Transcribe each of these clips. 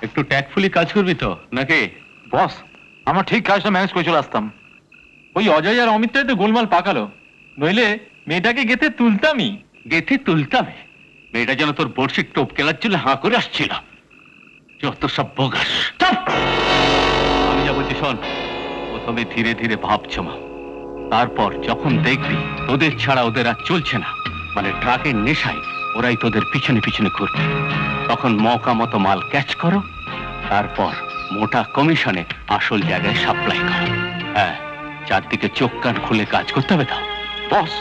একটু ট্যাক্টফুলি কাজ করবি তো নাকি? বস, আমার ঠিক কাজটা ম্যানেজ করে চলে আসতাম। ওই অজয় আর অমিতটাই তো গোলমাল পাকালো, নইলে মেয়েটাকে গেতে তুলতামই। গেথে তুলতামে? মেয়েটা যেন তোর বড়শির টোপ কেলার জন্য হাঁ করে আসছিল। যত সব বোগাস। আমি যা বলছি শোন, প্রথমে ধীরে ধীরে ভাব জমা, তারপর যখন দেখবি তোদের ছাড়া ওদের আর চলছে না, মানে ট্রাকের নেশায় ওরাই তোদের পিছনে পিছনে ঘুরবে, তখন মৌকা মতো মাল ক্যাচ করো, তারপর মোটা কমিশনে আসল জায়গায় সাপ্লাই করো। হ্যাঁ, চারদিকে চোখ কান খুলে কাজ করতে হবে। তো বস,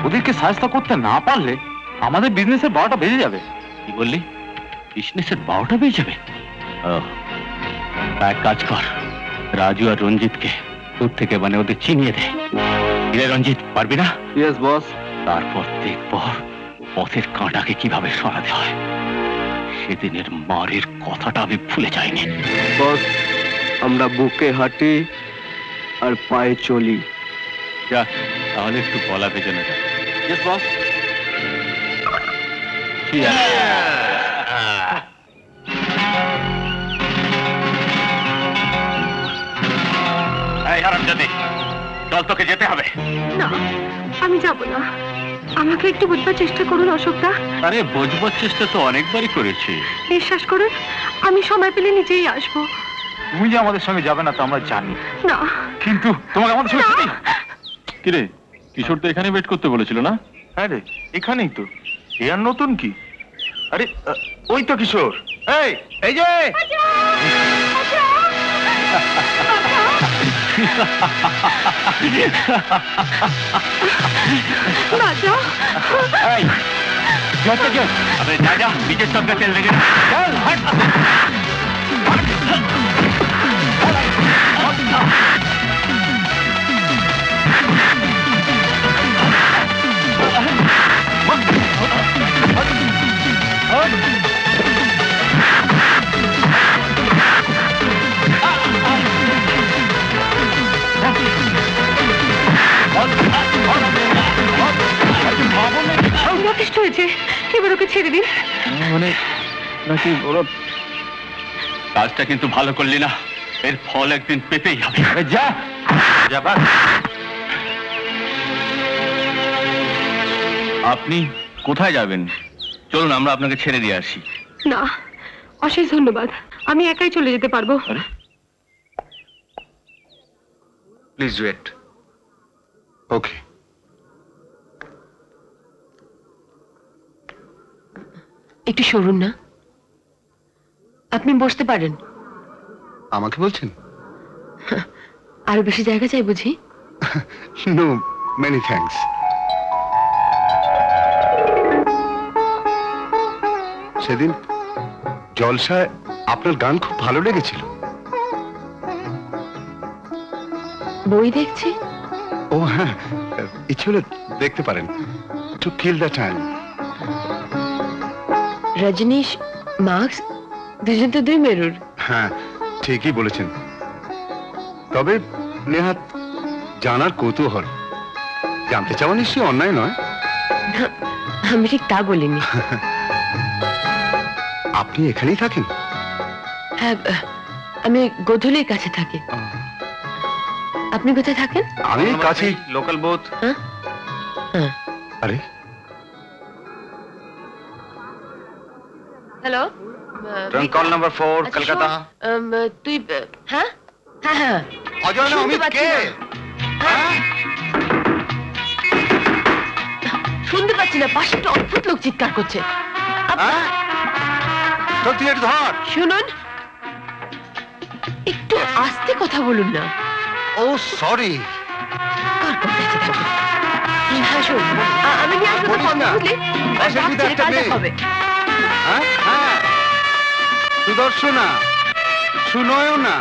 ওদেরকে সাহায্য করতে না পারলে আমাদের বিজনেসের 12টা বেজে যাবে। কি বললি? বিজনেসের 12টা বেজে যাবে? এক কাজ কর, রাজু আর রঞ্জিতকে দূর থেকে মানে ওদের চিনিয়ে দে। রঞ্জিত, পারবি না? Yes boss. তারপর দেখব পথের কাঁটাকে কিভাবে সরাতে হয়। সেদিনের মারের কথাটা আমি ভুলে যাইনি। বস, আমরা বুকে হাঁটি আর পায়ে চলি। যাক, তাহলে একটু গলা ভেজানো যাক। Yes boss. এই হারামজাদি, চল, তোকে যেতে হবে। না, আমি যাব না। আমাকে একটু বুঝবার চেষ্টা করুন অশোকদা। আরে বোঝবার চেষ্টা তো অনেকবারই করেছি। বিশ্বাস করুন, আমি সময় পেলে নিজেই আসবো। তুমি যে আমাদের সঙ্গে যাবে না তা আমরা জানি, না কিন্তু তোমাকে আমাদের সঙ্গে যেতেই। কিরে, কিশোর তো এখানে ওয়েট করতে বলেছিল না? হ্যাঁ রে, এখানেই তো। এ আর নতুন কি? আরে ওই তো কিশোর। এই যে বাঁচাও। আরে যা যা, নিজের সঙ্গে তেল লেগে যথেষ্ট হয়েছে, এবার ওকে ছেড়ে দিন। মানে নাকি ওরা? কাজটা কিন্তু ভালো করলি না, এর ফল একদিন পেতেই হবে। যা যা। আপনি কোথায় যাবেন? চলুন, আমরা আপনাকে ছেড়ে দিয়ে আসি। না, অশেষ ধন্যবাদ, আমি একাই চলে যেতে পারবো। Please wait. ওকে। একটু সরুন না, আপনি বসতে পারেন। আমাকে বলছেন? আরো বেশি জায়গা চাই বুঝি? No, many thanks. সেদিন জলসায় আপনার গান খুব ভালো লেগেছিল। বই দেখছি। ও হ্যাঁ, ইচ্ছে হলে দেখতে পারেন। To kill the time. Rajneesh, marks, দুজন তো দুই মেরুর। হ্যাঁ, ঠিকই বলেছেন। তবে নেহাত জানার কৌতূহল। জানতে চাওয়া নিশ্চয়ই অন্যায় নয়। আমি ঠিক তা বলিনি। আপনি এখানেই থাকেন? হ্যাঁ, আমি গোধূলির কাছে থাকি। আপনি কোথায় থাকেন? আমি কাছেই, লোকাল বোথ। আরে hello, trunk call number 4, Kolkata. তুই? হ্যাঁ হ্যাঁ হ্যাঁ। অজয় না, অমিত কে? শুনতে পাচ্ছি না, পাশে একটা অদ্ভুত লোক চিৎকার করছে। শুনুন, একটু আস্তে কথা বলুন না। ও সরি। হ্যাঁ শোন, আমি নিয়ে আসবো, বুঝলি? কাজ হবে। হ্যাঁ, সুদর্শনা, সুনয়না।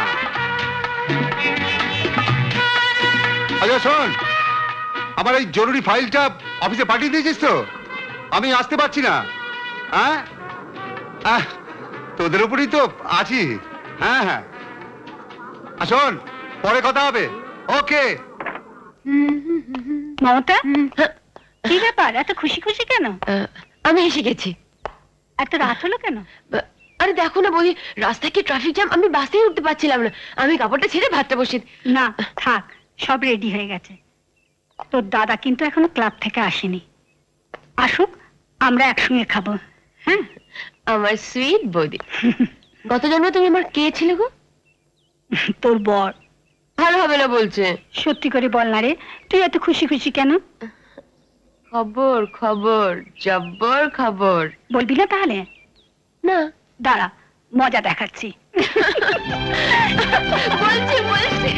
আচ্ছা শোন, আমার এই জরুরি ফাইলটা অফিসে পাঠিয়ে দিয়েছিস তো? আমি আসতে পারছি না। হ্যাঁ, তোদের উপরই তো আছি। হ্যাঁ হ্যাঁ, শোন, পরে কথা হবে। ওকে। মমতা, কি ব্যাপার, এত খুশি খুশি কেন? আমি এসে গেছি। এত রাত হলো কেন? আরে দেখো না বৌদি, রাস্তায় কি ট্রাফিক জ্যাম, আমি বাসেই উঠতে পারছিলাম না। আমি কাপড়টা ছেড়ে ভাতটা বসে। না থাক, সব রেডি হয়ে গেছে। তোর দাদা কিন্তু এখনো ক্লাব থেকে আসেনি, আসুক আমরা একসঙ্গে খাবো। হ্যাঁ আমার সুইট বৌদি। গত জন্মে তুমি আমার কে ছিলে গো? তোর বর। ভালো হবে না বলছে। সত্যি করে বল না রে, তুই এত খুশি খুশি কেন? খবর খবর, জব্বর খবর। বলবি না তাহলে? না দাঁড়া, মজা দেখাচ্ছি। বলছি বলছি।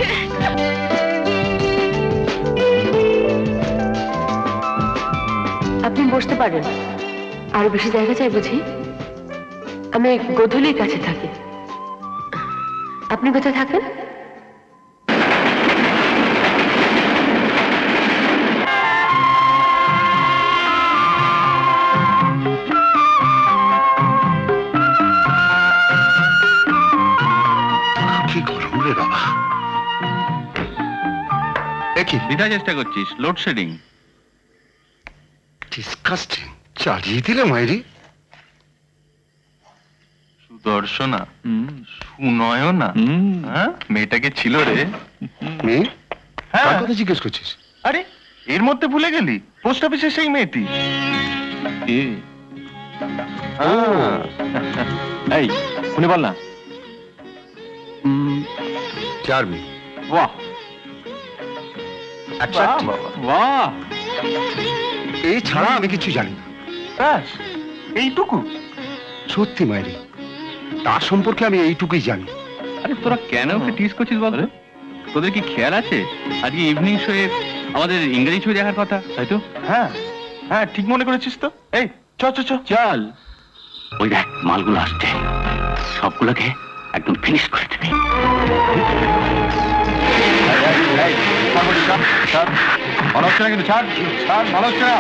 আপনি বসতে পারেন। আরো বেশি জায়গা চাই বুঝি? আমি গোধূলির কাছে থাকি। আপনি কোথায় থাকেন? কি গরম রে বাবা। দেখি বিধা চেষ্টা করছিস, লোডশেডিং। ডিসকাস্টিং, চালিয়ে দিলে মাইরি। সুদর্শনা, সুনয়না, হ্যাঁ মেয়েটাকে ছিল রে। মেয়ে? হ্যাঁ। কার কথা জিজ্ঞেস করছিস? আরে এর মধ্যে ভুলে গেলি, পোস্ট অফিসের সেই মেয়েটি। এই শুনে বল না। চার মেয়ে। বাহ Attractive। বাহ, এই ছাড়া আমি কিছু জানি না। ব্যাস এইটুকু? সত্যি মাইরি, তার সম্পর্কে আমি এইটুকুই জানি। আরে তোরা কেন ওকে টিজ করছিস বল? তোদের কি খেয়াল আছে আজকে ইভিনিং শোয়ে আমাদের ইংরেজি ছবি দেখার কথা, তাই তো? হ্যাঁ হ্যাঁ, ঠিক মনে করেছিস তো। এই চ চ চ চল। ওই দেখ মালগুলো আসছে, সবগুলোকে একদম ফিনিশ করে দেবে। ভালো হচ্ছে না কিন্তু, ছাড় ছাড়, ভালো হচ্ছে না।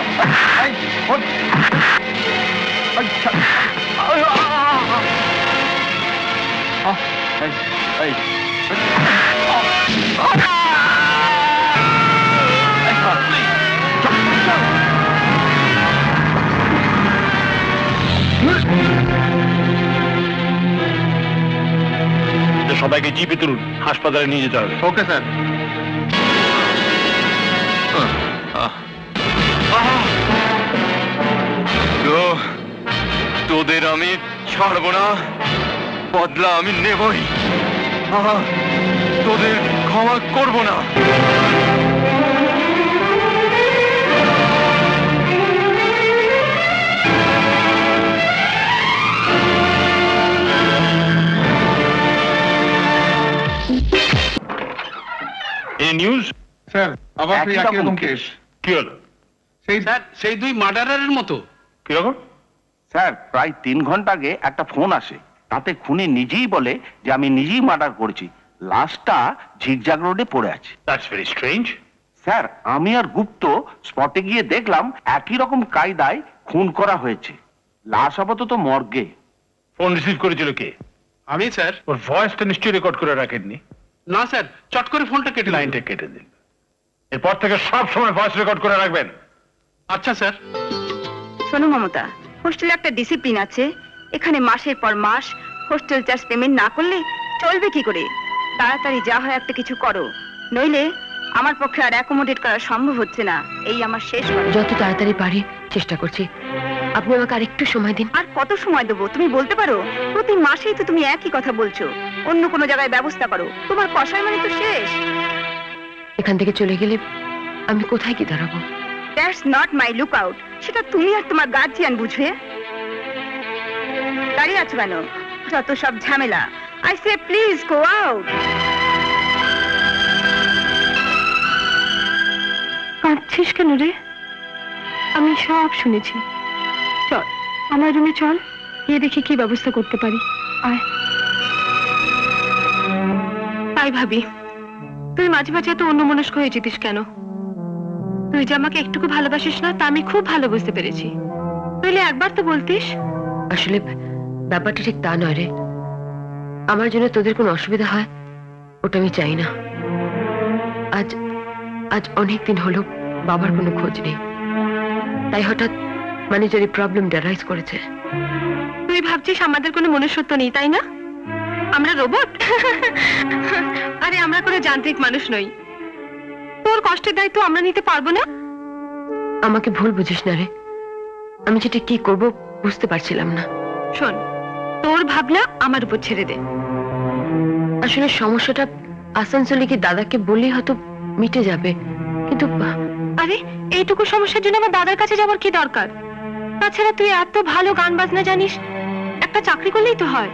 এই, ওঠ। এই, ছাড়। এই, এই, সবাইকে জিপে তুলুন, হাসপাতালে নিয়ে যেতে হবে। Okay sir. তোদের আমি ছাড়বো না, বদলা আমি নেবই। তোদের ক্ষমা করবো না। এই নিউজ স্যার আবার সেই একই রকম কেস। কি হলো? সেই দুই মার্ডারের মতো। কিরকম? স্যার প্রায় 3 ঘন্টা আগে একটা ফোন আসে, তাতে খুনি নিজেই বলে যে আমি নিজেই মার্ডার করেছি। লাশটা ঝিকঝাক রোডে পড়ে আছে। That's very strange. স্যার আমি আর গুপ্ত স্পটে গিয়ে দেখলাম একই রকম কায়দায় খুন করা হয়েছে। লাশ আপাতত মর্গে। ফোন রিসিভ করেছিল কে? আমি স্যার। ওর ভয়েসটা নিশ্চয়ই রেকর্ড করে রাখেননি। না স্যার, চট করে ফোনটা কেটে দিন। লাইনটা কেটে দিন। এরপর থেকে সব সময় ভয়েস রেকর্ড করে রাখবেন। আচ্ছা স্যার। শোনো মমতা, হোস্টেলে একটা ডিসিপ্লিন আছে। এখানে মাসের পর মাস হোস্টেল চার্জ পেমেন্ট না করলে চলবে কি করে? তাড়াতাড়ি যা হয় একটা কিছু করো, নইলে আমার পক্ষে আর অ্যাকোমোডেট করা সম্ভব হচ্ছে না। এই আমার শেষ কথা। যত তাড়াতাড়ি পারি চেষ্টা করছি। আপনি আমাকে আরেকটু সময় দিন। আর কত সময় দেবো তুমি বলতে পারো? প্রতি মাসেই তো তুমি একই কথা বলছো। অন্য কোনো জায়গায় ব্যবস্থা করো, তোমার কষায় মানে তো শেষ। এখান থেকে চলে গেলে আমি কোথায় কি দাঁড়াবো? That's not my look out. সেটা তুমি আর তোমার গার্জিয়ান বুঝবে। দাঁড়িয়ে আছো কেন? যত সব ঝামেলা। I say please go out. কাঁদছিস কেন রে? আমি সব শুনেছি। চল আমার রুমে চল, গিয়ে দেখি কি ব্যবস্থা করতে পারি। আয় আয়। ভাবি তুই মাঝে মাঝে এত অন্যমনস্ক হয়ে যেতিস কেন? তুই যে আমাকে একটুকু ভালোবাসিস না তা আমি খুব ভালো বুঝতে পেরেছি। তুইলে একবার তো বলতিস। আসলে ব্যাপারটা ঠিক তা নয় রে। আমার জন্য তোদের কোনো অসুবিধা হয় ওটা আমি চাই না। আজ অনেক দিন হলো বাবার কোনো খোঁজ নেই, তাই হঠাৎ ম্যানেজারি প্রবলেমটা রাইজ করেছে। তুই ভাবছিস আমাদের কোনো মনুষ্যত্ব নেই, তাই না? আমরা রোবট? আরে আমরা কোনো যান্ত্রিক মানুষ নই। তোর কষ্টের দায়িত্ব আমরা নিতে পারবো না? আমাকে ভুল বুঝিস না রে, আমি যেটা কি করব বুঝতে পারছিলাম না। শোন, তোর ভাবনা আমার উপর ছেড়ে দে। আসলে সমস্যাটা আসানসোলে কি দাদাকে বললেই হয়তো মিটে যাবে, কিন্তু আরে এইটুকু সমস্যার জন্য আমার দাদার কাছে যাবার কি দরকার? তাছাড়া তুই এত ভালো গান বাজনা জানিস, একটা চাকরি করলেই তো হয়।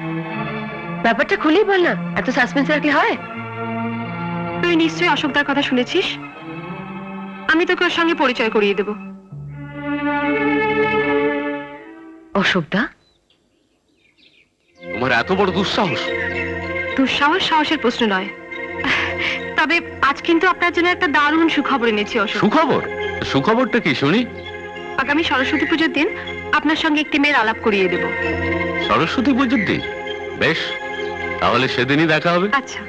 ব্যাপারটা খুলেই বল না, এত সাসপেন্স রাখলে হয়? তুই নিশ্চয়ই অশোকদার কথা শুনেছিস, আমি তোকে ওর সঙ্গে পরিচয় করিয়ে দেব। অশোকদা? তোমার এত বড় দুঃসাহস? দুঃসাহস সাহসের প্রশ্ন নয়, তবে আজ কিন্তু আপনার জন্য একটা দারুণ সুখবর এনেছি। অশোক, সুখবর? সুখবরটা কি শুনি? আগামী সরস্বতী পুজোর দিন আপনার সঙ্গে একটি মেয়ের আলাপ করিয়ে দেব। সরস্বতী পুজোর দিন? বেশ, তাহলে সেদিনই দেখা হবে। আচ্ছা।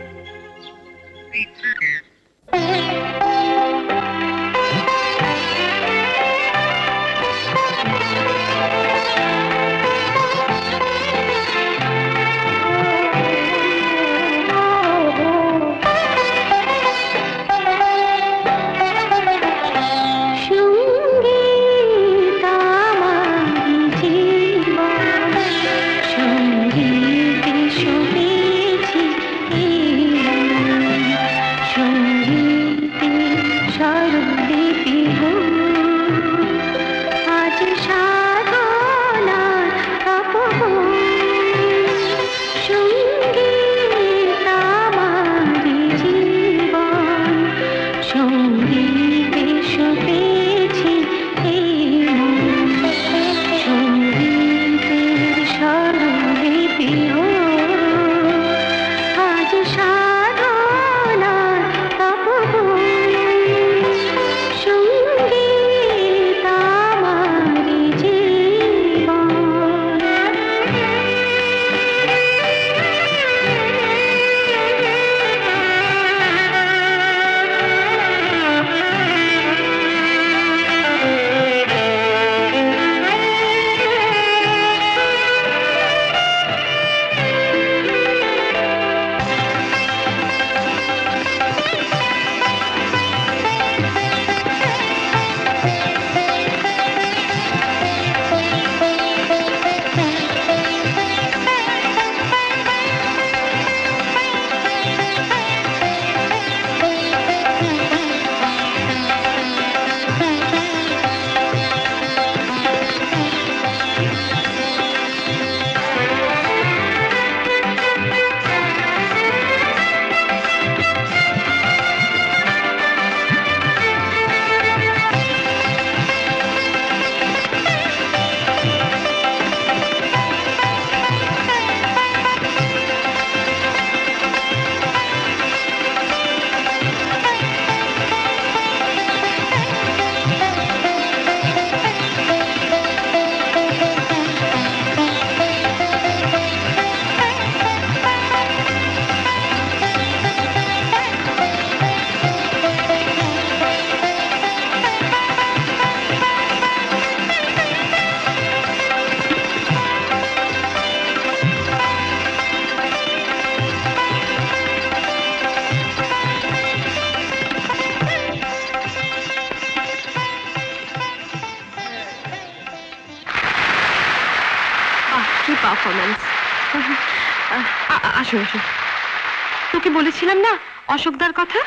পারফরমেন্স। আসো আসো, তোকে বলেছিলাম না অশোকদার কথা,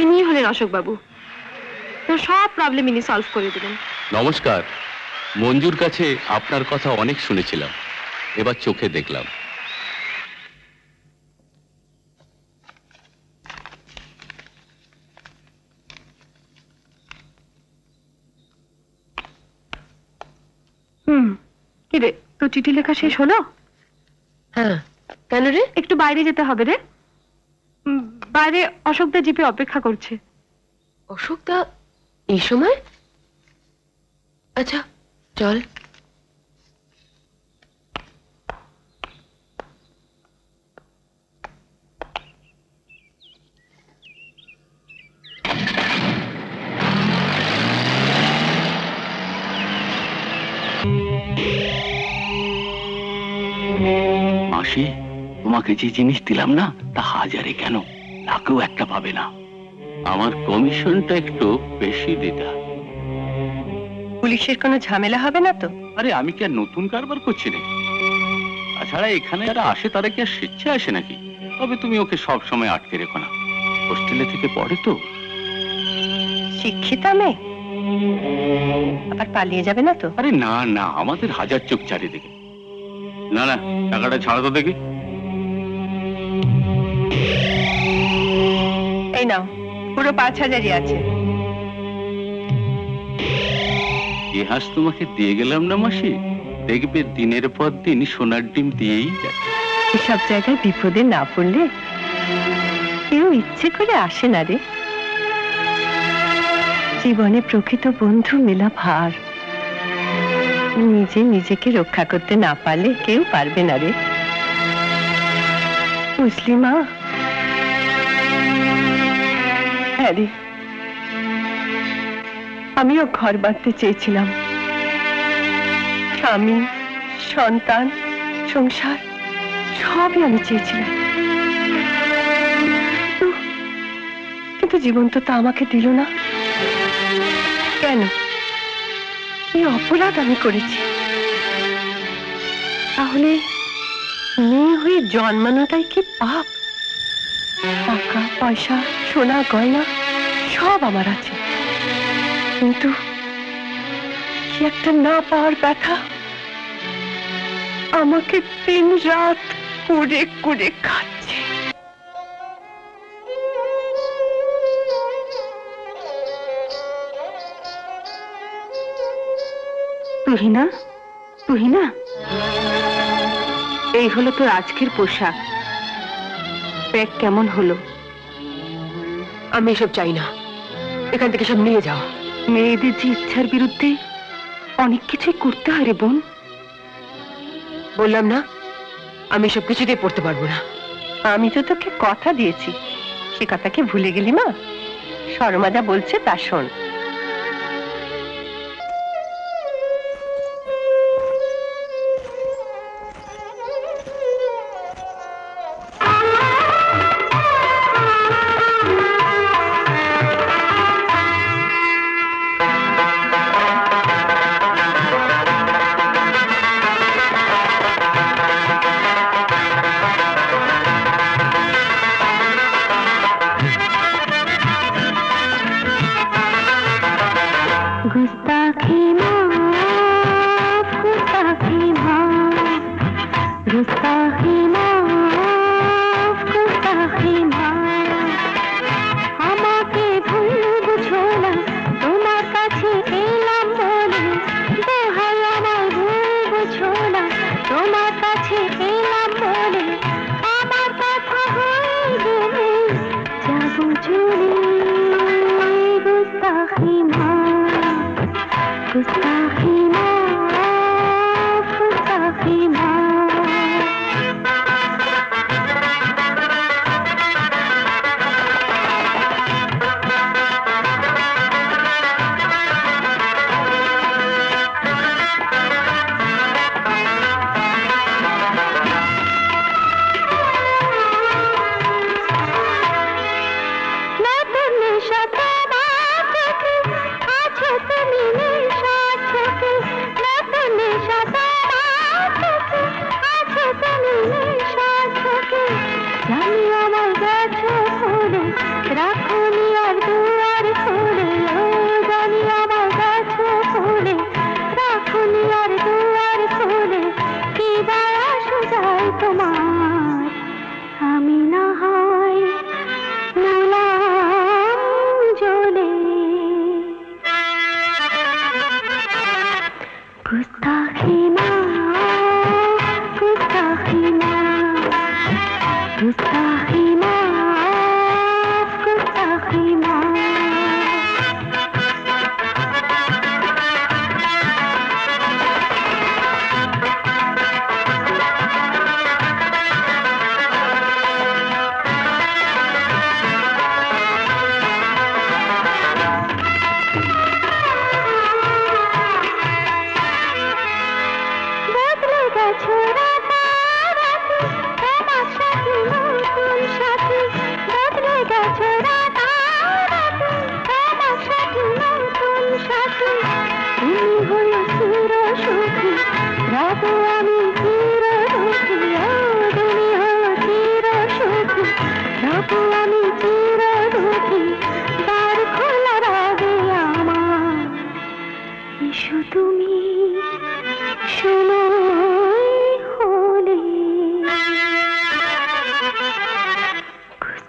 ইনি হলেন অশোক বাবু। তোর সব প্রবলেম ইনি সলভ করে দেবেন। নমস্কার। মঞ্জুর কাছে আপনার কথা অনেক শুনেছিলাম, এবার চোখে দেখলাম। কি রে, তোর চিঠি লেখা শেষ হলো? হ্যাঁ। কেন রে? একটু বাইরে যেতে হবে রে, বাইরে অশোকদা জিপে অপেক্ষা করছে। অশোকদা এই সময়? আচ্ছা চল। মাসি, তোমাকে যে জিনিস দিলাম না তা হাজারে কেন লাখেও একটা পাবে না। আমার কমিশনটা একটু বেশি দিতা। পুলিশের কোনো ঝামেলা হবে না তো? আরে আমি কি আর নতুন কারবার করছি নাকি? তাছাড়া এখানে যারা আসে তারা কি আর স্বেচ্ছায় আসে নাকি? তবে তুমি ওকে সব সময় আটকে রেখো না, হোস্টেলে থেকে পড়ে তো। শিক্ষিতা মেয়ে আবার পালিয়ে যাবে না তো? আরে না না, আমাদের হাজার চোখ চারিদিকে। না না, টাকাটা ছাড়া তো দেখি। এই নাও, পুরো 5,000ই আছে। এ হাঁস তোমাকে দিয়ে গেলাম না মাসি, দেখবে দিনের পর দিন সোনার ডিম দিয়েই যাচ্ছে। এসব জায়গায় বিপদে না পড়লে কেউ ইচ্ছে করে আসে না রে। জীবনে প্রকৃত বন্ধু মেলা ভার, নিজে নিজেকে রক্ষা করতে না পারলে কেউ পারবে না রে, বুঝলি মা? হ্যাঁ রে, আমিও ঘর বাঁধতে চেয়েছিলাম, স্বামী, সন্তান, সংসার সবই আমি চেয়েছিলাম, কিন্তু জীবন তো তা আমাকে দিল না। কেন? কি অপরাধ আমি করেছি? তাহলে মেয়ে হয়ে জন্মানোটাই কি পাপ? টাকা পয়সা, সোনা গয়না সব আমার আছে, কিন্তু কি একটা না পাওয়ার ব্যথা আমাকে দিন রাত করে করে খাচ্ছে। তুহিনা, তুহিনা, এই হলো তোর আজকের পোশাক। ব্যাগ কেমন হলো? আমি এসব চাই না, এখান থেকে সব নিয়ে যাও। মেয়েদের যে ইচ্ছার বিরুদ্ধে অনেক কিছুই করতে হয় রে বোন। বললাম না, আমি সব কিছুতেই পড়তে পারবো না। আমি তো তোকে কথা দিয়েছি, সে কথাকে ভুলে গেলি মা? শর্মা যা বলছে তা শোন।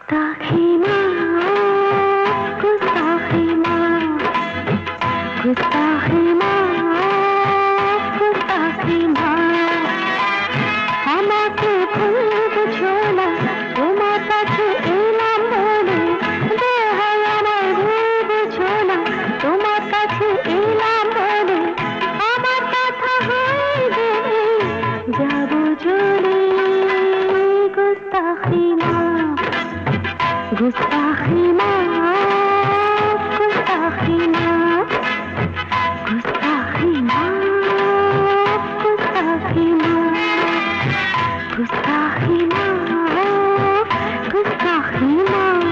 गुस्ताखी माफ, गुस्ताखी माफ, गुस्ताखी माफ, गुस्ताखी माफ। আমাকে ভুল বুঝো না, তোমার কাছে এলাম বলে। বেহাল আমার ভুল বুঝো না, তোমার কাছে এলাম বলে। আমার কথা হইবে যাবো চলে। गुस्ताखी माफ, गुस्ताखी माफ, गुस्ताखी माफ, गुस्ताखी माफ, गुस्ताखी माफ, गुस्ताखी माफ, गुस्ताखी माफ।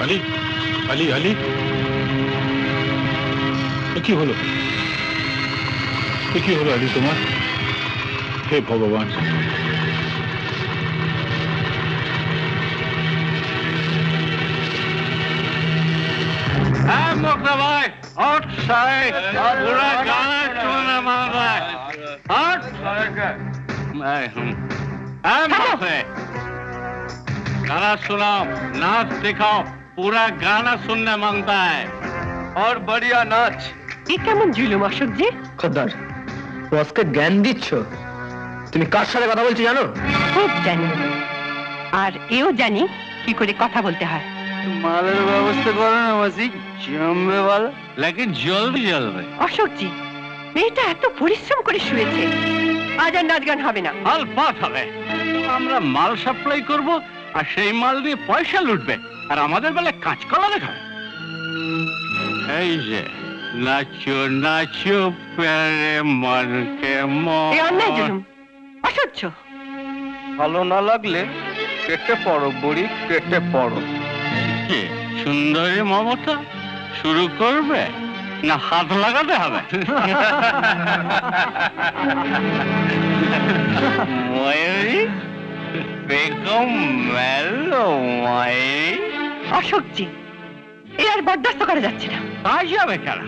আলী আলী আলী কি হলো, কি হলো আলী তোমার? হে ভগবান, मोटा भाई हट सारे पूरा गाना सुनना मांगा है। हट मैं हूँ गाना सुनाओ, नाच दिखाओ, पूरा गाना सुनना मांगता है और बढ़िया नाच। এ কেমন জুলুম অশোক জি? খদ্দার, বসকে জ্ঞান দিচ্ছ? তুমি কার সাথে কথা বলছো জানো? খুব জানি, আর এও জানি কি করে কথা বলতে হয়। মালের ব্যবস্থা করো না মাসি, জমবে বল। लेकिन जल्दी जल्दी অশোক জি, মেয়েটা এত পরিশ্রম করে শুয়েছে, আজ আর নাচ গান হবে না। মাল পাঠ হবে, আমরা মাল সাপ্লাই করব আর সেই মাল দিয়ে পয়সা লুটবে, আর আমাদের বেলা কাঁচকলা দেখাবে। এই যে নাচো নাচো প্যারে মনকে মন। এই অন্যায় জুলুম, অসহ্য। ভালো না লাগলে কেটে পড়ো বুড়ি, কেটে পড়ো। কি সুন্দরী মমতা শুরু করবে না হাত লাগাতে হবে? ময়ূরী বেগম মেলো ময়ূরী। অশোক জি, এ আর বরদাস্ত করা যাচ্ছে না। কাজ যাবে কেন?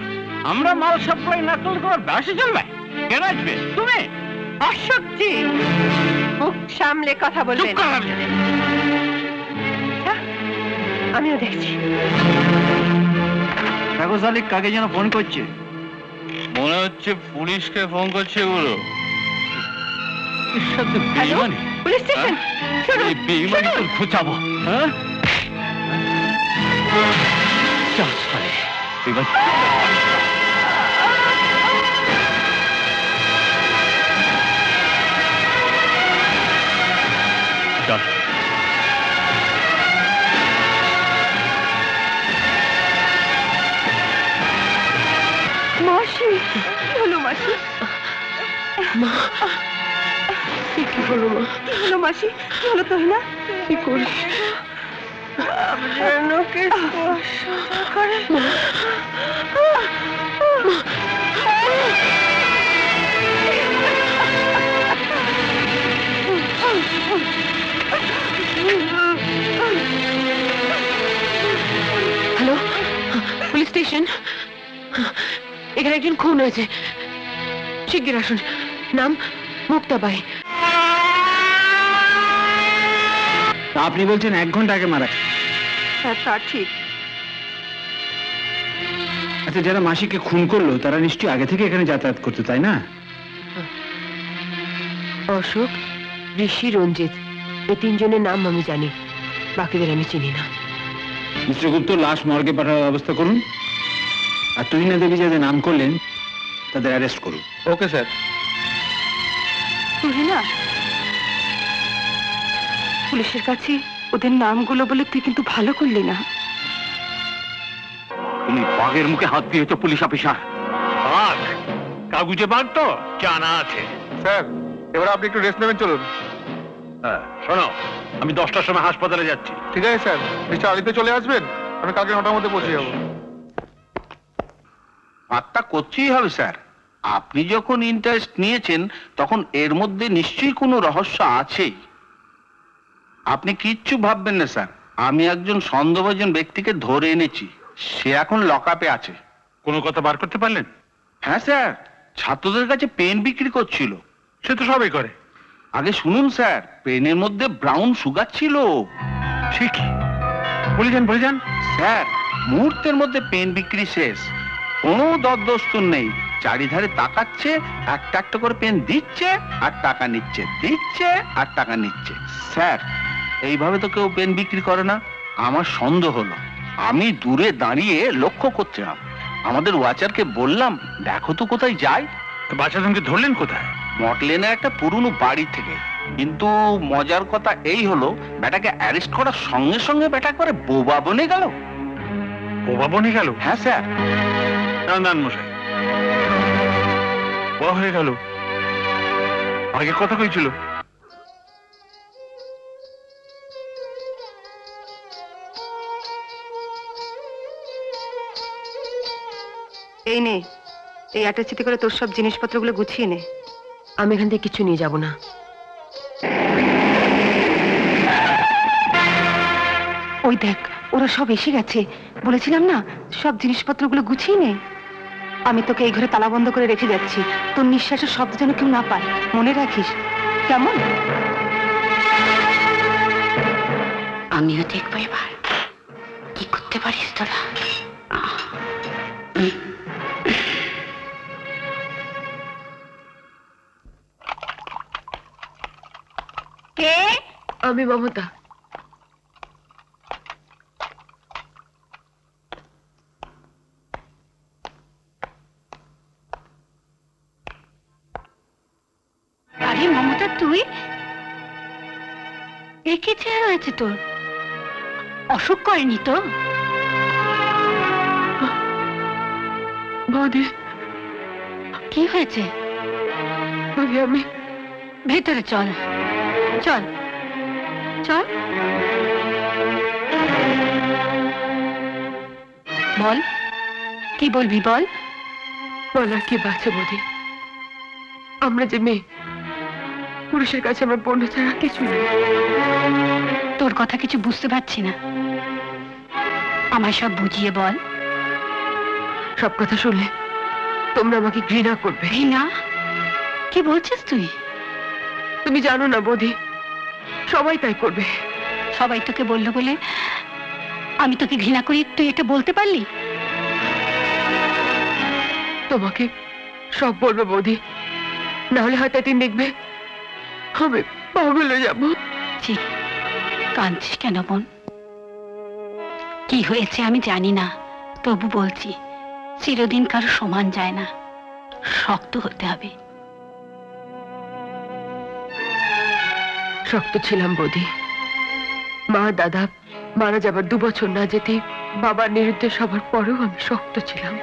আমরা মাল সাপ্লাই না করলে তোমার ব্যবসা চলবে? কেন আসবে তুমি? অশোক জি, মুখ সামলে কথা বলবেন। আমিও দেখছি। দেখো শালিক কাকে যেন ফোন করছে, মনে হচ্ছে পুলিশকে ফোন করছে গুলো। এর সাথে হ্যালো, বেইমানি, পুলিশ স্টেশন। শুনুন, এই বেইমানি তোর খোঁচাবো। হ্যাঁ চল সালে এবার চল। মাসি, কি হলো মাসি? কি হলো মা? কি হলো মাসি? কি হলো তোহিনা? কি করিস? বাবজানকে স্পর্শ করে। Hello, police station. এখানে একজন খুন হয়েছে, শিগগির আসুন। নাম মুক্তাবাই। আপনি বলছেন 1 ঘন্টা আগে মারা? হ্যাঁ, তা ঠিক। আচ্ছা, যারা মাসিকে খুন করলো তারা নিশ্চয়ই আগে থেকে এখানে যাতায়াত করতো, তাই না? অশোক, ঋষি, রঞ্জিত, এই 3 জনের নাম আমি জানি, বাকিদের আমি চিনি না। মিস্টার গুপ্ত, লাশ মর্গে পাঠানোর ব্যবস্থা করুন, আর তুহিনা দেবী যাদের নাম করলেন তাদের অ্যারেস্ট করুন। Okay sir. তুই না পুলিশের কাছে ওদের নামগুলো বলে তুই কিন্তু ভালো করলি না। তুমি বাঘের মুখে হাত দিয়েছো পুলিশ অফিসার। বাঘ? কাগুজে বাঘ তো জানা আছে। স্যার এবার আপনি একটু রেস্ট নেবেন, চলুন। হ্যাঁ শোনো, আমি 10টার সময় হাসপাতালে যাচ্ছি। ঠিক আছে স্যার, মিস্টার আলিতে চলে আসবেন, আমি কালকে 9টার মধ্যে পৌঁছে যাবো। পাত্তা করতেই হবে স্যার। আপনি যখন ইন্টারেস্ট নিয়েছেন তখন এর মধ্যে নিশ্চয়ই কোনো রহস্য আছেই। আপনি কিচ্ছু ভাববেন না স্যার, আমি একজন সন্দেহভাজন ব্যক্তিকে ধরে এনেছি, সে এখন লকআপে আছে। কোনো কথা বার করতে পারলেন? হ্যাঁ স্যার, ছাত্রদের কাছে পেন বিক্রি করছিল। সে তো সবই করে। আগে শুনুন স্যার, পেনের মধ্যে ব্রাউন সুগার ছিল। ঠিক, বলে যান। স্যার মুহূর্তের মধ্যে পেন বিক্রি শেষ, কোনো দরদস্তুর নেই। চারিধারে তাকাচ্ছে, একটা একটা করে পেন দিচ্ছে আর টাকা নিচ্ছে, দিচ্ছে আর টাকা নিচ্ছে। স্যার এইভাবে তো কেউ পেন বিক্রি করে না। আমার সন্দেহ হলো, আমি দূরে দাঁড়িয়ে লক্ষ্য করছিলাম। আমাদের ওয়াচারকে বললাম, দেখো তো কোথায় যায়। তো বাচ্চাজনকে ধরলেন কোথায়? মটলেনের একটা পুরনো বাড়ি থেকে। কিন্তু মজার কথা এই হলো, বেটাকে অ্যারেস্ট করার সঙ্গে সঙ্গে বেটা করে বোবা বনে গেল। বোবা বনে গেল? হ্যাঁ স্যার। দান মশাই, বোবা হয়ে গেল? আগে কথা কইছিল। এই নে, এই অ্যাটাচিতে করে তোর সব জিনিসপত্রগুলো গুছিয়ে নে। আমি এখান থেকে কিছু নিয়ে যাব না। ওই দেখ, ওরা সব এসে গেছে। বলেছিলাম না, সব জিনিসপত্রগুলো গুছিয়ে নে। আমি তোকে এই ঘরে তালা বন্ধ করে রেখে যাচ্ছি, তোর নিঃশ্বাসের শব্দ যেন কেউ না পায়, মনে রাখিস কেমন? আমিও দেখবো এবার কি করতে পারিস তোরা। কে? আমি মমতা। আরে মমতা, তুই? এ কি চেহারা হয়েছে তোর? অসুখ করেনি তো? বৌদি, কি হয়েছে? বৌদি আমি ভেতরে চল, চল চল। বল, কি বলবি বল। বলার কি বাঁচে বৌদি? আমরা যে মেয়ে, পুরুষের কাছে আমরা পণ্য ছাড়া কিছু নেই। তোর কথা কিছু বুঝতে পারছি না, আমায় সব বুঝিয়ে বল। সব কথা শুনলে তোমরা আমাকে ঘৃণা করবে। ঘৃণা? কি বলছিস তুই? তুমি জানো না বৌদি, সবাই তাই করবে। সবাই তোকে বললো বলে আমি তোকে ঘৃণা করি, তুই এটা বলতে পারলি? তোমাকে সব বলবো বৌদি, না হলে হয়তো একদিন দেখবে আমি পাগল হয়ে যাবো। ছি, কাঁদছিস কেন বোন? কি হয়েছে আমি জানি না, তবু বলছি, চিরদিন কারো সমান যায় না, শক্ত হতে হবে। শক্ত ছিলাম বৌদি। মা দাদা মারা যাবার 2 বছর না যেতেই বাবার নিরুদ্দেশ হবার পরেও আমি শক্ত ছিলাম।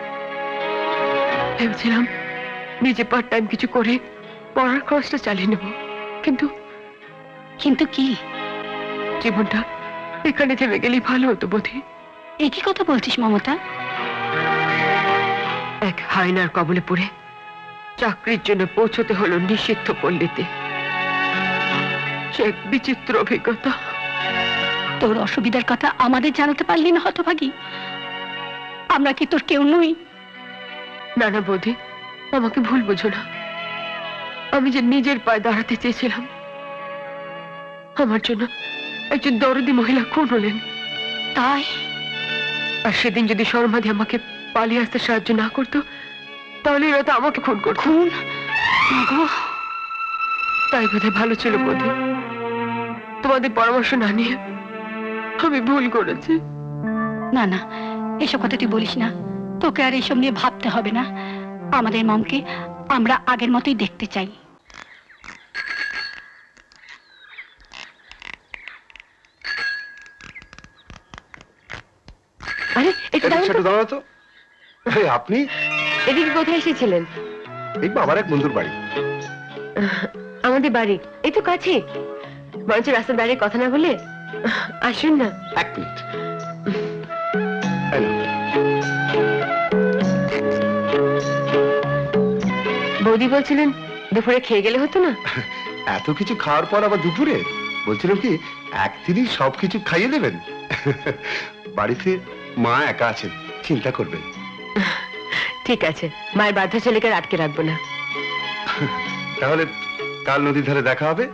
ভেবেছিলাম নিজে পার্ট টাইম কিছু করে পড়ার খরচটা চালিয়ে নেব, কিন্তু কিন্তু কি? জীবনটা এখানে থেমে গেলেই ভালো হতো বৌদি। একই কথা বলছিস মমতা? এক হায়নার কবলে পড়ে চাকরির জন্য পৌঁছতে হলো নিষিদ্ধ পল্লীতে। সে এক বিচিত্র অভিজ্ঞতা। তোর অসুবিধার কথা আমাদের জানাতে পারলি না হতভাগী? আমরা কি তোর কেউ নই? না না বৌদি, আমাকে ভুল বুঝো না। আমি যে নিজের পায়ে দাঁড়াতে চেয়েছিলাম, আমার জন্য একজন দরদি মহিলা খুন হলেন। তাই? আর সেদিন যদি শর্মাদি আমাকে পালিয়ে আসতে সাহায্য না করতো, তাহলে এরা তো আমাকে খুন করত। খুন? মাগো, তাই বোধহয় ভালো ছিল বৌদি, তোমাদের পরামর্শ না নিয়ে আমি ভুল করেছি। না না, এসব কথা তুই বলিস না। তোকে আর এসব নিয়ে ভাবতে হবে না। আমাদের মমকে আমরা আগের মতোই দেখতে চাই। রিক্সাটা দাঁড়াও তো। এই আপনি এদিকে কোথায় এসেছিলেন? এই আমার এক বন্ধুর বাড়ি। আমাদের বাড়ি এই তো কাছে, বরঞ্চ রাস্তার দাঁড়িয়ে কথা না বলে আসুন না। এক মিনিট। এই নাও। বৌদি বলছিলেন দুপুরে খেয়ে গেলে হতো না? এত কিছু খাওয়ার পর আবার দুপুরে? বলছিলাম কি একদিনই সবকিছু খাইয়ে দেবেন। বাড়িতে মা একা আছেন, চিন্তা করবেন। ঠিক আছে, মায়ের বাধ্য ছেলেকে আর আটকে রাখবো না। তাহলে কাল নদীর ধারে দেখা হবে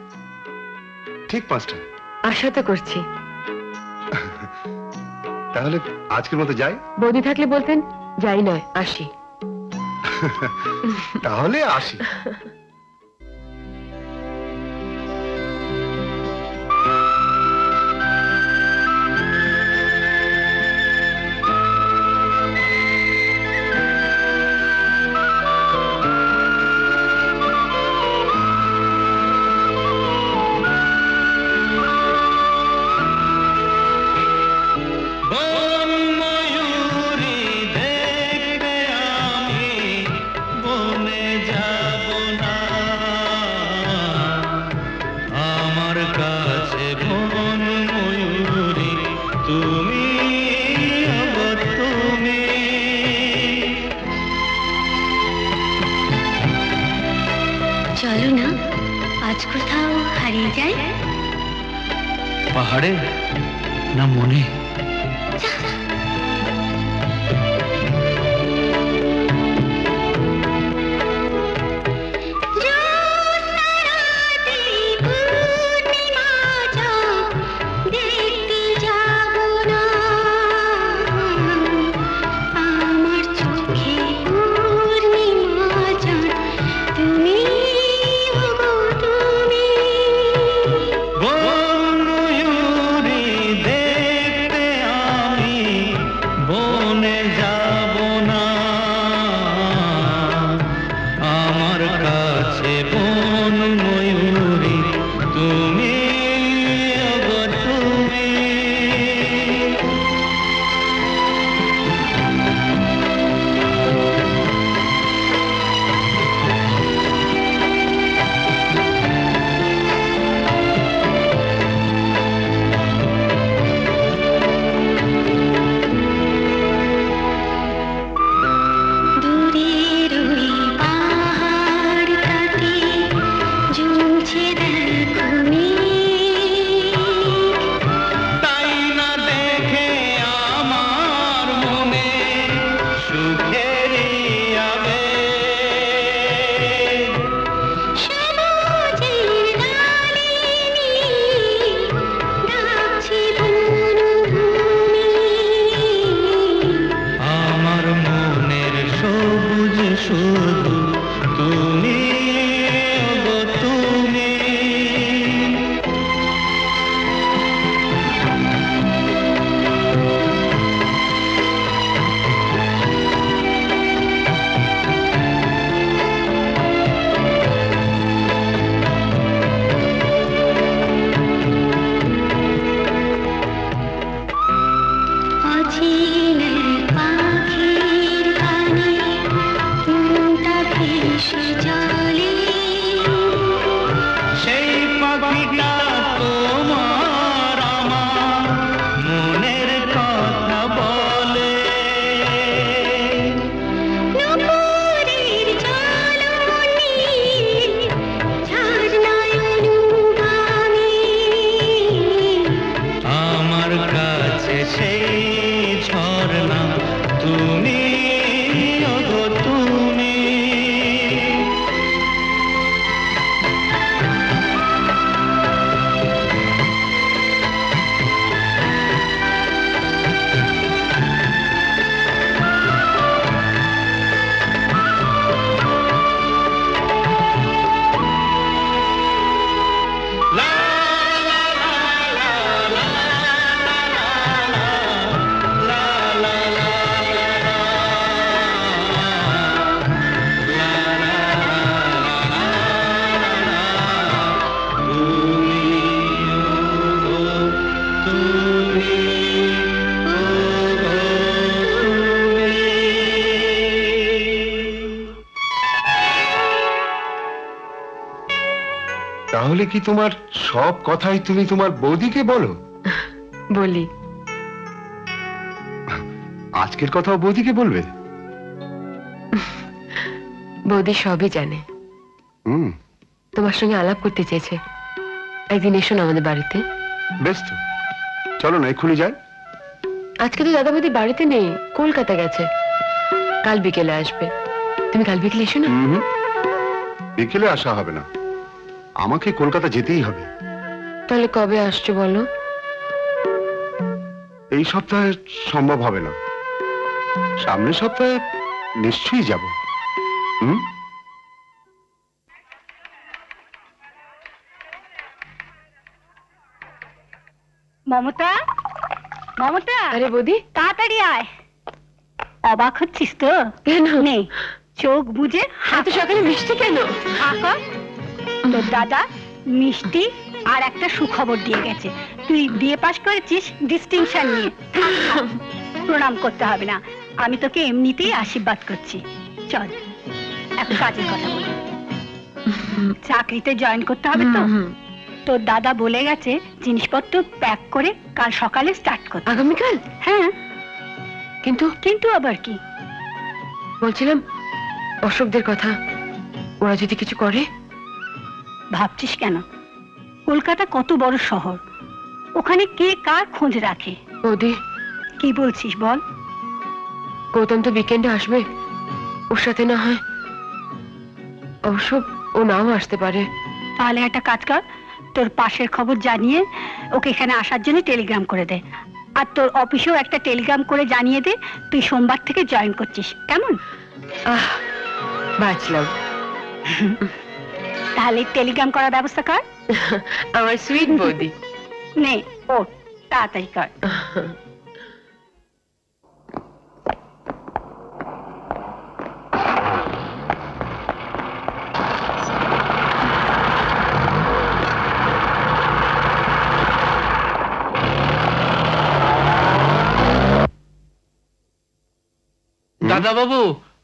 ঠিক 5টা। আশা তো করছি। তাহলে আজকের মতো যাই। বৌদি থাকলে বলতেন যাই নয় আসি। তাহলে আসি। চলো না আজ কোথাও হারিয়ে যাই। পাহাড়ে না মনে? দেখতে তাহলে কি তোমার সব কথাই তুমি তোমার বৌদিকে বলো? বলি। আজকের কথাও বৌদিকে বলবে? বৌদি সবই জানে। তোমার সঙ্গে আলাপ করতে চেয়েছে, একদিন এসো না আমাদের বাড়িতে। বেশ তো, চলো না এক্ষুনি যাই। আজকে তো দাদা বৌদি বাড়িতে নেই, কলকাতা গেছে, কাল বিকেলে আসবে। তুমি কাল বিকেলে এসো না। বিকেলে আসা হবে না, আমাকে কলকাতা যেতেই হবে। তাহলে কবে আসছো বলো? এই সপ্তাহে সম্ভব হবে না, সামনের সপ্তাহে নিশ্চয়ই যাব। মমতা, মমতা। আরে বৌদি, তাড়াতাড়ি আয়। অবাক হচ্ছিস তো? কেন? নেই, চোখ বুঝে। এত সকালে মিষ্টি কেন? তোর দাদা মিষ্টি আর একটা সুখবর দিয়ে গেছে। তুই বিএ পাশ করেছিস ডিস্টিংশন নিয়ে। প্রণাম করতে হবে না, আমি তোকে এমনিতেই আশীর্বাদ করছি। চল একটা কাজের কথা বলি। চাকরিতে জয়েন করতে হবে তো? তোর দাদা বলে গেছে জিনিসপত্র প্যাক করে কাল সকালে স্টার্ট করতে। আগামীকাল? হ্যাঁ। কিন্তু আবার কি? বলছিলাম অশোকদের কথা, ওরা যদি কিছু করে। ভাবছিস কেন? কলকাতা কত বড় শহর, ওখানে কে কার খোঁজ রাখে। বৌদি, কি বলছিস বল? গৌতম তো উইকেন্ডে আসবে, ওর সাথে না হয় অবশ্য ও নাও আসতে পারে। তাহলে একটা কাজ কর, তোর পাশের খবর জানিয়ে ওকে এখানে আসার জন্য টেলিগ্রাম করে দে। আর তোর অফিসেও একটা টেলিগ্রাম করে জানিয়ে দে তুই সোমবার থেকে জয়েন করছিস। কেমন? বাঁচলাম। তাহলে টেলিগ্রাম করার ব্যবস্থা কর। আমার সুইট বৌদি। নে ও তাড়াতাড়ি কর। দাদা বাবু,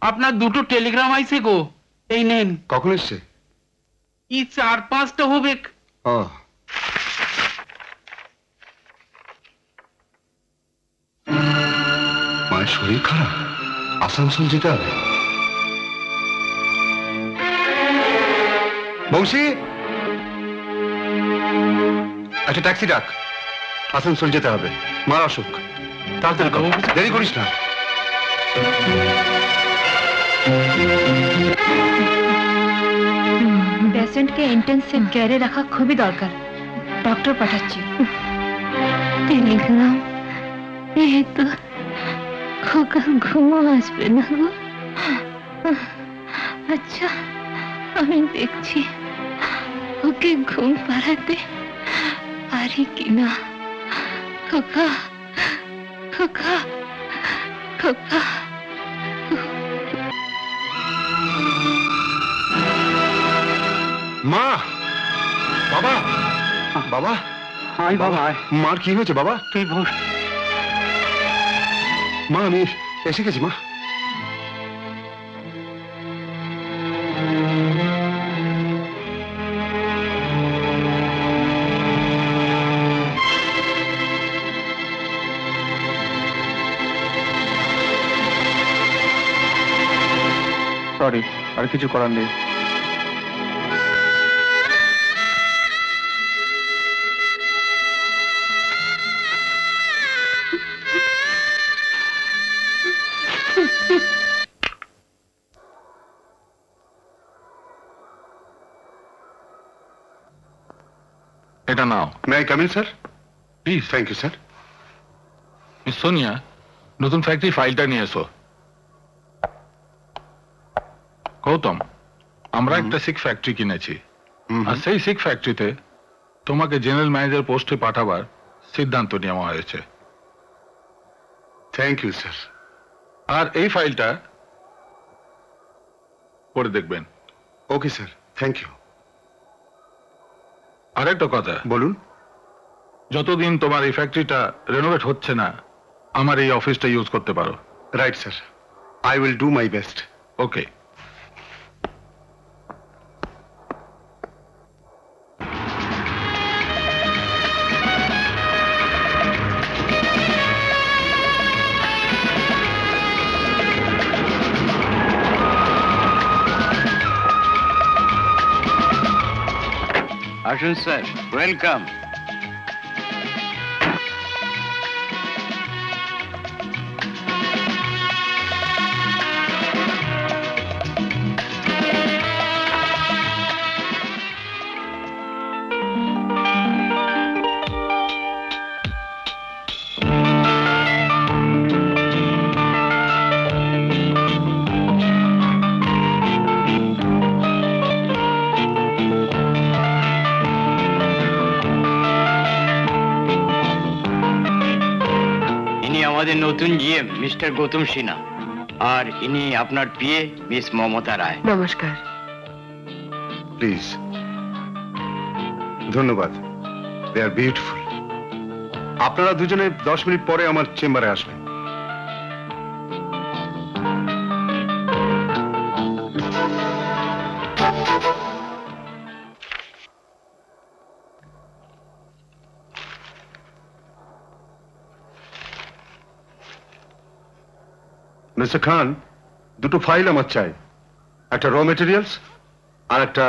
আপনার দুটো টেলিগ্রাম আইছে গো, এই নেন। কখন এসছে? কি 4-5টা হবে। মায়ের শরীর খারাপ, আসানসোল যেতে হবে। বংশী, একটা ট্যাক্সি ডাক, আসানসোল যেতে হবে। মার অসুখ, তাড়াতাড়ি কর, দেরি করিস না। পেশেন্টকে ইন্টেন্সিভ কেয়ারে রাখা খুবই দরকার, ডক্টর পাঠাচ্ছি। টেলিগ্রাম, এই তো খোকা ঘুমো আসবে না গো। আচ্ছা আমি দেখছি ওকে ঘুম পাড়াতে পারি কিনা। খোকা, খোকা, খোকা। মা, বাবা, বাবা, বাবা, মার কি হয়েছে বাবা? তুই বল। মা আমি এসে গেছি মা। সরি, আর কিছু করার নেই। এটা নাও। May I come in sir? Please. Thank you sir. Miss Sonia, নতুন ফ্যাক্টরি ফাইলটা নিয়ে এসো। গৌতম, আমরা একটা সিক ফ্যাক্টরি কিনেছি, আর সেই সিক ফ্যাক্টরিতে তোমাকে জেনারেল ম্যানেজার পোস্টে পাঠাবার সিদ্ধান্ত নেওয়া হয়েছে। Thank you sir. আর এই ফাইলটা পড়ে দেখবেন। Okay sir, thank you. আরেকটা কথা বলুন। যতদিন তোমার এই ফ্যাক্টরিটা রেনোভেট হচ্ছে না, আমার এই অফিসটা ইউজ করতে পারো। Right sir, I will do my best. Okay. আসুন স্যার, ওয়েলকাম। আমাদের নতুন জিএম মিস্টার গৌতম সিনহা, আর ইনি আপনার পিএ মিস মমতা রায়। নমস্কার। প্লিজ। ধন্যবাদ। They are beautiful. আপনারা দুজনে 10 মিনিট পরে আমার চেম্বারে আসবেন। মিস্টার খান, দুটো ফাইল আমার চাই, একটা র মেটেরিয়ালস আর একটা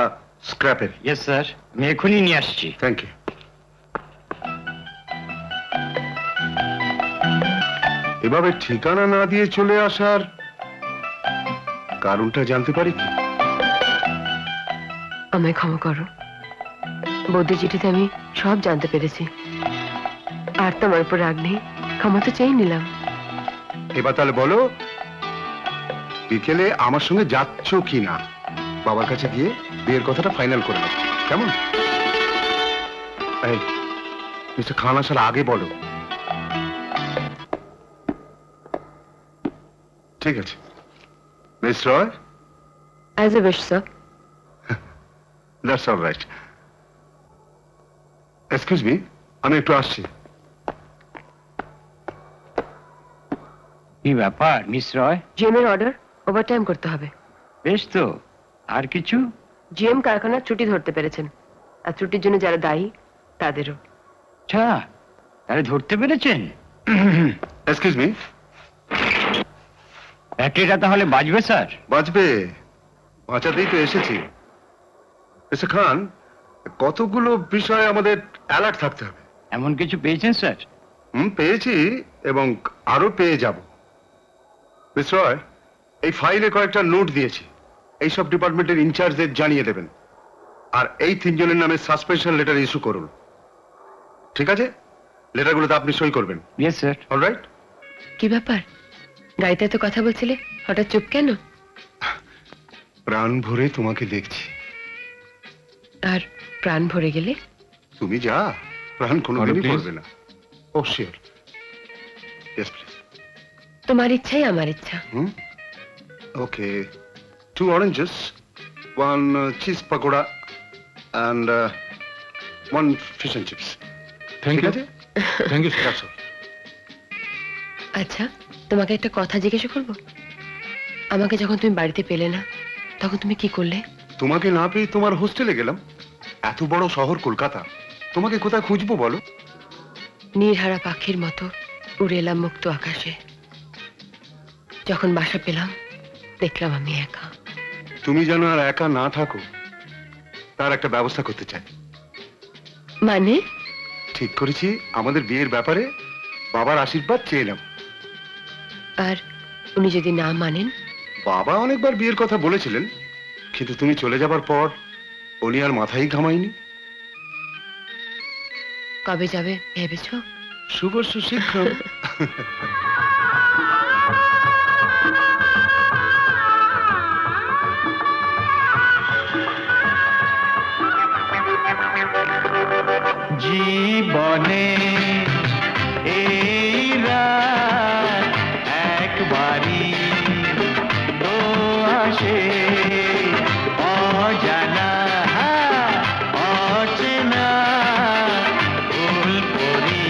স্ক্র্যাপের। ইয়েস স্যার, আমি এখনই নিয়ে আসছি। Thank you. এভাবে ঠিকানা না দিয়ে চলে আসার কারণটা জানতে পারি কি? আমায় ক্ষমা করো, বৌদি চিঠিতে আমি সব জানতে পেরেছি, আর তোমার উপর রাগ নেই, ক্ষমা তো চেয়ে নিলাম। এবার তাহলে বলো, বিকেলে আমার সঙ্গে যাচ্ছ কি না? বাবার কাছে গিয়ে বিয়ের কথাটা ফাইনাল করে নাও, কেমন? এই মিস্টার খান আসার আগে বলো। ঠিক আছে miss Roy. As a wish sir. That's all right. Excuse me, আমি একটু আসছি। কি ব্যাপার মিস রয়? জিএম এর অর্ডার, ওভারটাইম করতে হবে। বেশ তো, আর কিছু? জিএম কারখানার ছুটি ধরতে পেরেছেন, আর ছুটির জন্য যারা দায়ী তাদেরও। আচ্ছা, তাহলে ধরতে পেরেছেন? এক্সকিউজ মি, ব্যাটারিটা তাহলে বাজবে স্যার? বাজবে, বাঁচাতেই তো এসেছি। মিস্টার খান, কতগুলো বিষয়ে আমাদের অ্যালার্ট থাকতে হবে। এমন কিছু পেয়েছেন স্যার? পেয়েছি এবং আরো পেয়ে যাব। মিস রয়, এই ফাইলে কয়েকটা নোট দিয়েছি, এইসব ডিপার্টমেন্টের ইনচার্জদের জানিয়ে দেবেন, আর এই 3 জনের নামে সাসপেনশন লেটার ইস্যু করুন। ঠিক আছে? লেটারগুলোতে আপনি সই করবেন। Yes sir. অলরাইট। কি ব্যাপার, গাড়িতে তো কথা বলছিলে, হঠাৎ চুপ কেন? প্রাণ ভরে তোমাকে দেখছি। আর প্রাণ ভরে গেলে? তুমি যা, প্রাণ কোনোদিনই পড়বে না। ও শিওর। Yes please. তোমার ইচ্ছাই আমার ইচ্ছা। ওকে, 2 oranges, 1 cheese pakoda and 1 fish and chips. Thank you. Thank you sir. আচ্ছা, তোমাকে একটা কথা জিজ্ঞাসা করবো? আমাকে যখন তুমি বাড়িতে পেলে না, তখন তুমি কি করলে? তোমাকে না পেয়ে তোমার হোস্টেলে গেলাম। এত বড় শহর কলকাতা, তোমাকে কোথায় খুঁজবো বলো? নির্হারা পাখির মতো উড়ে এলাম মুক্ত আকাশে। যখন বাসা পেলাম, দেখলাম আমি একা। তুমি যেন আর একা না থাকো, তার একটা ব্যবস্থা করতে চাই। মানে? ঠিক করেছি, আমাদের বিয়ের ব্যাপারে বাবার আশীর্বাদ চেয়ে নাও। আর উনি যদি না মানেন? বাবা অনেকবার বিয়ের কথা বলেছিলেন, কিন্তু তুমি চলে যাবার পর উনি আর মাথায় ঘামায়নি। কবে যাবে ভেবেছো? শুভস্য শীঘ্র। জীবনে এই রাত একবারই তো আসে, অজানা অচেনা ফুল পরি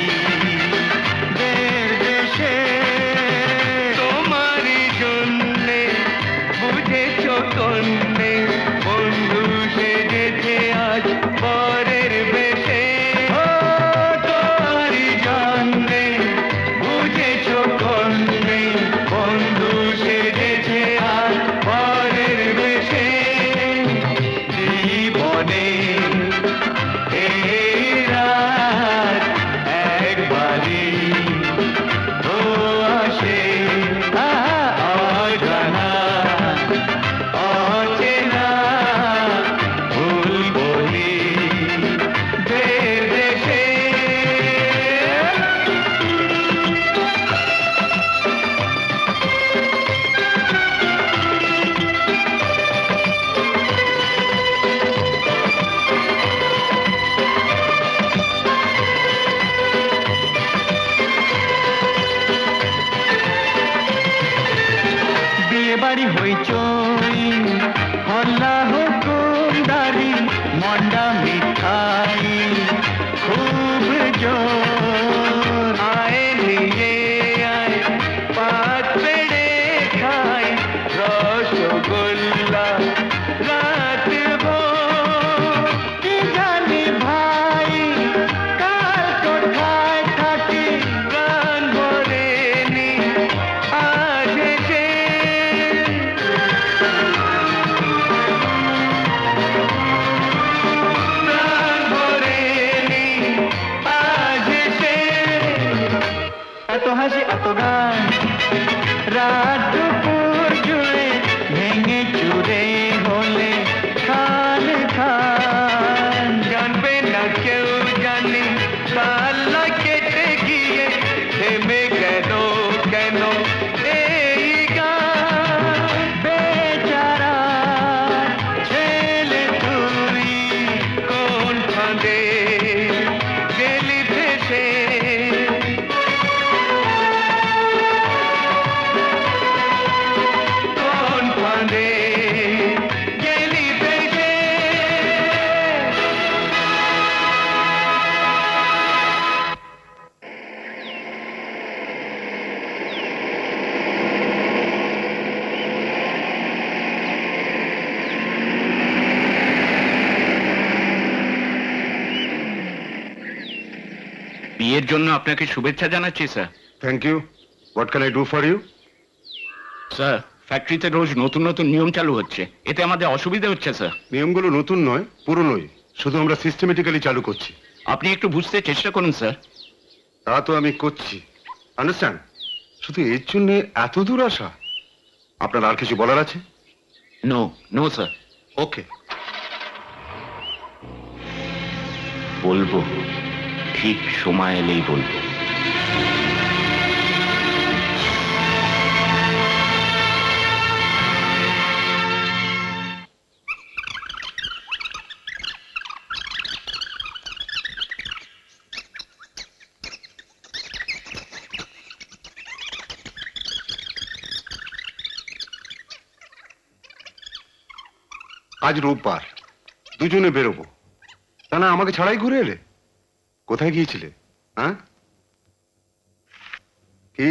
দের দেশে বিয়ের জন্য আপনাকে শুভেচ্ছা জানাচ্ছি sir. Thank you. What can I do for you? Sir, ফ্যাক্টরিতে রোজ নতুন নতুন নিয়ম চালু হচ্ছে, এতে আমাদের অসুবিধা হচ্ছে স্যার। নিয়মগুলো নতুন নয়, পুরনোই, শুধু আমরা সিস্টেমেটিক্যালি চালু করছি। আপনি একটু বুঝতে চেষ্টা করুন স্যার। তা তো আমি করছি, আন্ডারস্ট্যান্ড। শুধু এর জন্য এত দূর আসা? আপনার আর কিছু বলার আছে? No no sir. ওকে, বলবো, ঠিক সময় এলেই বলবো। আজ রোববার, দুজনে বেরোবো। তা না আমাকে ছাড়াই ঘুরে এলে? কোথায় গিয়েছিলে? হ্যাঁ, কি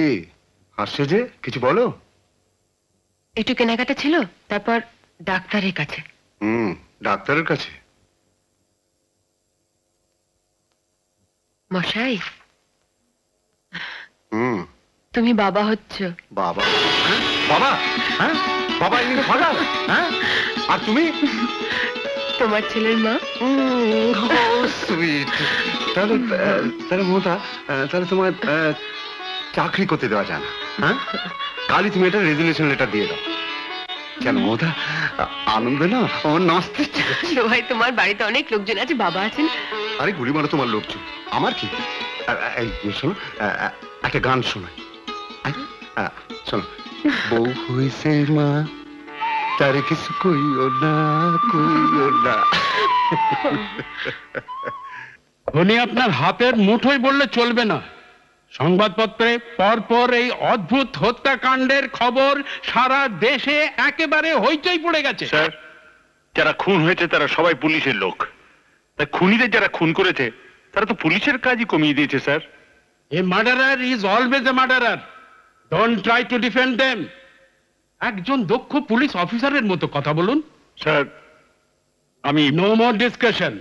হাসছে যে? কিছু বলো। একটু কেনাকাটা ছিল, তারপর ডাক্তারের কাছে। ডাক্তারের কাছে? মশাই, তুমি বাবা হচ্ছ। বাবা? বাবা? হ্যাঁ, বাবা ইনি ফাদার? হ্যাঁ, আর তুমি? তোমার ছেলের মা। সুইট। তাহলে তাহলে মমতা, তাহলে তোমার চাকরি করতে দেওয়া যায় না? হ্যাঁ, কালই তুমি এটা রেজুলেশন লেটার দিয়ে দাও। কেন মমতা, আনন্দ না আমার নাচতে ইচ্ছে করছে। ভাই, তোমার বাড়িতে অনেক লোকজন আছে, বাবা আছেন। আরে গুলি মারো তোমার লোকজন, আমার কি? শোনো, একটা গান শোনাই। শোনো। বউ হইছে মা, তার কিছু কইও না, কইও না। উনি আপনার হাতের মুঠোই বললে চলবে না। সংবাদপত্রে পরপর এই অদ্ভুত হত্যাকাণ্ডের খবর সারা দেশে একেবারে হইচই পড়ে গেছে। স্যার, যারা খুন হয়েছে তারা সবাই পুলিশের লোক, তাই খুনিদের যারা খুন করেছে তারা তো পুলিশের কাজই কমিয়ে দিয়েছে sir. A murderer is always a murderer, don't try to defend them. একজন দক্ষ পুলিশ অফিসারের মতো কথা বলুন। স্যার, আমি নো মোর ডিসকাশন,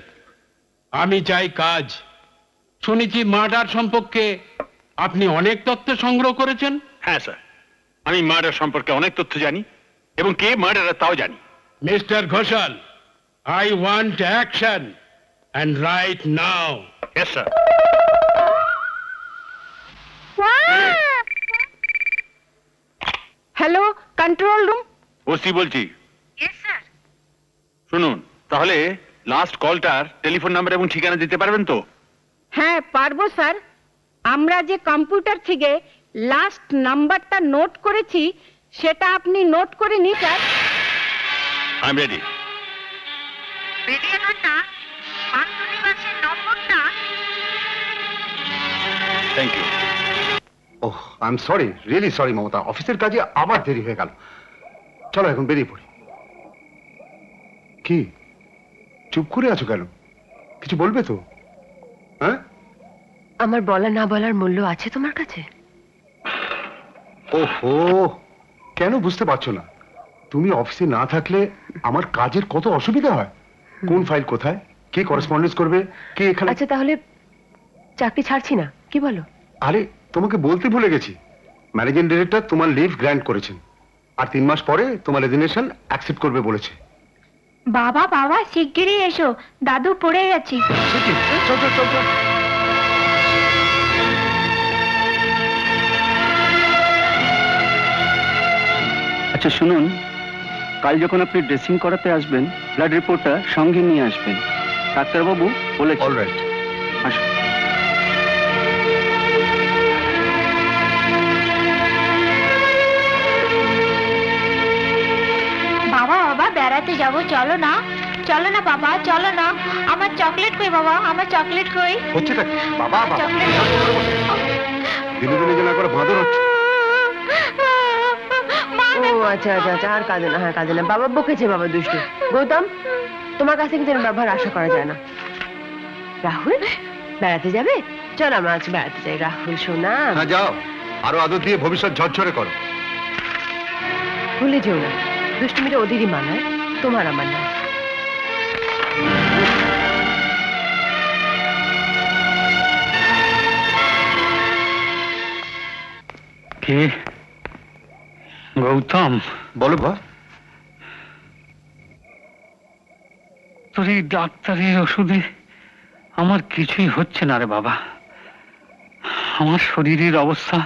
আমি চাই কাজ। শুনেছি মার্ডার সম্পর্কে আপনি অনেক তথ্য সংগ্রহ করেছেন। হ্যাঁ স্যার, আমি মার্ডার সম্পর্কে অনেক তথ্য জানি এবং কে মার্ডারার তাও জানি। Mister Ghoshal, I want action and right now. Yes sir. Hello, control room. OC বলছি। শুনুন, তাহলে লাস্ট কলটার টেলিফোন নাম্বার এবং ঠিকানা দিতে পারবেন তো? হ্যাঁ পারবো স্যার। আমরা যে কম্পিউটার থেকে লাস্ট নাম্বারটা নোট করেছি সেটা আপনি নোট করে নিন sir. I am ready. Thank you. Oh, I am sorry, really sorry Mamata, অফিসের কাজে আবার দেরি হয়ে গেল। চলো এখন বেরিয়ে পড়ি। কি চুপ করে আছো কেন? কিছু বলবে তো? হ্যাঁ, আমার বলা না বলার মূল্য আছে তোমার কাছে? ওহো, কেন বুঝতে পারছো না? তুমি অফিসে না থাকলে আমার কাজের কত অসুবিধা হয়। কোন ফাইল কোথায়, কে করেসপন্ডেন্স করবে, কে এখানে। আচ্ছা, তাহলে চাকরি ছাড়ছি না, কি বলো? আরে তোমাকে বলতে ভুলে গেছি, ম্যানেজিং ডিরেক্টর তোমার লিভ গ্র্যান্ট করেছেন আর 3 মাস পরে তোমার রেজিগনেশন অ্যাকসেপ্ট করবে বলেছে। বাবা বাবা শিগগিরই এসো, দাদু পড়ে গেছি। চল চল চল চল। আচ্ছা শুনুন, কাল যখন আপনি ড্রেসিং করাতে আসবেন ব্লাড রিপোর্টটা সঙ্গে নিয়ে আসবেন, ডাক্তারবাবু বলেছেন। অলরাইট, আসুন। বাবা বাবা বেড়াতে যাব, চলো না, চলো না বাবা, চলো না। আমার চকলেট কই বাবা, আমার চকলেট কই? হচ্ছে না বাবা, চকলেট দিনে দিনে যেন একবার বাঁদর হচ্ছে। ও আচ্ছা আচ্ছা আচ্ছা, আর কাঁদে না, হ্যাঁ কাঁদে না। বাবা বকেছে, বাবা দুষ্টু। গৌতম, তোমার কাছে কিন্তু এরকম ব্যবহার আশা করা যায় না। রাহুল, বেড়াতে যাবে? চল আমরা আজ বেড়াতে যাই। রাহুল সোনা, হ্যাঁ যাও, আরো আদর দিয়ে ভবিষ্যৎ ঝরঝরে করো। ভুলে যেও না, দুষ্টুমিটা ওদেরই মানায়, তোমার আমার না। কে? গৌতম, বলো বা। তোর এই ডাক্তারের ওষুধে আমার কিছুই হচ্ছে না রে বাবা। আমার শরীরের অবস্থা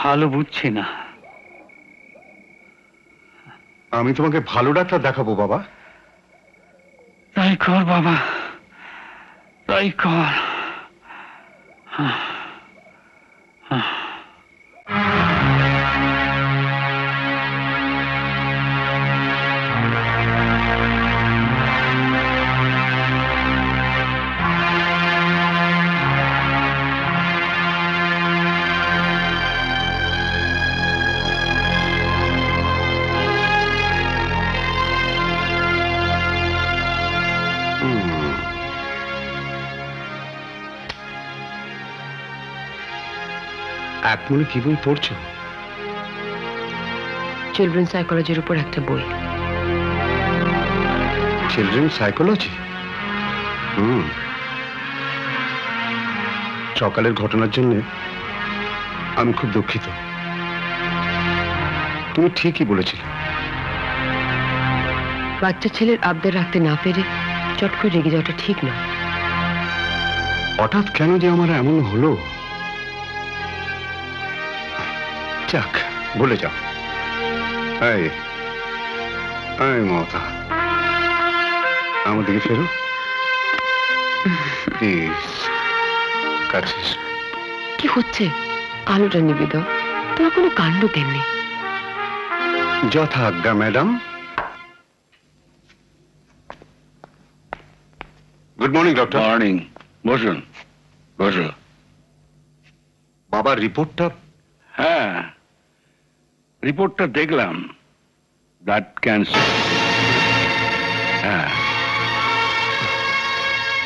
ভালো বুঝছি না। আমি তোমাকে ভালো ডাক্তার দেখাবো বাবা। তাই কর বাবা, তাই কর। এক মনে কি বই পড়ছো? চিলড্রেন সাইকোলজির উপর একটা বই। Children psychology? সকালের ঘটনার জন্য আমি খুব দুঃখিত। তুমি ঠিকই বলেছিলে। বাচ্চা ছেলের আবদার রাখতে না পেরে চট করে রেগে যাওয়াটা ঠিক না। হঠাৎ কেন যে আমার এমন হলো, যাক বলে যাও। এই মমতা, আমার দিকে ফেরো প্লিজ। কাছে কি হচ্ছে? আলোটা নিবি দাও। তোমার কোনো কাণ্ড তেমনি। যথা আজ্ঞা madam. Good morning doctor. Morning. বসুন বসুন। বাবার রিপোর্টটা? হ্যাঁ, রিপোর্টটা দেখলাম। Blood cancer. হ্যাঁ,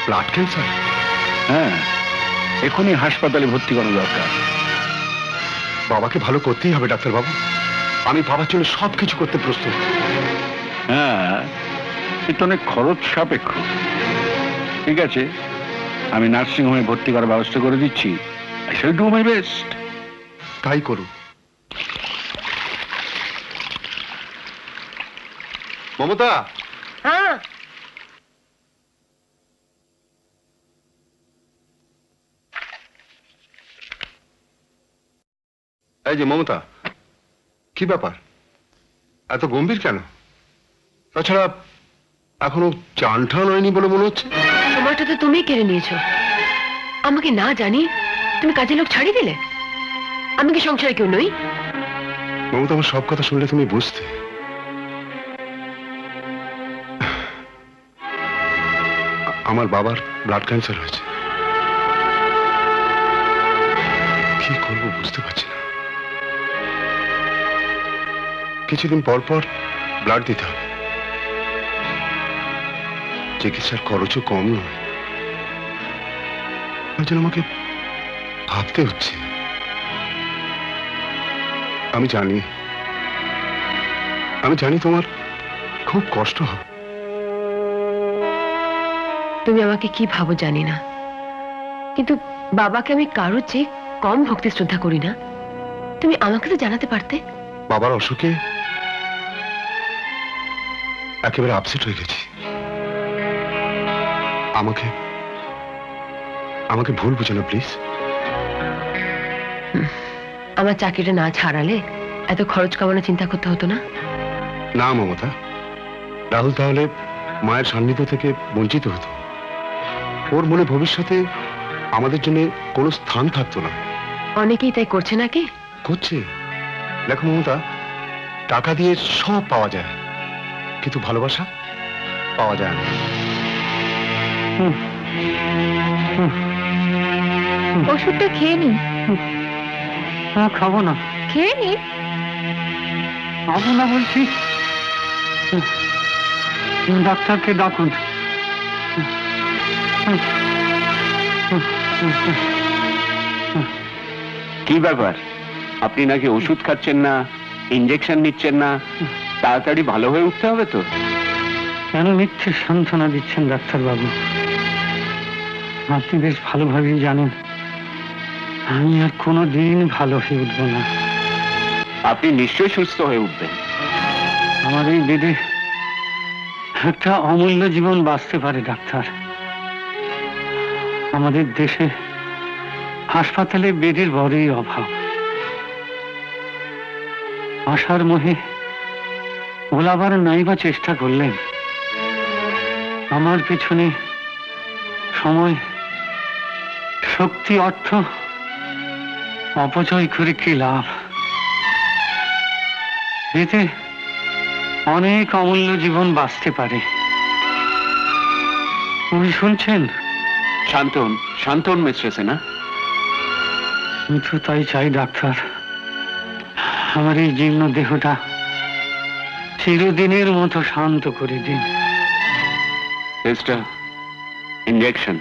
ব্লাড ক্যান্সার? হ্যাঁ, এখনই হাসপাতালে ভর্তি করা দরকার। বাবাকে ভালো করতেই হবে ডাক্তার বাবু। আমি বাবার জন্য সবকিছু করতে প্রস্তুত। হ্যাঁ, এটা অনেক খরচ সাপেক্ষ। ঠিক আছে, আমি নার্সিং হোমে ভর্তি করার ব্যবস্থা করে দিচ্ছি। I shall do my best. তাই করুন। মমতা। হ্যাঁ, এই যে মমতা, কি ব্যাপার এত গম্ভীর কেন? তাছাড়া এখনো চান ঠান হয়নি বলে মনে হচ্ছে। সময়টা তো তুমি কেড়ে নিয়েছো। আমাকে না জানি তুমি কাজের লোক ছাড়িয়ে দিলে। আমি কি সংসারে কেউ নই? মমতা, আমার সব কথা শুনলে তুমি বুঝতে। আমার বাবার ব্লাড ক্যান্সার হয়েছে। কি করবো বুঝতে পারছি না। কিছুদিন পর পর ব্লাড দিতে হবে। চিকিৎসার খরচও কম নয়। তার জন্য আমাকে ভাবতে হচ্ছে। আমি জানি তোমার খুব কষ্ট হবে। তুমি আমাকে কি ভাবো জানি না, কিন্তু বাবাকে আমি কারোর চেয়ে কম ভক্তি শ্রদ্ধা করি না। তুমি আমাকে তো জানাতে পারতে। বাবার অসুখে একেবারে আপসেট হয়ে গেছি। আমাকে ভুল বুঝো না প্লিজ। আমার চাকরিটা না ছাড়ালে এত খরচ কামানো চিন্তা করতে হতো না। না মমতা, রাহুল তাহলে মায়ের সান্নিধ্য থেকে বঞ্চিত হতো। ওর মনে ভবিষ্যতে আমাদের জন্য কোনো স্থান থাকতো না। অনেকেই তাই করছে নাকি? করছে। দেখো মমতা, টাকা দিয়ে সব পাওয়া যায়, কিন্তু ভালোবাসা পাওয়া যায় না। ওষুধটা খেয়ে নি। খাবো না। খেয়ে নি। খাবো না বলছি। ডাক্তারকে ডাকুন। কি ব্যাপার, আপনি নাকি ওষুধ খাচ্ছেন না, ইঞ্জেকশন নিচ্ছেন না? তাড়াতাড়ি ভালো হয়ে উঠতে হবে তো। কেন মিথ্যে সান্ত্বনা দিচ্ছেন ডাক্তারবাবু? আপনি বেশ ভালোভাবেই জানেন আমি আর কোনোদিন ভালো হয়ে উঠবো না। আপনি নিশ্চয়ই সুস্থ হয়ে উঠবেন। আমার এই বেডে একটা অমূল্য জীবন বাঁচতে পারে ডাক্তার। আমাদের দেশে হাসপাতালে বেডের বড়ই অভাব। আশার মোহে ভোলাবার নাইবা চেষ্টা করলেন। আমার পেছনে সময়, শক্তি, অর্থ অপচয় করে কি লাভ? এতে অনেক অমূল্য জীবন বাঁচতে পারে। উনি শুনছেন? শান্তন, শান্তন মিস্ট্রেস না? আমি তো তাই চাই ডাক্তার। আমার এই জীর্ণ দেহটা চিরদিনের মতো শান্ত করে দিন। ইঞ্জেকশন।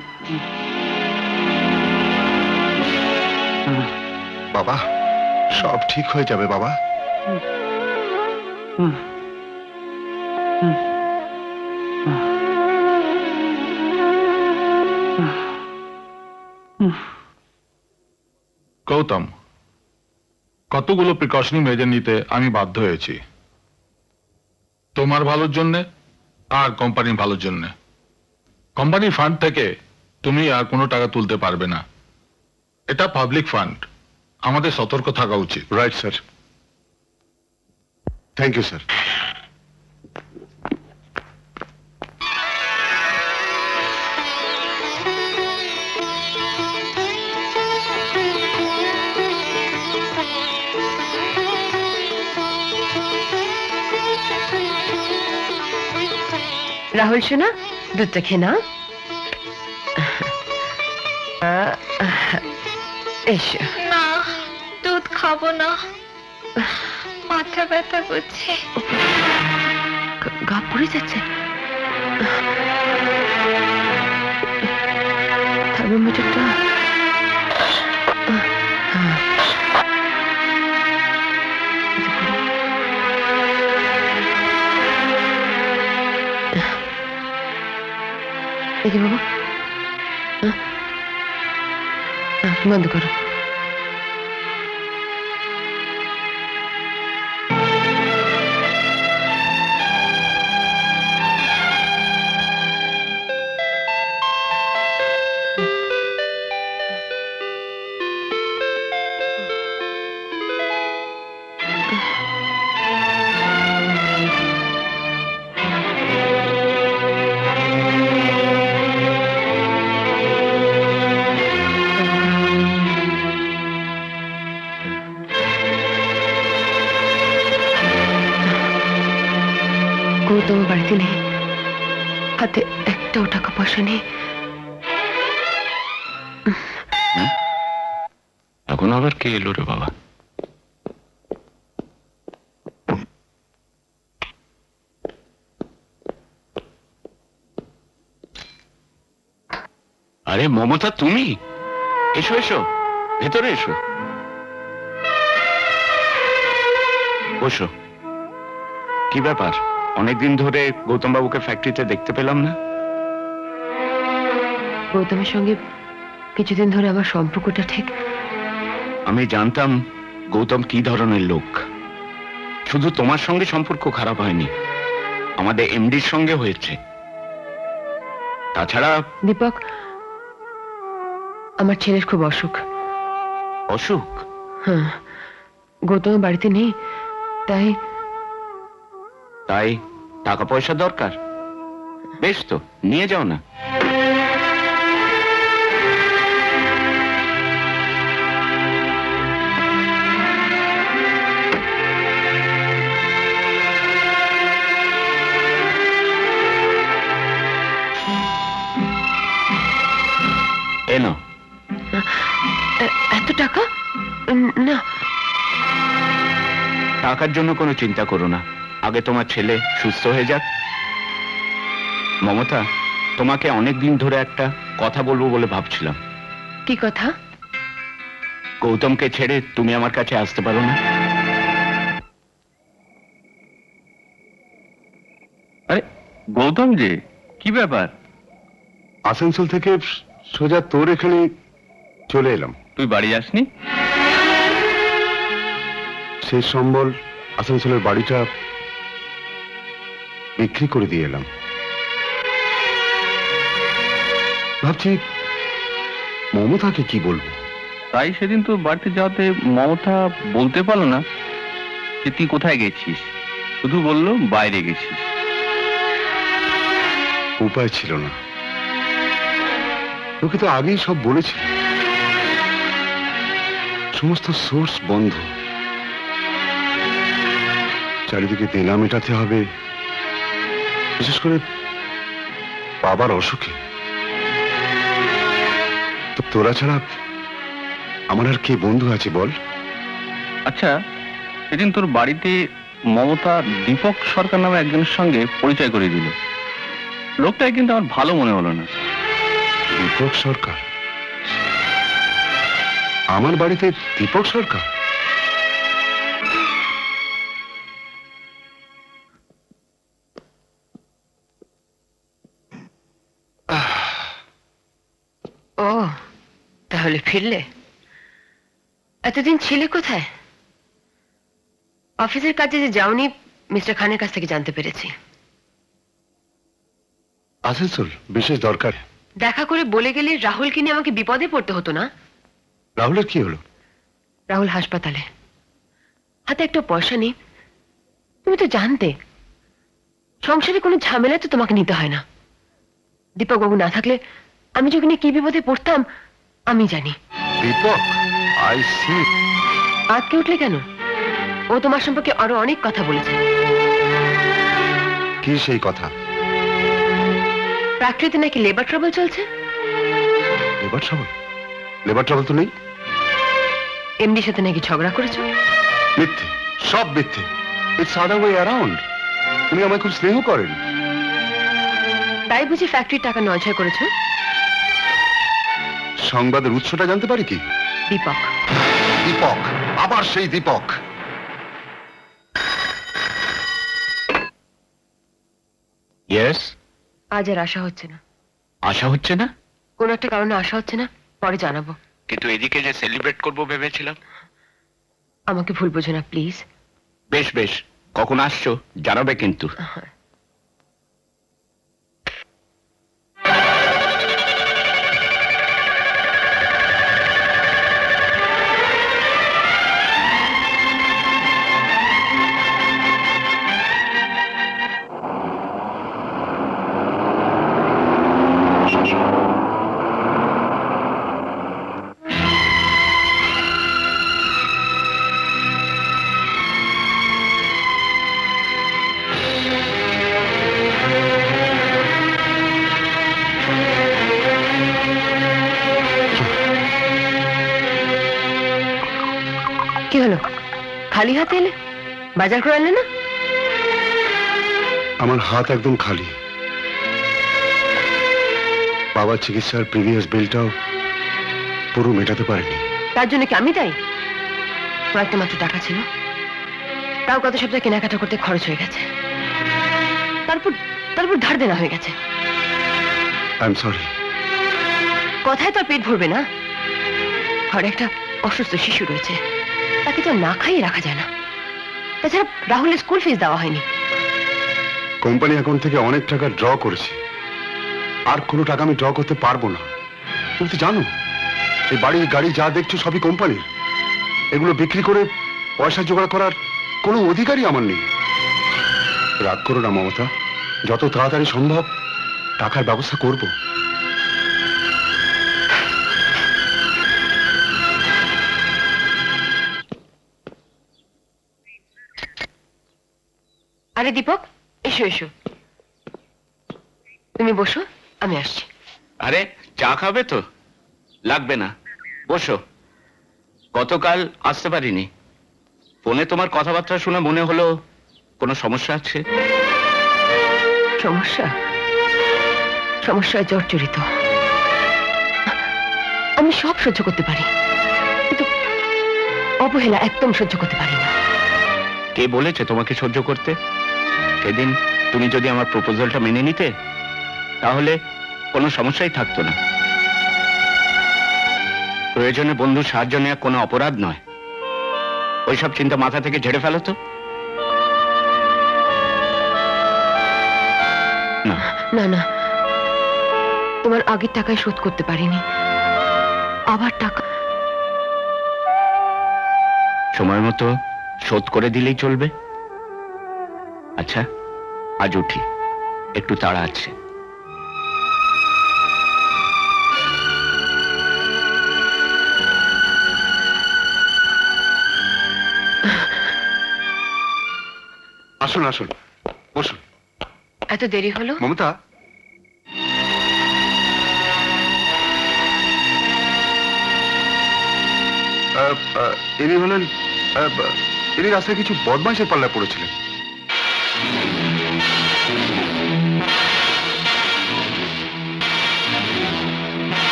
বাবা, সব ঠিক হয়ে যাবে বাবা। গৌতম, কতগুলো প্রিকশনারি মেজার নিতে আমি বাধ্য হয়েছি, তোমার ভালোর জন্য আর কোম্পানির ভালোর জন্য। কোম্পানির ফান্ড থেকে তুমি আর কোনো টাকা তুলতে পারবে না। এটা পাবলিক ফান্ড, আমাদের সতর্ক থাকা উচিত। Right sir. Thank you sir. Rahul সোনা, দুধটা খেয়ে নাও। এসো। না, দুধ খাবো না, মাথা ব্যথা করছে। গা পড়ে যাচ্ছে। থার্মোমিটারটা দেখি বাবা, বন্ধ করো। গৌতম বাড়িতে নেই, হাতে একটাও টাকা পয়সা নেই। এখন আবার কে এলো রে বাবা? আরে মমতা, তুমি এসো এসো, ভেতরে এসো, বসো। কি ব্যাপার, অনেকদিন ধরে গৌতম বাবুকে ফ্যাক্টরিতে দেখতে পেলাম না? গৌতমের সঙ্গে কিছুদিন ধরে আমার সম্পর্কটা ঠিক। আমি জানতাম গৌতম কি ধরনের লোক। শুধু তোমার সঙ্গে সম্পর্ক খারাপ হয়নি, আমাদের এমডির সঙ্গে হয়েছে। তাছাড়া দীপক, আমার ছেলের খুব অসুখ। অসুখ? হ্যাঁ, গৌতম বাড়িতে নেই, তাই তাই টাকা পয়সা দরকার। বেশ, তো নিয়ে যাও না। এনো। এত টাকা না। টাকার জন্য কোনো চিন্তা করো না, আগে তোমার ছেলে সুস্থ হয়ে যাক। মমতা, তোমাকে অনেকদিন ধরে একটা কথা বলবো বলে ভাবছিলাম। কি কথা? গৌতমকে ছেড়ে তুমি আমার কাছে আসতে পারো না? আরে গৌতম যে, কি ব্যাপার? আসানসোল থেকে সোজা তোর এখানে চলে এলাম। তুই বাড়ি আসনি? শেষ সম্বল আসানসোলের বাড়িটা বিক্রি করে দিয়ে এলাম। ভাবছি মমতাকে কি বলবো। তাই সেদিন তো বাড়িতে যাওয়াতে মমতা বলতে পারলো না যে তুই কোথায় গেছিস, শুধু বললো বাইরে গেছিস। উপায় ছিল না, তোকে তো আগেই সব বলেছি, সমস্ত সোর্স বন্ধ, চারিদিকে দেনা মেটাতে হবে, বিশেষ করে বাবার অসুখে। তো তোরা ছাড়া আমার আর কে বন্ধু আছে বল? আচ্ছা, সেদিন তোর বাড়িতে মমতা দীপক সরকার নামে একজনের সঙ্গে পরিচয় করে দিল, লোকটাই কিন্তু আমার ভালো মনে হলো না। দীপক সরকার? আমার বাড়িতে দীপক সরকার? ও তাহলে ফিরলে? এতদিন ছিলে কোথায়? অফিসের কাজে যে যাওনি মিস্টার খানের কাছ থেকে জানতে পেরেছি। আসানসোল বিশেষ দরকার। দেখা করে বলে গেলে রাহুলকে নিয়ে আমাকে বিপদে পড়তে হতো না? রাহুলের কি হলো? রাহুল হাসপাতালে, হাতে একটা পয়সা নেই। তুমি তো জানতে সংসারে কোনো ঝামেলা তো তোমাকে নিতে হয় না। দীপক বাবু না থাকলে আমি যখন কি বিপদে পড়তাম আমি জানি। দীপক? I see. আজকে উঠলে কেন? ও তোমার সম্পর্কে আরো অনেক কথা বলেছে। কি সেই কথা? ফ্যাক্টরিতে নাকি লেবার ট্রাবল চলছে। Labour trouble? লেবার ট্রাবল তো নেই। এমডির সাথে নাকি ঝগড়া করেছো। মিথ্যে, সব মিথ্যে। It's other way around. উনি আমায় খুব স্নেহ করেন। তাই বুঝি ফ্যাক্টরির টাকা নয়ছয় করেছো? সংবাদের উৎসটা জানতে পারি কি? দীপক। দীপক? আবার সেই দীপক? ইয়েস। আজ আর আশা হচ্ছে না। আশা হচ্ছে না? কোন একটা কারণে আশা হচ্ছে না, পরে জানাবো। কিন্তু এদিকে যে সেলিব্রেট করবো ভেবেছিলাম। আমাকে ভুল বোঝো না প্লিজ। বেশ বেশ, কখন আসছো জানাবে কিন্তু। কি হলো, খালি হাতে এলে? বাজার করে আনলে না? আমার হাত একদম খালি। বাবার চিকিৎসার প্রিভিয়াস বিলটাও পুরো মেটাতে পারেনি। তার জন্য কি আমি দায়ী? কয়েকটা মাত্র টাকা ছিল, তাও গত সপ্তাহে কেনাকাটা করতে খরচ হয়ে গেছে। তারপর তারপর ধার দেনা হয়ে গেছে। I am sorry. কথায় তো পেট ভরবে না। ঘরে একটা অসুস্থ শিশু রয়েছে, তাকে তো না খাইয়ে রাখা যায় না। তাছাড়া রাহুলের স্কুল ফিস দেওয়া হয়নি। কোম্পানি অ্যাকাউন্ট থেকে অনেক টাকা ড্র করেছি, আর কোনো টাকা আমি ড্র করতে পারবো না। তুমি তো জানো এই বাড়ি গাড়ি যা দেখছো সবই কোম্পানির। এগুলো বিক্রি করে পয়সা জোগাড় করার কোনো অধিকারই আমার নেই। রাগ করো না মমতা, যত তাড়াতাড়ি সম্ভব টাকার ব্যবস্থা করব। আরে দীপক, এসো এসো। তুমি বসো, আমি আসছি। আরে চা খাবে তো? লাগবে না, বসো। গতকাল আসতে পারিনি, ফোনে তোমার কথাবার্তা শুনে মনে হলো কোনো সমস্যা আছে। সমস্যা? সমস্যায় জর্জরিত। আমি সব সহ্য করতে পারি, কিন্তু অবহেলা একদম সহ্য করতে পারি না। কে বলেছে তোমাকে সহ্য করতে? সেদিন তুমি যদি আমার প্রপোজালটা মেনে নিতে তাহলে কোনো সমস্যাই থাকতো না। প্রয়োজনে বন্ধু সাহায্য নেওয়া কোনো অপরাধ নয়। ওইসব চিন্তা মাথা থেকে ঝেড়ে ফেলো তো। না না, তোমার আগের টাকায় শোধ করতে পারিনি, আবার টাকা সময় মতো শোধ করে দিলেই চলবে। আচ্ছা আজ উঠি, একটু তাড়া আছে। আসুন আসুন, বসুন। এত দেরি হলো? মমতা, ইনি হলেন, ইনি রাস্তায় কিছু বদমাইশের পাল্লায় পড়েছিলেন।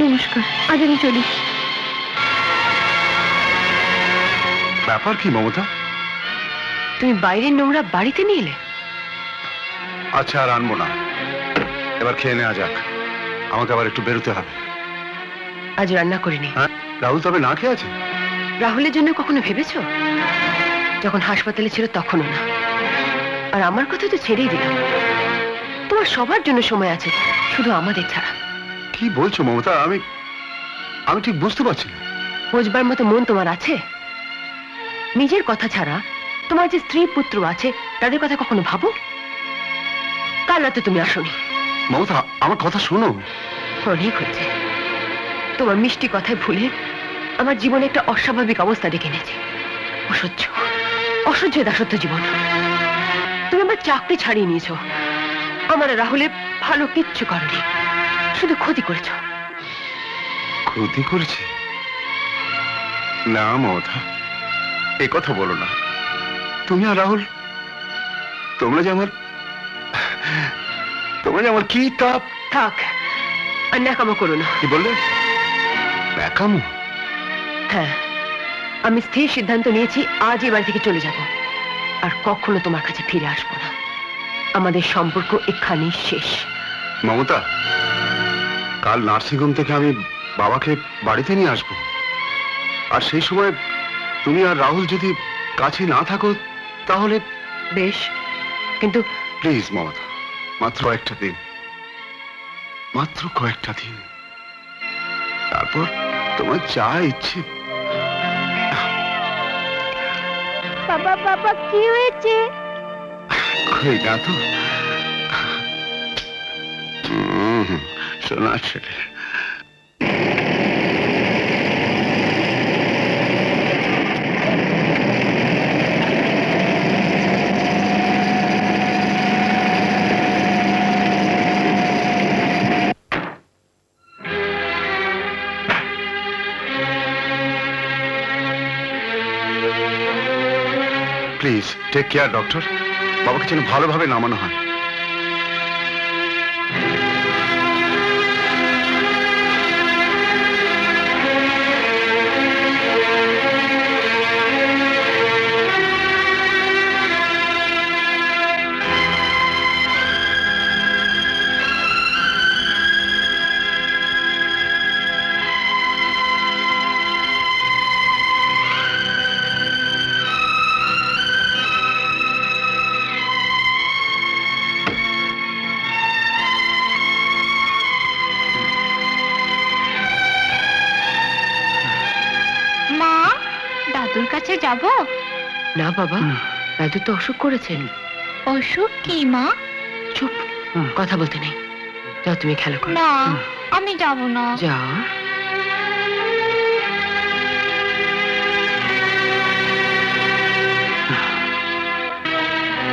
নমস্কার, আজ আমি চলি। ব্যাপার কি মমতা? তুমি বাইরের নোংরা বাড়িতে নিয়ে এলে? আচ্ছা আর আনবো না, এবার খেয়ে নেওয়া যাক, আমাকে আবার একটু বেরোতে হবে। আজ রান্না করিনি। হ্যাঁ, রাহুল তবে না খেয়ে আছে? রাহুলের জন্য কখনো ভেবেছো? যখন হাসপাতালে ছিল তখনও না। আর আমার কথা তো ছেড়েই দিলাম। তোমার সবার জন্য সময় আছে, শুধু আমাদের ছাড়া। কি বলছো মমতা? আমি ঠিক বুঝতে পারছি না। বোঝবার মতো মন তোমার আছে? নিজের কথা ছাড়া তোমার যে স্ত্রী পুত্র আছে তাদের কথা কখনো ভাবো? কাল রাতে তুমি আসোনি। মমতা, আমার কথা শোনো। অনেক হয়েছে। তোমার মিষ্টি কথায় ভুলে আমার জীবনে একটা অস্বাভাবিক অবস্থা ডেকে এনেছে। অসহ্য অসহ্য দাসত্ব জীবন। তুমি আমার চাকরি ছাড়িয়ে নিয়েছো, আমার রাহুলের ভালো কিচ্ছু করনি, শুধু ক্ষতি করেছো। ক্ষতি করেছে? না মমতা, এ কথা বলো না। তুমি আর রাহুল, তোমরা যে আমার কি তাপ। থাক, আর ন্যাকামো করো না। কি বললে? ন্যাকামো? হ্যাঁ, আমি স্থির সিদ্ধান্ত নিয়েছি, আজ এবার থেকে চলে যাব, আর কখনো তোমার কাছে ফিরে আসবো না। আমাদের সম্পর্ক এখানেই শেষ। মমতা, কাল নার্সিংহোম থেকে আমি বাবাকে বাড়িতে নিয়ে আসবো, আর সেই সময় তুমি আর রাহুল যদি কাছে না থাকো তাহলে বেশ, কিন্তু প্লিজ মমতা, মাত্র কয়েকটা দিন, মাত্র কয়েকটা দিন, তারপর তোমার যা ইচ্ছে। বাবা বাবা, কি হয়েছে? কই না তো, শোনা ছেলে। প্লিজ টেক কেয়ার ডক্টর, বাবাকে যেন ভালোভাবে নামানো হয়। দাদুর কাছে যাব? না বাবা, দাদু তো অসুখ করেছেন। অসুখ কি মা? চুপ, কথা বলতে নেই। যাও তুমি খেলা করো। না, আমি যাব না। যাও।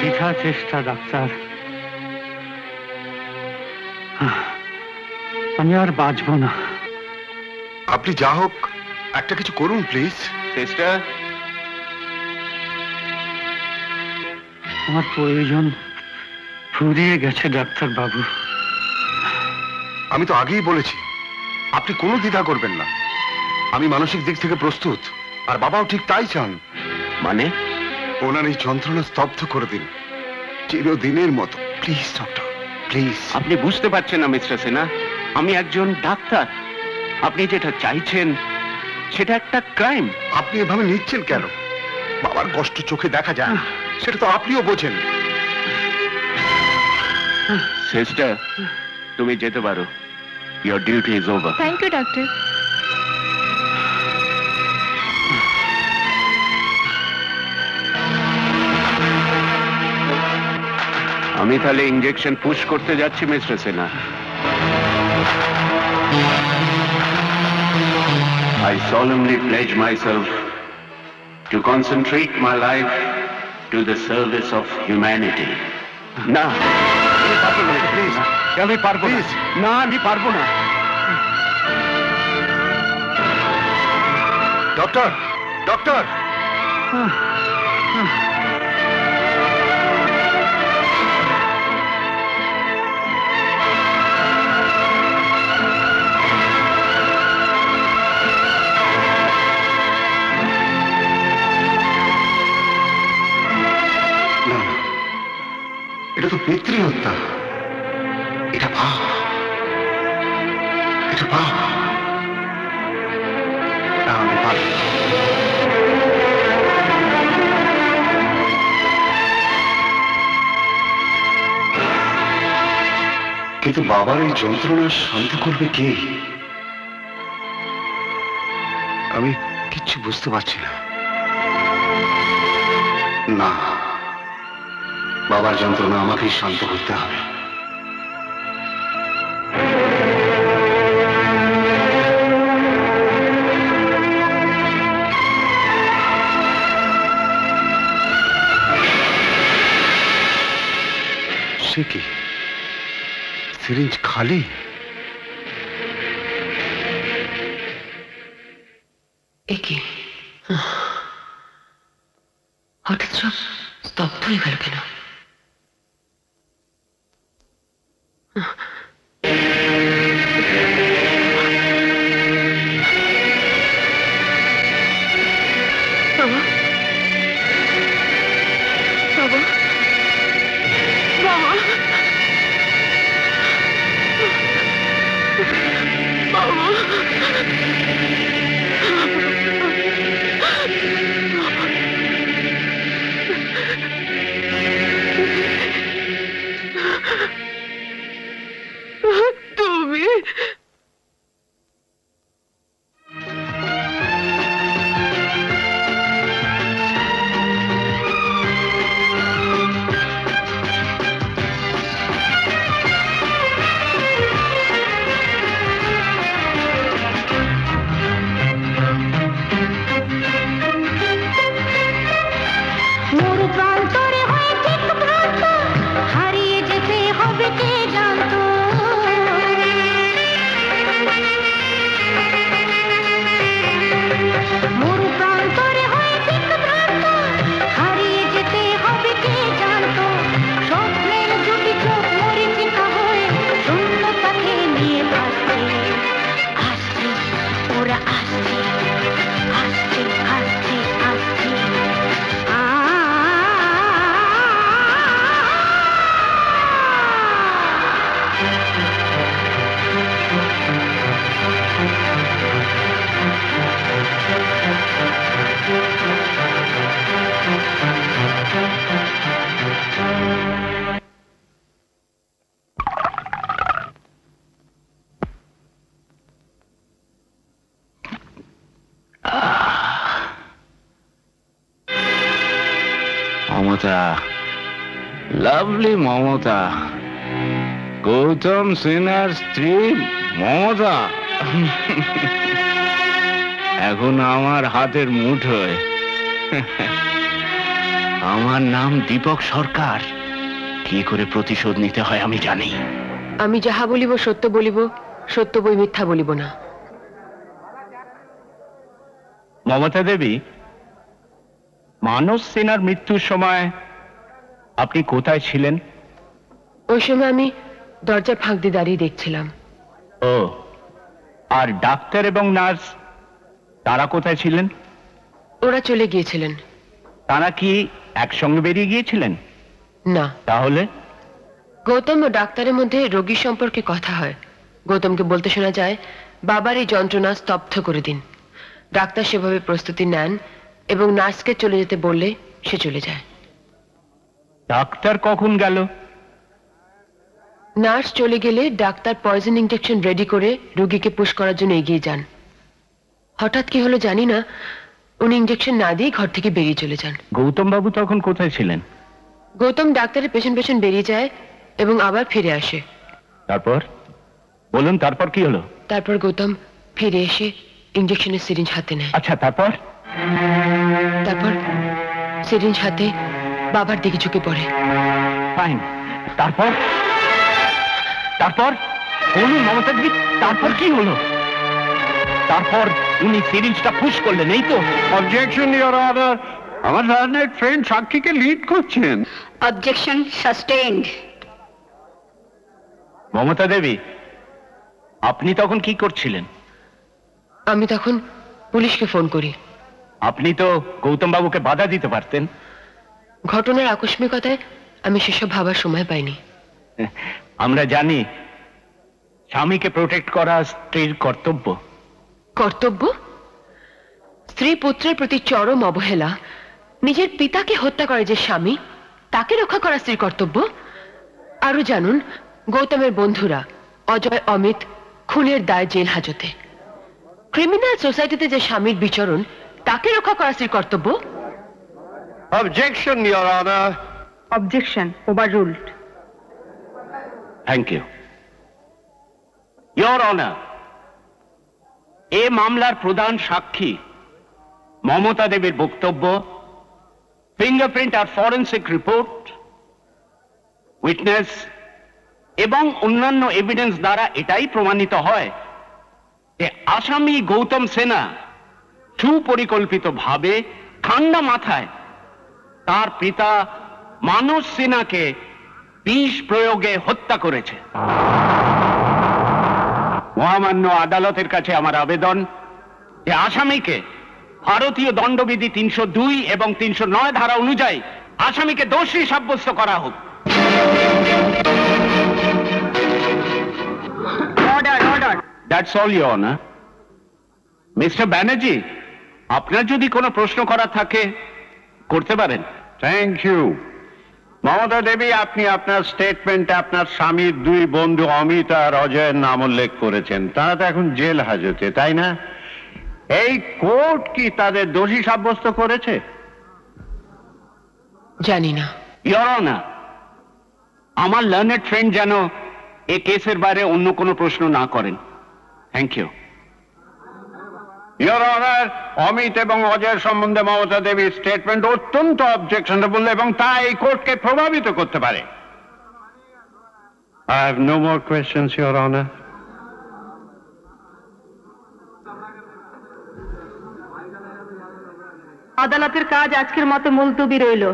বৃথা চেষ্টা ডাক্তার, আমি আর বাঁচবো না। আপনি যা হোক একটা কিছু করুন প্লিজ। সিস্টার, আমার প্রয়োজন ফুরিয়ে গেছে ডাক্তার বাবু। আমি তো আগেই বলেছি, আপনি কোনো দ্বিধা করবেন না। আমি মানসিক দিক থেকে প্রস্তুত, আর বাবাও ঠিক তাই চান। মানে? ওনার এই যন্ত্রণা স্তব্ধ করে দিন চিরদিনের মতো, প্লিজ ডক্টর, প্লিজ। আপনি বুঝতে পারছেন না মিস্টার সিনহা, আমি একজন ডাক্তার। আপনি যেটা চাইছেন সেটা একটা ক্রাইম। আপনি এভাবে নিচ্ছেন কেন? বাবার কষ্ট চোখে দেখা যায়, সেটা তো আপনিও বোঝেন। সিস্টার, তুমি যেতে পারো। Your duty is over. Thank you doctor. আমি তাহলে ইঞ্জেকশন পুশ করতে যাচ্ছি mister Sinha. I solemnly pledge myself to concentrate my life to the service of humanity. না, আমি পারবো না। না, আমি পারবো না। Doctor, doctor! এটা তো পিতৃ হত্যা। এটা পাপ, এটা পাপ। আমি পাপ। কিন্তু বাবার এই যন্ত্রণা শান্ত করবে কে? আমি কিচ্ছু বুঝতে পারছি না। না, বাবার যন্ত্রণা আমাকেই শান্ত করতে হবে। সে কি, সিরিঞ্জ খালি? একে হঠাৎ সব স্তব্ধ হয়ে গেল কেন? মমতা, লাভলি মমতা, গৌতম সিনহার স্ত্রী মমতা এখন আমার হাতের মুঠোয়। আমার নাম দীপক সরকার। কি করে প্রতিশোধ নিতে হয় আমি জানি। আমি যাহা বলিব সত্য বলিব, সত্য বই মিথ্যা বলিব না। মমতা দেবী, মানস সিনহার মৃত্যুর সময় আপনি কোথায় ছিলেন? ওই সময় আমি দরজার ফাঁক দিয়ে দাঁড়িয়ে দেখছিলাম। ও, আর ডাক্তার এবং নার্স তারা কোথায় ছিলেন? ওরা চলে গিয়েছিলেন। তারা কি একসঙ্গে বেরিয়ে গিয়েছিলেন? না। তাহলে? গৌতম ও ডাক্তারের মধ্যে রোগী সম্পর্কে কথা হয়। গৌতমকে বলতে শোনা যায়, বাবার এই যন্ত্রণা স্তব্ধ করে দিন। ডাক্তার সেভাবে প্রস্তুতি নেন এবং নার্সকে চলে যেতে বললে সে চলে যায়। ডাক্তার কখন গেল? নার্স চলে গেলে ডাক্তার পয়জন ইনজেকশন রেডি করে রোগীকে পুশ করার জন্য এগিয়ে যান। হঠাৎ কি হলো জানি না, উনি ইনজেকশন না দিয়ে ঘর থেকে বেরিয়ে চলে যান। গৌতম বাবু তখন কোথায় ছিলেন? গৌতম ডাক্তারের পেছন পেছন বেরিয়ে যায় এবং আবার ফিরে আসে। তারপর বলুন, তারপর কি হলো? তারপর গৌতম ফিরে এসে ইনজেকশনের সিরিঞ্জ হাতে নেয়। আচ্ছা, তারপর? তারপর সিরিঞ্জ হাতে বাবার দিকে ঝুঁকে পড়ে। ফাইন। তারপর? তারপর বলুন মমতা দিদি, তারপর কি হলো? তারপর উনি সিরিঞ্জটা পুশ করলেন, এই তো? অবজেকশন ইওর অনার, আমার লার্নেড ফ্রেন্ড সাক্ষীকে লিড করছেন। Objection sustained. মমতা দেবী, আপনি তখন কি করছিলেন? আমি তখন পুলিশকে ফোন করি। আপনি তো গৌতম বাবুকে বাধা দিতে পারতেন। ঘটনার আকস্মিকতায় আমি সেসব ভাবার সময় পাইনি। আমরা জানি স্বামীকে প্রোটেক্ট করা স্ত্রীর কর্তব্য। কর্তব্য? স্ত্রী পুত্রের প্রতি চরম অবহেলা, নিজের পিতাকে হত্যা করে যে স্বামী, তাকে রক্ষা করা স্ত্রীর কর্তব্য। আরো জানুন, গৌতমের বন্ধুরা অজয়, অমিত খুনের দায় জেল হাজতে। ক্রিমিনাল সোসাইটিতে যে স্বামীর বিচরণ, তাকে রক্ষা করা স্ত্রীর কর্তব্য। Objection your honour. Objection overruled. Thank you your honour. এ মামলার প্রধান সাক্ষী মমতা দেবীর বক্তব্য, ফিঙ্গারপ্রিন্ট আর ফরেন্সিক রিপোর্ট, উইটনেস এবং অন্যান্য এভিডেন্স দ্বারা এটাই প্রমাণিত হয় যে আসামি গৌতম সেনা সুপরিকল্পিতভাবে ঠান্ডা মাথায় তার পিতা মানস সিনহাকে বিষ প্রয়োগে হত্যা করেছে। মহামান্য আদালতের কাছে আমার আবেদন যে আসামিকে ভারতীয় দণ্ডবিধি 302 এবং 309 ধারা অনুযায়ী আসামিকে দোষী সাব্যস্ত করা হোক। Order order. That's all your honour. Mister Banerjee, আপনার যদি কোনো প্রশ্ন করার থাকে করতে পারেন। Thank you. মমতা দেবী, আপনি আপনার স্টেটমেন্টে আপনার স্বামীর দুই বন্ধু অমিত আর অজয়ের নাম উল্লেখ করেছেন। তারা তো এখন জেল হাজতে, তাই না? এই কোর্ট কি তাদের দোষী সাব্যস্ত করেছে? জানি না ইওর অনার। আমার লার্নেড ফ্রেন্ড যেন এই কেসের বাইরে অন্য কোনো প্রশ্ন না করেন। Thank you your honour. Amit এবং অজয়ের সম্বন্ধে মমতা দেবীর স্টেটমেন্ট অত্যন্ত অবজেকশনেবল এবং তা এই কোর্টকে প্রভাবিত করতে পারে। I have no more questions, Your Honor. আদালতের কাজ আজকের মতো মুলতবি রইল।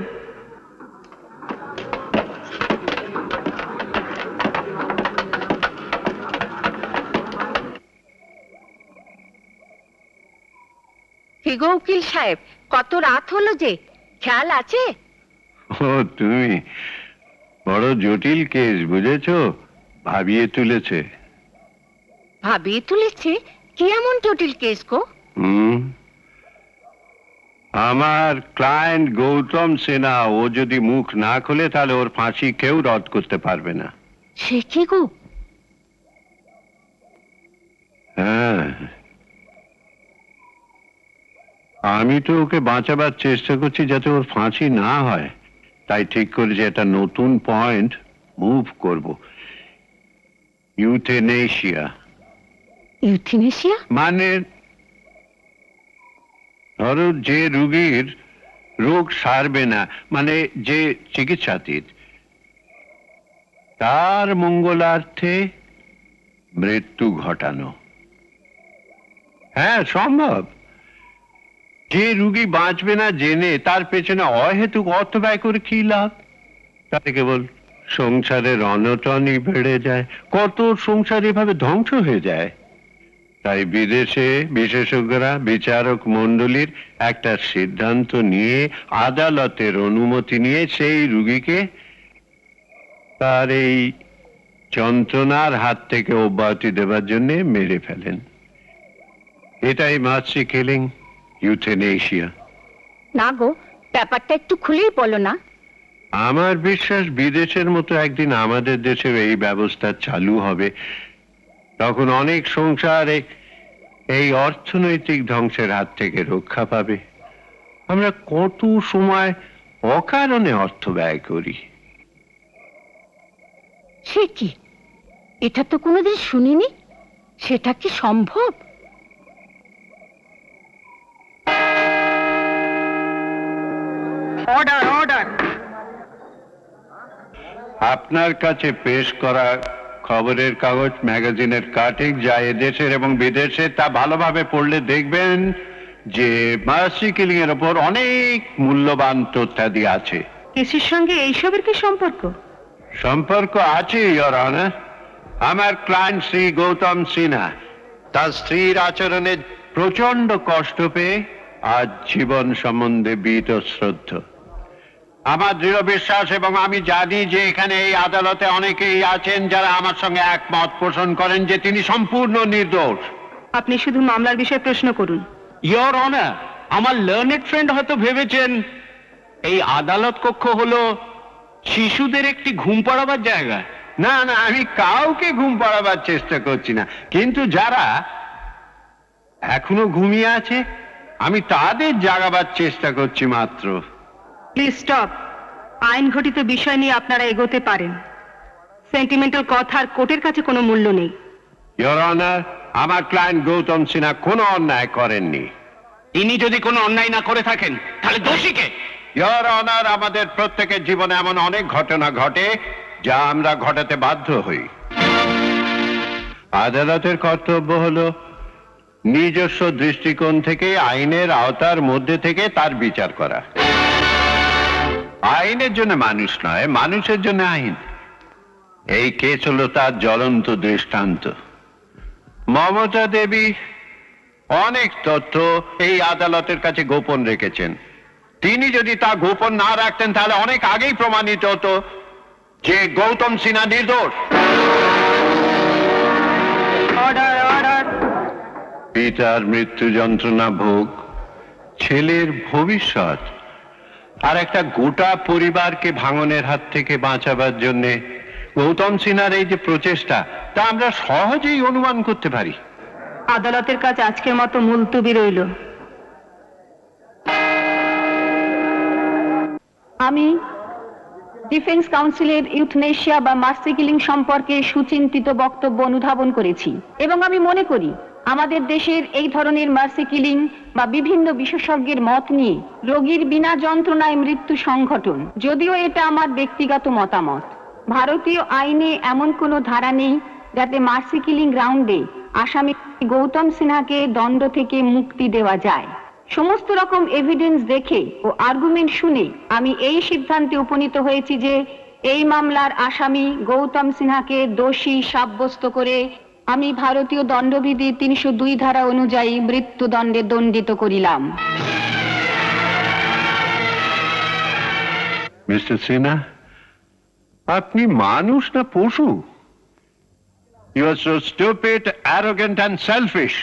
কি গো উকিল সাহেব, কত রাত হলো যে, খেয়াল আছে? ও তুমি, বড় জটিল কেস বুঝেছো, ভাবিয়ে তুলেছে। ভাবিয়ে তুলেছে? কি এমন জটিল কেস গো? আমার ক্লায়েন্ট গৌতম সিনহা, ও যদি মুখ না খোলে তাহলে ওর ফাঁসি কেউ রদ করতে পারবে না। সে কি গো? হ্যাঁ, আমি তো ওকে বাঁচাবার চেষ্টা করছি যাতে ওর ফাঁসি না হয়। তাই ঠিক করেছি একটা নতুন পয়েন্ট মুভ করব। ইউথেনেশিয়া। ইউথেনেশিয়া মানে ধরো যে রোগীর রোগ সারবে না, মানে যে চিকিৎসাতীত, তার মঙ্গলার্থে মৃত্যু ঘটানো। হ্যাঁ, সম্ভব। যে রোগী বাঁচবে না জেনে তার পেছনে অহেতুক অর্থ ব্যয় করে কি লাভ? তাতে কেবল সংসারের অনটনই বেড়ে যায়, কত সংসার এভাবে ধ্বংস হয়ে যায়। তাই বিদেশে বিশেষজ্ঞরা বিচারক মণ্ডলীর একটা সিদ্ধান্ত নিয়ে আদালতের অনুমতি নিয়ে সেই রোগীকে তার এই যন্ত্রণার হাত থেকে অব্যাহতি দেবার জন্য মেরে ফেলেন। এটাই মার্সি কিলিং, ইউথেনেশিয়া। না গো, ব্যাপারটা একটু খুলেই বলো না। আমার বিশ্বাস বিদেশের মতো একদিন আমাদের দেশেও এই ব্যবস্থা চালু হবে। তখন অনেক সংসার এই অর্থনৈতিক ধ্বংসের হাত থেকে রক্ষা পাবে। আমরা কত সময় অকারণে অর্থ ব্যয় করি। সে কি, এটা তো কোনোদিন শুনিনি। সেটা কি সম্ভব? Order order. আপনার কাছে পেশ করা খবরের কাগজ, ম্যাগাজিনের কাটিং যা এদেশের এবং বিদেশে, তা ভালোভাবে পড়লে দেখবেন যে মার্সি কিলিং এর ওপর অনেক মূল্যবান তথ্যাদি আছে। কেসের সঙ্গে এইসবের কি সম্পর্ক? সম্পর্ক আছে ইওর অনার। আমার ক্লায়েন্ট শ্রী গৌতম সিনহা তার স্ত্রীর আচরণে প্রচন্ড কষ্ট পেয়ে আজ জীবন সম্বন্ধে বীতশ্রদ্ধ। আমার দৃঢ় বিশ্বাস এবং আমি জানি যে এখানে এই আদালতে অনেকেই আছেন যারা আমার সঙ্গে একমত পোষণ করেন যে তিনি সম্পূর্ণ নির্দোষ। আপনি শুধু মামলার বিষয়ে প্রশ্ন করুন। ইওর অনার, আমার লার্নেড ফ্রেন্ড হয়তো ভেবেছেন এই আদালত কক্ষ হলো শিশুদের একটি ঘুম পাড়াবার জায়গা। না না, আমি কাউকে ঘুম পাড়াবার চেষ্টা করছি না, কিন্তু যারা এখনো ঘুমিয়ে আছে আমি তাদের জাগাবার চেষ্টা করছি মাত্র। Please stop. আইন ঘটিত বিষয় নিয়ে আপনারা এগোতে পারেন। সেন্টিমেন্টাল কথার কোর্টের কাছে কোনো মূল্য নেই। ইওর অনার, আমার ক্লায়েন্ট গৌতম সিনহা কোনো অন্যায় করেননি। তিনি যদি কোনো অন্যায় না করে থাকেন তাহলে দোষী কে? ইওর অনার, আমাদের প্রত্যেকের জীবনে এমন অনেক ঘটনা ঘটে যা আমরা ঘটাতে বাধ্য হই। আদালতের কর্তব্য হলো নিজস্ব দৃষ্টিকোণ থেকে আইনের আওতার মধ্যে থেকে তার বিচার করা। আইনের জন্য মানুষ নয়, মানুষের জন্য আইন। এই কেস হলো তার জ্বলন্ত দৃষ্টান্ত। মমতা দেবী অনেক তথ্য এই আদালতের কাছে গোপন রেখেছেন। তিনি যদি তা গোপন না রাখতেন তাহলে অনেক আগেই প্রমাণিত হতো যে গৌতম সিনহা নির্দোষ। Order order. পিতার মৃত্যু যন্ত্রণা ভোগ, ছেলের ভবিষ্যৎ আর একটা গোটা পরিবারকে ভাঙনের হাত থেকে বাঁচাবার জন্য গৌতম সিনহার এই যে প্রচেষ্টা, তা আমরা সহজেই অনুমান করতে পারি। আদালতের কাছে আজকের মতো মুলতবি রইল। আমি ডিফেন্স কাউন্সিলের ইউথনেশিয়া বা মার্সি কিলিং সম্পর্কে সুচিন্তিত বক্তব্য অনুধাবন করেছি এবং আমি মনে করি আমাদের দেশের এই ধরনের মার্সি কিলিং বা বিভিন্ন বিশেষজ্ঞের মত নিয়ে রোগীর বিনা যন্ত্রণায় মৃত্যু সংঘটন, যদিও এটা আমার ব্যক্তিগত মতামত। ভারতীয় আইনে এমন কোনো ধারা নেই যাতে মার্সি কিলিং গ্রাউন্ডে আসামি গৌতম সিনহাকে দণ্ড থেকে মুক্তি দেওয়া যায়। সমস্ত রকম এভিডেন্স দেখে ও আর্গুমেন্ট শুনে আমি এই সিদ্ধান্তে উপনীত হয়েছি যে এই মামলার আসামি গৌতম সিনহাকে দোষী সাব্যস্ত করে আমি ভারতীয় দণ্ডবিধি 302 ধারা অনুযায়ী মৃত্যুদণ্ডে দণ্ডিত করিলাম। মিস্টার সিনহা, আপনি মানুষ না পশু? You are so stupid, arrogant and selfish.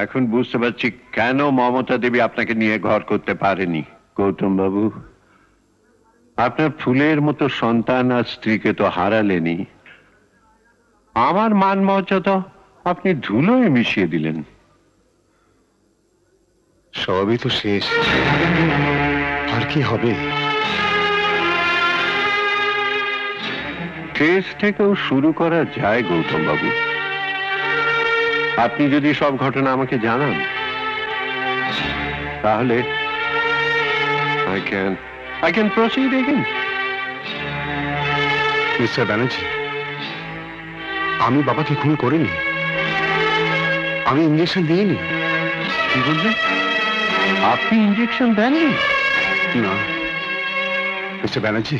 এখন বুঝতে পারছি কেন মমতা দেবী আপনাকে নিয়ে ঘর করতে পারেনি। গৌতম বাবু, আপনার ফুলের মতো সন্তান আর স্ত্রীকে তো হারালেনি, আমার মান মর্যাদা আপনি ধুলোয় মিশিয়ে দিলেন। সবই তো শেষ, আর কি হবে? শেষ থেকেও শুরু করা যায় গৌতম বাবু। আপনি যদি সব ঘটনা আমাকে জানান তাহলে I can proceed again. Mister Banerjee, আমি বাবাকে খুন করিনি, আমি ইঞ্জেকশন দিইনি। কি বললেন? আপনি ইঞ্জেকশন দেননি? না মিস্টার ব্যানার্জি,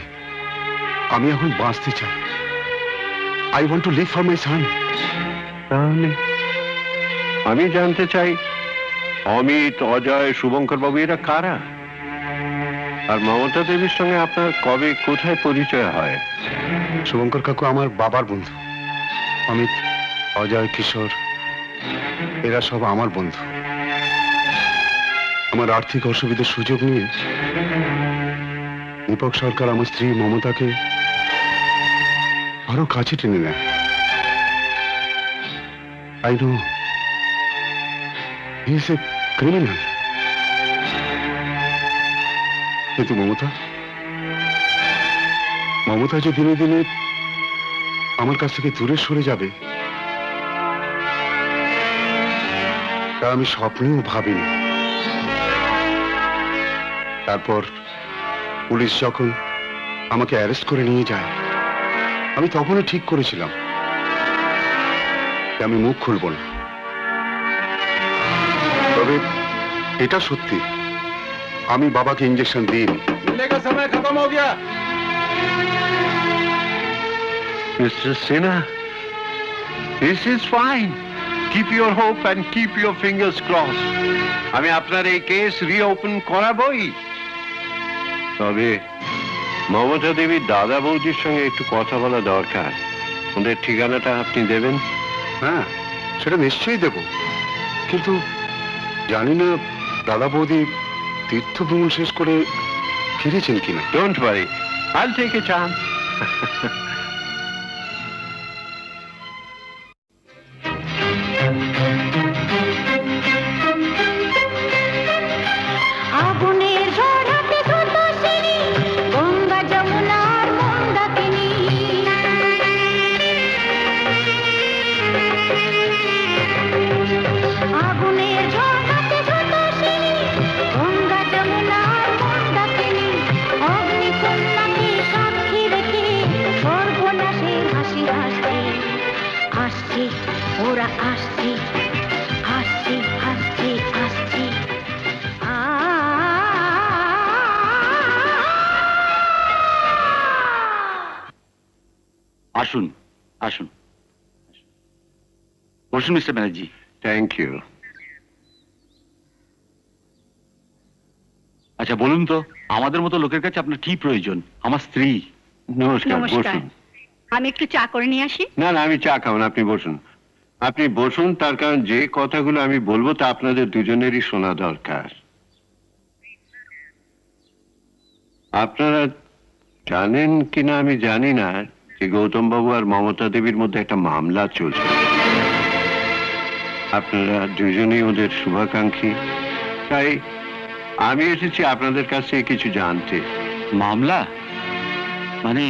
আমি এখন বাঁচতে চাই। I want to live for my son. তাহলে আমি জানতে চাই অমিত, অজয়, শুভঙ্কর বাবু এরা কারা? আর মমতা দেবীর সঙ্গে আপনার কবে কোথায় পরিচয় হয়? শুভঙ্কর কাকু আমার বাবার বন্ধু। অমিত, অজয়, কিশোর এরা সব আমার বন্ধু। আমার আর্থিক অসুবিধার সুযোগ নিয়ে দীপক সরকার আমার স্ত্রী মমতাকে আরো কাছে টেনে নেয়। I know he is a criminal. কিন্তু মমতা যে দিনে দিনে আমার কাছ থেকে দূরে সরে যাবে তা আমি স্বপ্নেও ভাবিনি। তারপর পুলিশ যখন আমাকে অ্যারেস্ট করে নিয়ে যায়, আমি তখনই ঠিক করেছিলাম যে আমি মুখ খুলব না। তবে এটা সত্যি, আমি বাবাকে ইঞ্জেকশন দিইনি। সময় খতম হয়ে গিয়া। Mister Sinha, this is fine. Keep your hope and keep your fingers crossed. আমি আপনার এই কেস রিওপেন করাবই। তবে মমতা দেবীর দাদা বৌদির সঙ্গে একটু কথা বলা দরকার। ওদের ঠিকানাটা আপনি দেবেন? হ্যাঁ, সেটা নিশ্চয়ই দেব, কিন্তু জানি না দাদা বৌদি তীর্থ ভ্রমণ শেষ করে ফিরেছেন কিনা। Don't worry, I'll take a chance. আসুন আসুন বসুন মিস্টার ব্যানার্জি। Thank you. আচ্ছা বলুন তো, আমাদের মতো লোকের কাছে আপনার কি প্রয়োজন? আমার স্ত্রী। নমস্কার, বসুন। আমি একটু চা করে নিয়ে আসি। না না, আমি চা খাবো না, আপনি বসুন। আপনি বসুন, তার কারণ যে কথাগুলো আমি বলবো তা আপনাদের দুজনেরই শোনা দরকার। আপনারা জানেন কিনা আমি জানি না যে গৌতম বাবু আর মমতা দেবীর মধ্যে একটা মামলা চলছে। আপনারা দুজনেই ওদের শুভাকাঙ্ক্ষী, তাই আমি এসেছি আপনাদের কাছে কিছু জানতে। মামলা মানে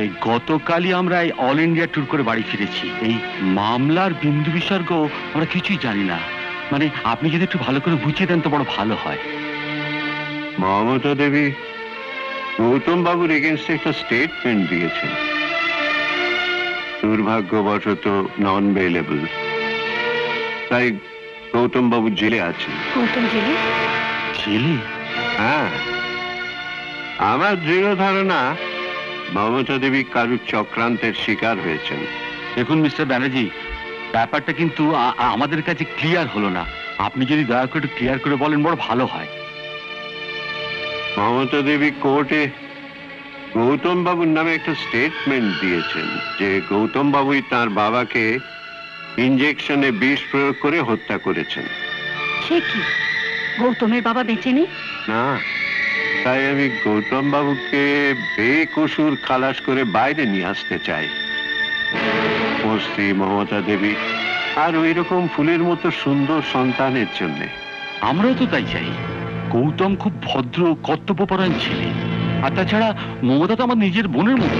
এই গতকালই আমরা এই অল ইন্ডিয়া ট্যুর করে বাড়ি ফিরেছি। এই মামলার বিন্দু বিসর্গ আমরা কিছুই জানি না। মানে আপনি যদি একটু ভালো করে বুঝিয়ে দেন তো বড় ভালো হয়। মমতা দেবী গৌতম বাবুর এগেনস্টে একটা স্টেটমেন্ট দিয়েছেন, দুর্ভাগ্যবশত নন বেলেবল, তাই গৌতম বাবু জেলে আছেন। গৌতম জেলে? জেলে? হ্যাঁ, আমার দৃঢ় ধারণা মমতা দেবী কারুর চক্রান্তের শিকার হয়েছেন। দেখুন মিস্টার ব্যানার্জি, ব্যাপারটা কিন্তু আমাদের কাছে ক্লিয়ার হলো না। আপনি যদি দয়া করে একটু ক্লিয়ার করে বলেন বড় ভালো হয়। মমতা দেবী কোর্টে গৌতম বাবুর নামে একটা স্টেটমেন্ট দিয়েছেন যে গৌতম বাবুই তার বাবাকে ইনজেকশনে বিষ প্রয়োগ করে হত্যা করেছেন। সে কি, গৌতমের বাবা বেঁচে নেই? না, তাই আমি গৌতম বাবুকে বেকসুর খালাস করে বাইরে নিয়ে আসতে চাই। ওর স্ত্রী মমতা দেবী আর ওই রকম ফুলের মতো সুন্দর সন্তানের জন্য। আমরাও তো তাই চাই। গৌতম খুব ভদ্র কর্তব্যপরায়ণ ছেলে, আর তাছাড়া মমতা তো আমার নিজের বোনের মতো।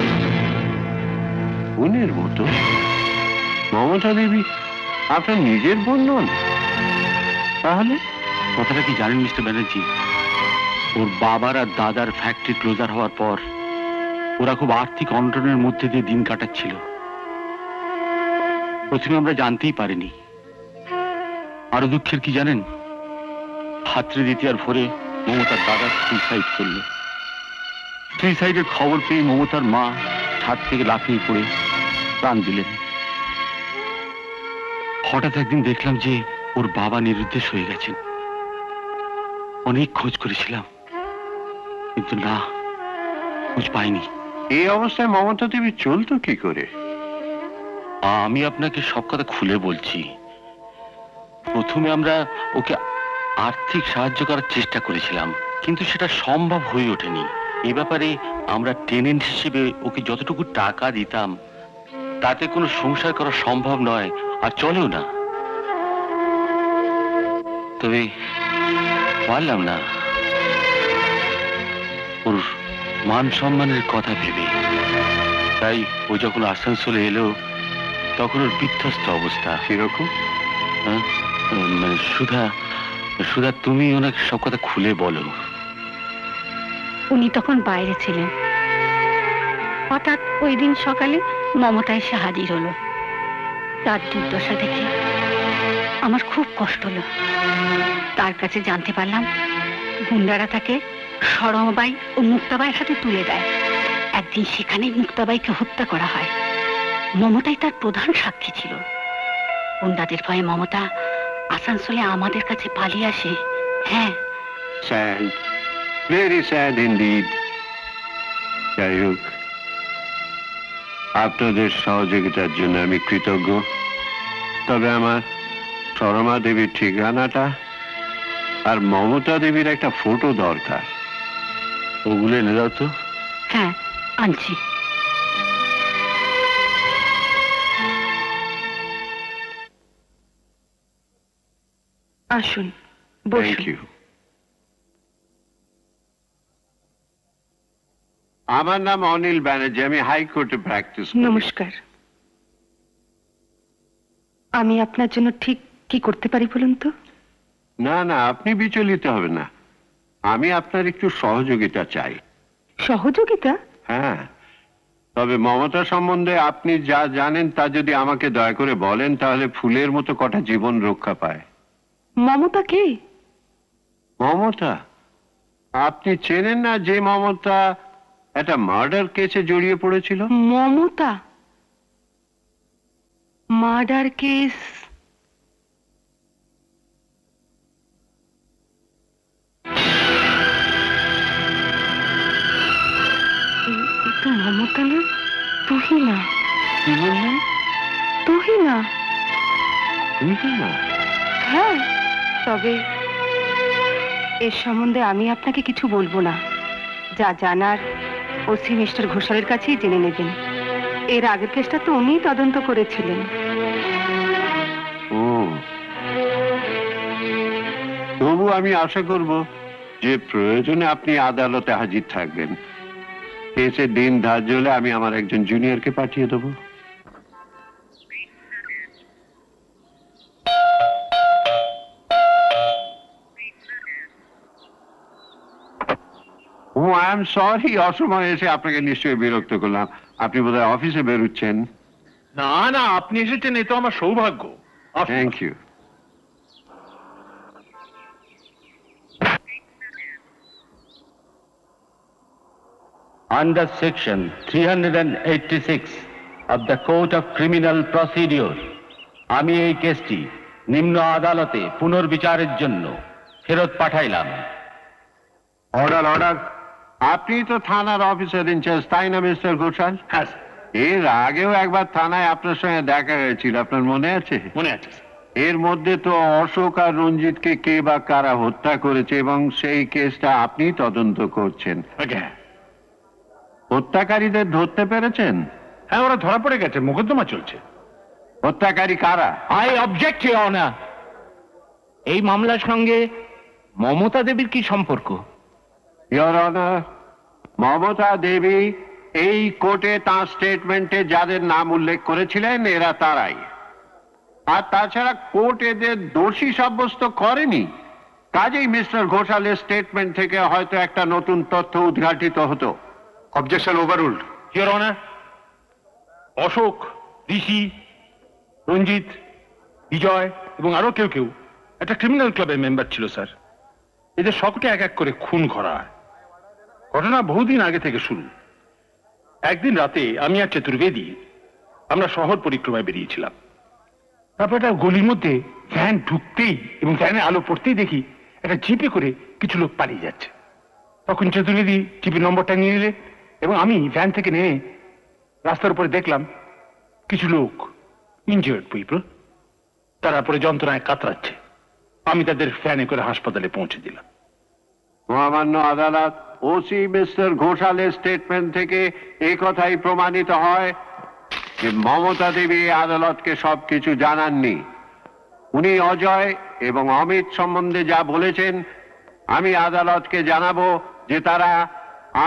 বোনের মতো? মমতা দেবী আপনার নিজের বোন নন? তাহলে কথাটা কি জানেন মিস্টার ব্যানার্জি, ওর বাবার আর দাদার ফ্যাক্টরি ক্লোজার হওয়ার পর ওরা খুব আর্থিক অনটনের মধ্যে দিয়ে দিন কাটাচ্ছিল। প্রথমে আমরা জানতেই পারিনি। আরো দুঃখের কি জানেন, ভাতৃ দ্বিতীয়ার ভোরে মমতার দাদা সুইসাইড করল। সুইসাইডের খবর পেয়ে মমতার মা ছাদ থেকে লাফিয়ে পড়ে প্রাণ দিলেন। হঠাৎ একদিন দেখলাম যে ওর বাবা নিরুদ্দেশ হয়ে গেছেন। অনেক খোঁজ করেছিলাম, কিন্তু না, খোঁজ পাইনি। এই অবস্থায় মমতা দেবী চলতো কি করে? আমি আপনাকে সব কথা খুলে বলছি। প্রথমে আমরা ওকে আর্থিক সাহায্য করার চেষ্টা করেছিলাম, কিন্তু সেটা সম্ভব হয়ে ওঠেনি। এ ব্যাপারে আমরা টেনেন্ট হিসেবে ওকে যতটুকু টাকা দিতাম তাতে কোনো সংসার করা সম্ভব নয়, আর চলেও না। তবে পারলাম না ওর মান সম্মানের কথা ভেবে। তাই ও যখন আসানসোলে এলো তখন ওর বিধ্বস্ত অবস্থা। কিরকম? মানে সুধা, সুধা তুমি ওনাকে সব কথা খুলে বলো। উনি তখন বাইরে ছিলেন। হঠাৎ ওই দিন সকালে মমতা এসে হাজির হলো। তার দুর্দশা দেখে আমার খুব কষ্ট হলো। তার কাছে জানতে পারলাম গুন্ডারা তাকে সরমাবাই ও মুক্তাবাইয়ের হাতে তুলে দেয়। একদিন সেখানে মুক্তাবাইকে হত্যা করা হয়। মমতাই তার প্রধান সাক্ষী ছিল। গুন্ডাদের ভয়ে মমতা আসানসোলে আমাদের কাছে পালিয়ে আসে। হ্যাঁ, স্যাড, ভেরি স্যাড ইনডিড। যাই হোক, আপনাদের সহযোগিতার জন্য আমি কৃতজ্ঞ। তবে আমার সরমা দেবীর ঠিকানাটা আর মমতা দেবীর একটা ফটো দরকার। ওগুলো এনে দাও তো। হ্যাঁ, আনছি। আসুন, থ্যাংক ইউ। আমার নাম অনিল ব্যানার্জি, আমি হাইকোর্টে প্র্যাকটিস করি। নমস্কার। আমি আপনার জন্য ঠিক কি করতে পারি বলুন তো? না না, আপনি বিচলিত হবেন না। আমি আপনার একটু সহযোগিতা চাই। সহযোগিতা? হ্যাঁ, তবে মমতা সম্বন্ধে আপনি যা জানেন তা যদি আমাকে দয়া করে বলেন তাহলে ফুলের মতো কটা জীবন রক্ষা পায়। মমতা কে? মমতা? আপনি চেনেন না যে মমতা একটা মার্ডার কেসে জড়িয়ে পড়েছিল? Mamata murder case? তো মমতা না, তুহিনা। কি বললেন? তুহিনা। তুহিনা? হ্যাঁ, তবে এর সম্বন্ধে আমি আপনাকে কিছু বলবো না। যা জানার ওসি মিস্টার ঘোষালের কাছেই জেনে নেবেন। এর আগের কেসটা তো উনিই তদন্ত করেছিলেন। ও, তবু আমি আশা করব যে প্রয়োজনে আপনি আদালতে হাজির থাকবেন। কেসের দিন ধার্য হলে আমি আমার একজন জুনিয়রকে পাঠিয়ে দেবো। ও, আই এম সরি, অসময়ে এসে আপনাকে নিশ্চয়ই বিরক্ত করলাম। আপনি বোধহয় অফিসে বেরোচ্ছেন। না না, আপনি এসেছেন, এ তো আমার সৌভাগ্য। Thank you. Under section 386 of the Code of Criminal Procedure, আমি এই কেসটি নিম্ন আদালতে পুনর্বিচারের জন্য ফেরত পাঠাইলাম। Order, order. আপনি তো থানার অফিসার ইনচার্জ, তাই না মিস্টার ঘোষাল? হ্যাঁ। এর আগেও একবার থানায় আপনার সঙ্গে দেখা হয়েছিল, আপনার মনে আছে? মনে আছে। এর মধ্যে তো অশোক আর রঞ্জিতকে কে বা কারা হত্যা করেছে এবং সেই কেসটা আপনি তদন্ত করছেন। হত্যাকারীদের ধরতে পেরেছেন? হ্যাঁ, ওরা ধরা পড়ে গেছে, মোকদ্দমা চলছে। হত্যাকারী কারা? I object your honour. এই মামলার সঙ্গে মমতা দেবীর কি সম্পর্ক? ইওর অনার, মমতা দেবী এই কোর্টে তাঁর স্টেটমেন্টে যাদের নাম উল্লেখ করেছিলেন এরা তারাই। আর তাছাড়া কোর্ট এদের দোষী সাব্যস্ত করেনি। কাজেই মিস্টার ঘোষালের স্টেটমেন্ট থেকে হয়তো একটা নতুন তথ্য উদ্ঘাটিত হতো। Objection overruled. Your honour, Ashok, Rishi, Ranjit, Bijoy এবং আরো কেউ কেউ একটা ক্রিমিনাল ক্লাবের মেম্বার ছিল স্যার। এদের সবকে এক এক করে খুন করা হয়। ঘটনা বহুদিন আগে থেকে শুরু। একদিন রাতে আমি আর চতুর্বেদী আমরা শহর পরিক্রমায় বেরিয়েছিলাম। তারপর একটা গলির মধ্যে ভ্যান ঢুকতেই এবং ভ্যানের আলো পড়তেই দেখি একটা জিপে করে কিছু লোক পালিয়ে যাচ্ছে। তখন চতুর্বেদী জিপের নম্বরটা নিয়ে নিলে এবং আমি ভ্যান থেকে নেমে রাস্তার উপরে দেখলাম কিছু লোক, ইনজিয়ার্ড পিপল, তারা পরে যন্ত্রণায় কাতরাচ্ছে। আমি তাদের ফ্যানে করে হাসপাতালে পৌঁছে দিলাম। মহামান্য আদালত, ওসি মিস্টার ঘোষালের স্টেটমেন্ট থেকে এই কথাই প্রমাণিত হয় যে মমতা দেবী আদালতকে সবকিছু জানাননি। উনি অজয় এবং অমিত সম্বন্ধে যা বলেছেন আমি আদালতকে জানাবো যে তারা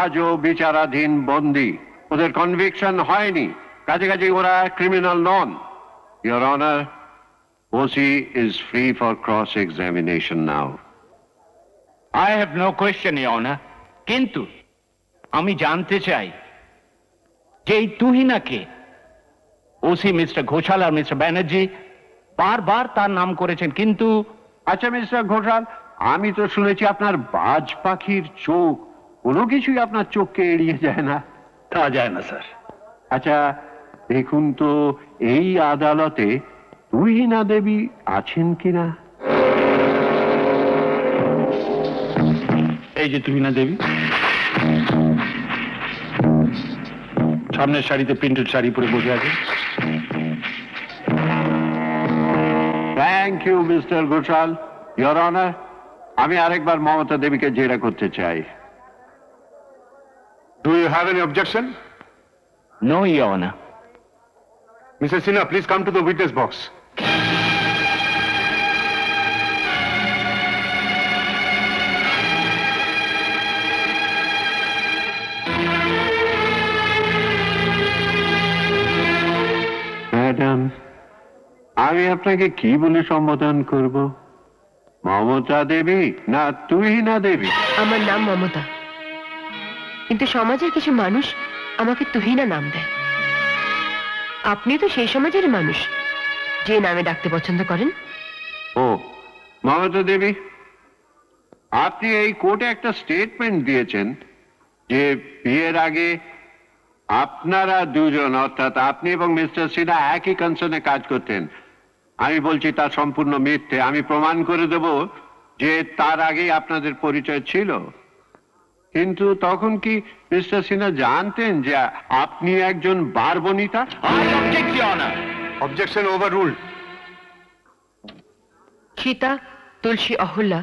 আজও বিচারাধীন বন্দী, ওদের কনভিকশন হয়নি, কাছাকাছি ওরা criminal non. Your honour, OC is free for cross examination now. I have no question, Your Honor. কিন্তু আমি জানতে চাই যে এই তুহিনাকে ওসি মিস্টার ঘোষাল আর মিস্টার ব্যানার্জি বারবার তার নাম করেছেন, কিন্তু আচ্ছা মিস্টার ঘোষাল, আমি তো শুনেছি আপনার বাজ পাখির চোখ, কোনো কিছুই আপনার চোখকে এড়িয়ে যায় না। তা যায় না স্যার। আচ্ছা দেখুন তো এই আদালতে তুহিনা দেবী আছেন কিনা? এই যে তুহিনা দেবী, সামনের শাড়িতে প্রিন্টেড শাড়ি পরে বসে আছে। Thank you mister Ghosal. Your honour, আমি আরেকবার মমতা দেবীকে জেরা করতে চাই। Do you have any objection? No, Your Honor. Mr. Sinha, please come to the witness box. Madam, আমি আপনাকে কি বলে সম্বোধন করব? মমতা দেবী না তুহিনা দেবী? আমার নাম মমতা, কিন্তু সমাজের কিছু মানুষ আমাকে তুহিনা নাম দেয়। আপনি তো সেই সমাজের মানুষ যে নামে ডাকতে পছন্দ করেন। ও মমতা দেবী, আপনি এই কোর্টে একটা স্টেটমেন্ট দিয়েছেন যে বিয়ের আগে আপনারা দুজন, অর্থাৎ আপনি এবং মিস্টার সিনহা একই কনসার্নে কাজ করতেন। আমি বলছি তা সম্পূর্ণ মিথ্যে। আমি প্রমাণ করে দেব যে তার আগেই আপনাদের পরিচয় ছিল। কিন্তু তখন কি মিস্টার সিনহা জানতেন যে আপনি একজন বারবনিতা? Objection overruled. সীতা, তুলসী, অহল্যা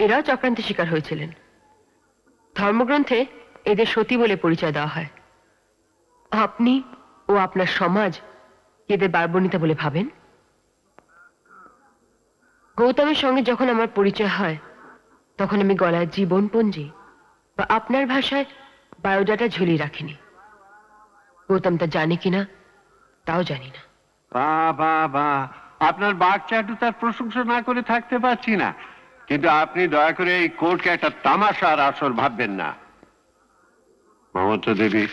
এরাও চক্রান্তের শিকার হয়েছিলেন। ধর্মগ্রন্থে এদের সতী বলে পরিচয় দেওয়া হয়। আপনি ও আপনার সমাজ এদের বারবনিতা বলে ভাবেন? গৌতমের সঙ্গে যখন আমার পরিচয় হয় তখন আমি গলায় জীবনপঞ্জি বা আপনার ভাষায় বায়োডাটা ঝুলিয়ে রাখিনি। গৌতম তা জানে কিনা তাও জানি না। বাবা, আপনার বাকচাটুতার প্রশংসা না করে থাকতে পারছি না, কিন্তু আপনি দয়া করে এই কোর্টকে একটা তামাশার আসর ভাববেন না। মমতা দেবী,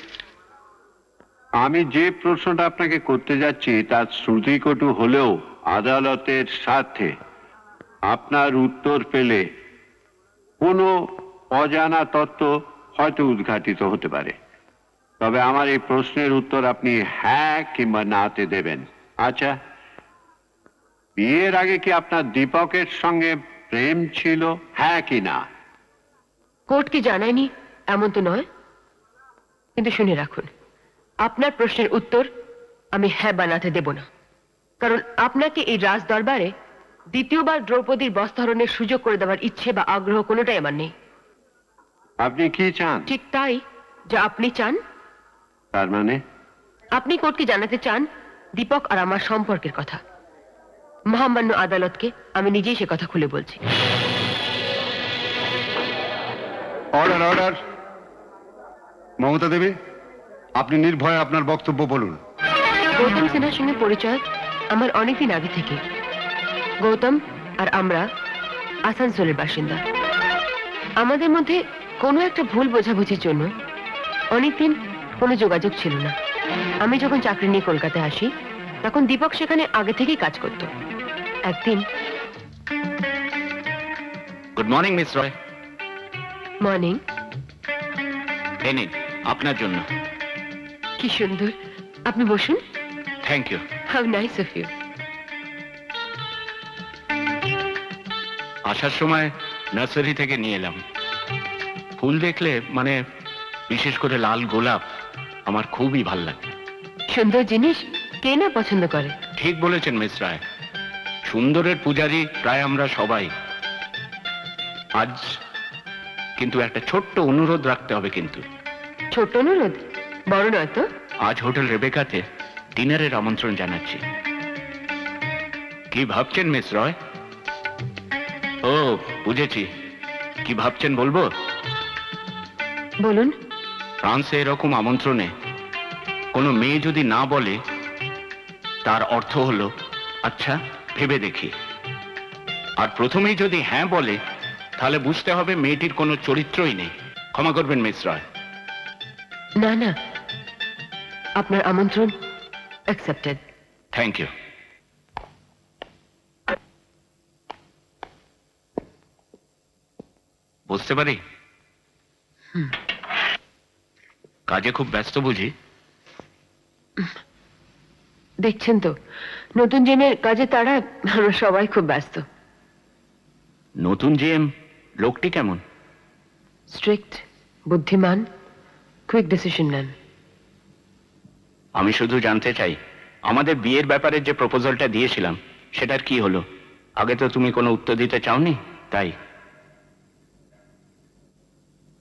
আমি যে প্রশ্নটা আপনাকে করতে যাচ্ছি তার শ্রুতিকটু হলেও আদালতের সাথে আপনার উত্তর পেলে কোনো অজানা তত্ত্ব হয়তো উদ্ঘাটিত হতে পারে। তবে আমার এই প্রশ্নের উত্তর আপনি হ্যাঁ কিংবা নাতে দেবেন। আচ্ছা, বিয়ের আগে কি আপনার দীপকের সঙ্গে প্রেম ছিল, হ্যাঁ কি না? কোর্ট কি জানায়নি এমন তো নয়, কিন্তু শুনে রাখুন, আপনার প্রশ্নের উত্তর আমি হ্যাঁ বা নাতে দেব না। কারণ আপনাকে এই রাজ দরবারে দ্বিতীয়বার দ্রৌপদীর বস্ত্রহরণের সুযোগ করে দেওয়ার ইচ্ছে বা আগ্রহ কোনোটাই আমার নেই। আপনি কি চান? ঠিক তাই যা আপনি চান। তার মানে আপনি কোর্টকে জানাতে চান দীপক আর আমার সম্পর্কের কথা। মহামান্য আদালতকে আমি নিজেই সে কথা খুলে বলছি। Order, order. মমতা দেবী, আপনি নির্ভয়ে আপনার বক্তব্য বলুন। গৌতম সিনহার সঙ্গে পরিচয় আমার অনেকদিন আগে থেকে। গৌতম আর আমরা আসানসোলের বাসিন্দা। আমাদের মধ্যে কোনো একটা ভুল বোঝাবুঝির জন্য অনেকদিন কোনো যোগাযোগ ছিল না। আমি যখন চাকরি নিয়ে কলকাতায় আসি তখন দীপক সেখানে আগে থেকেই কাজ করত। একদিন। Good morning miss Roy. Morning. এই নিন আপনার জন্য। কি সুন্দর, আপনি বসুন। Thank you. How nice of you. আসার সময় নার্সারি থেকে নিয়ে এলাম। ফুল দেখলে, মানে বিশেষ করে লাল গোলাপ, আমার খুবই ভাল লাগে। সুন্দর জিনিস কে না পছন্দ করে। ঠিক বলেছেন মিস রায়। সুন্দরের পূজারী প্রায় আমরা সবাই। আজ কিন্তু একটা ছোট্ট অনুরোধ রাখতে হবে কিন্তু। ছোট অনুরোধ, বড় নয় তো? আজ হোটেল রেবেকাতে ডিনারের আমন্ত্রণ জানাচ্ছি। কি ভাবছেন মিস রয়? ও বুঝেছি, কি ভাবছেন বলবো? বলুন। ফ্রান্সে এরকম আমন্ত্রণে কোনো মেয়ে যদি না বলে, তার অর্থ হলো আচ্ছা ভেবে দেখি। আর প্রথমেই যদি হ্যাঁ বলে, তাহলে বুঝতে হবে মেয়েটির কোনো চরিত্রই নেই। ক্ষমা করবেন মিস রয়। না না, আপনার আমন্ত্রণ অ্যাকসেপ্টেড। Thank you. বুঝতে পারি কাজে খুব ব্যস্ত বুঝি? দেখছেন তো, নতুন জিমের কাজে তারা আমরা সবাই খুব ব্যস্ত। নতুন জিএম লোকটি কেমন? স্ট্রিক্ট, বুদ্ধিমান, কুইক ডিসিশন নেন। আমি শুধু জানতে চাই, আমাদের বিয়ের ব্যাপারে যে প্রপোজালটা দিয়েছিলাম সেটার কি হলো? আগে তো তুমি কোনো উত্তর দিতে চাওনি, তাই।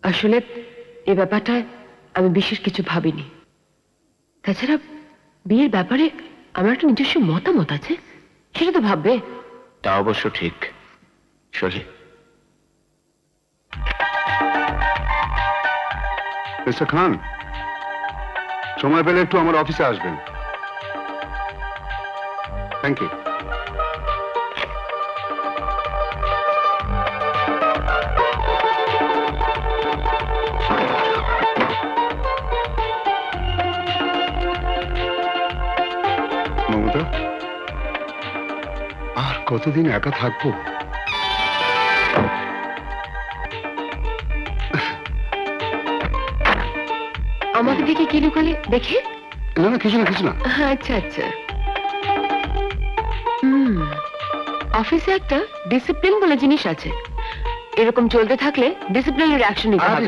আসলে এই ব্যাপারটায় আমি বিশেষ কিছু ভাবিনি। তাছাড়া বিয়ের ব্যাপারে আমার একটা নিজস্ব মতামত আছে, সেটা তো ভাববে। তা অবশ্য ঠিক। সরি। মিস্টার খান, সময় পেলে একটু আমার অফিসে আসবেন। Thank you. মমতা, আর কতদিন একা থাকবো? আমাকে দেখে কি লুকালে দেখে? না না, কিছু না কিছু না। আচ্ছা আচ্ছা। অফিসে একটা ডিসিপ্লিন বলে জিনিস আছে, এরকম চলতে থাকলে ডিসিপ্লিনের অ্যাকশন নিতে হবে।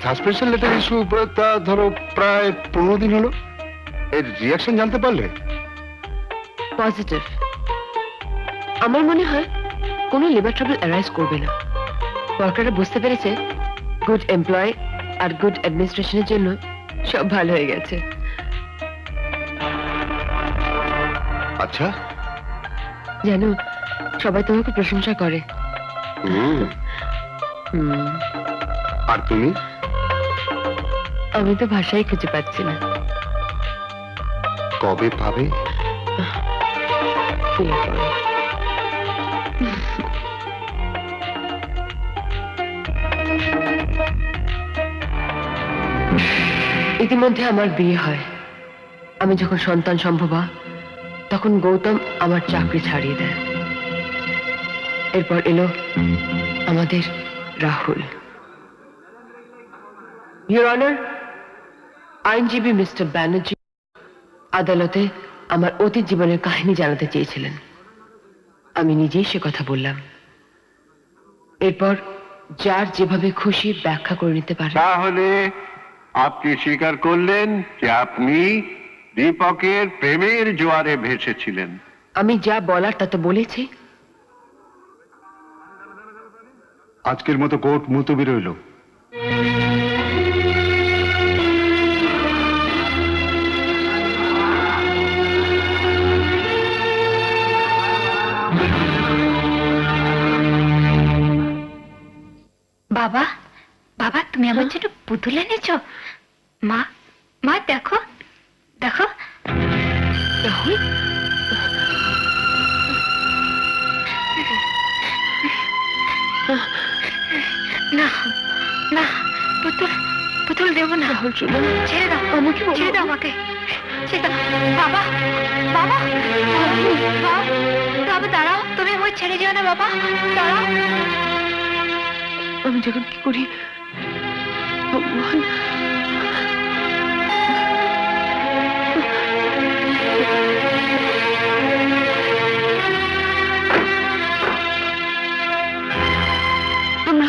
সাসপেনশন লেটার ইস্যু তা ধরো প্রায় 15 দিন হলো। এর রিঅ্যাকশন জানতে পারলে? পজিটিভ। আমার মনে হয় কোনো লেবার ট্রাবল অ্যারাইজ করবে না। ওয়ার্কাররা বুঝতে পেরেছে গুড এমপ্লয় আর গুড অ্যাডমিনিস্ট্রেশনের জন্য সব ভালো হয়ে গেছে। আচ্ছা, জানো সবাই তোমাকে প্রশংসা করে। আর তুমি? আমি তো ভাষাই খুঁজে পাচ্ছি না। কবে পাবে? ইতিমধ্যে আমার বিয়ে হয়। আমি যখন সন্তান সম্ভবা, তখন গৌতম আমার চাকরি ছাড়িয়ে দেয়। এরপর এলো আমাদের রাহুল। ইউর অনার, আইনজীবী মিস্টার ব্যানার্জি আদালতে আমার অতীত জীবনের কাহিনী জানাতে চেয়েছিলেন। আমি নিজেই সে কথা বললাম। এরপর যার যেভাবে খুশি ব্যাখ্যা করে নিতে পারে। তাহলে আপনি স্বীকার করলেন যে আপনি দীপকের প্রেমের জোয়ারে ভেসেছিলেন? আমি যা বলার তা তো বলেছি। আজকের মতো কোর্ট মুলতবি রইল। বাবা, বাবা তুমি আমার জন্য পুতুল এনেছো? মা, মা দেখো দেখো। রাহুল, না না, পুতুল পুতুল দেবো না। রাহুল শুনো, ছেড়ে দাও আমাকে, ছেড়ে দাও আমাকে, ছেড়ে দাও। বাবা, বাবা, বাবা দাঁড়াও, তুমি আমায় ছেড়ে যেও না বাবা, দাঁড়াও। আমি যখন কি করি ভগবান। তোমরা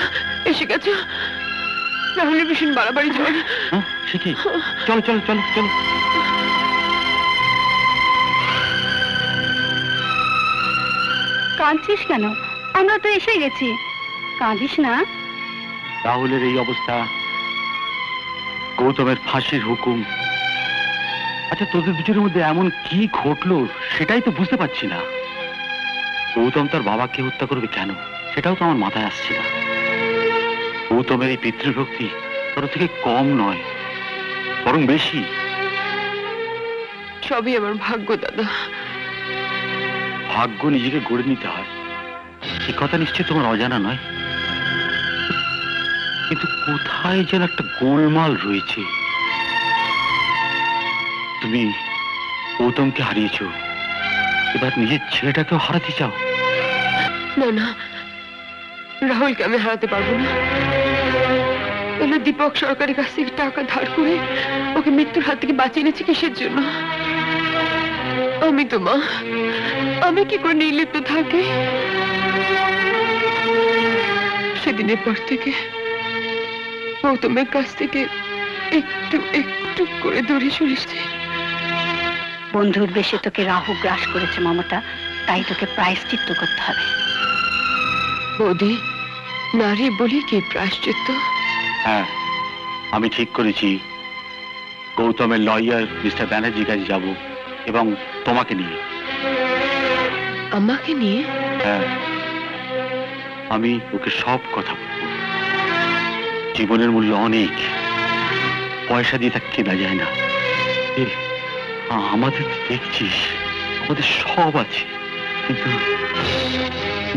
এসে গেছো? রাহুলের ভীষণ বাড়াবাড়ি জ্বর। সে কি? চলো চলো চলো চলো। কাঁদছিস কেন? আমরা তো এসে গেছি, কাঁদিস না। রাহুলের এই অবস্থা, গৌতমের ফাঁসির হুকুম, আচ্ছা তোদের দুজনের মধ্যে এমন কি ঘটলো সেটাই তো বুঝতে পারছি না। গৌতম তার বাবাকে হত্যা করবে কেন সেটাও তো আমার মাথায় আসছে না। গৌতমের এই পিতৃভক্তি তোর থেকে কম নয়, বরং বেশি। সবই আমার ভাগ্য দাদা। ভাগ্য নিজেকে গড়ে নিতে হয়, এই কথা নিশ্চয়ই তোমার অজানা নয়। কিন্তু কোথায় যেন একটা গোলমাল রয়েছে। তুমি গৌতমকে হারিয়েছ, এবার নিজের ছেলেটাকেও হারাতে চাও? না না, রাহুলকে আমি হারাতে পারবো না। তাহলে দীপক সরকারের কাছ থেকে টাকা ধার করে ওকে মৃত্যুর হাত থেকে বাঁচিয়ে এনেছে কিসের জন্য? আমি তো মা, আমি কি করে নির্লিপ্ত থাকি? সেদিনের পর থেকে গৌতমের কাছ থেকে একটু একটু করে দূরে সরেছে। বন্ধুর বেশে তোকে রাহু গ্রাস করেছে মমতা, তাই তোকে প্রায়শ্চিত্ত করতে হবে। বৌদি, নারী বলি কি প্রায়শ্চিত্ত? হ্যাঁ, আমি ঠিক করেছি গৌতমের লয়ার মিস্টার ব্যানার্জির কাছে যাব, এবং তোমাকে নিয়ে। আমাকে নিয়ে? হ্যাঁ, আমি ওকে সব কথা বলবো। জীবনের মূল্য অনেক, পয়সা দিয়ে তা কেনা যায় না। আমাদের দেখছিস, আমাদের সব আছে, কিন্তু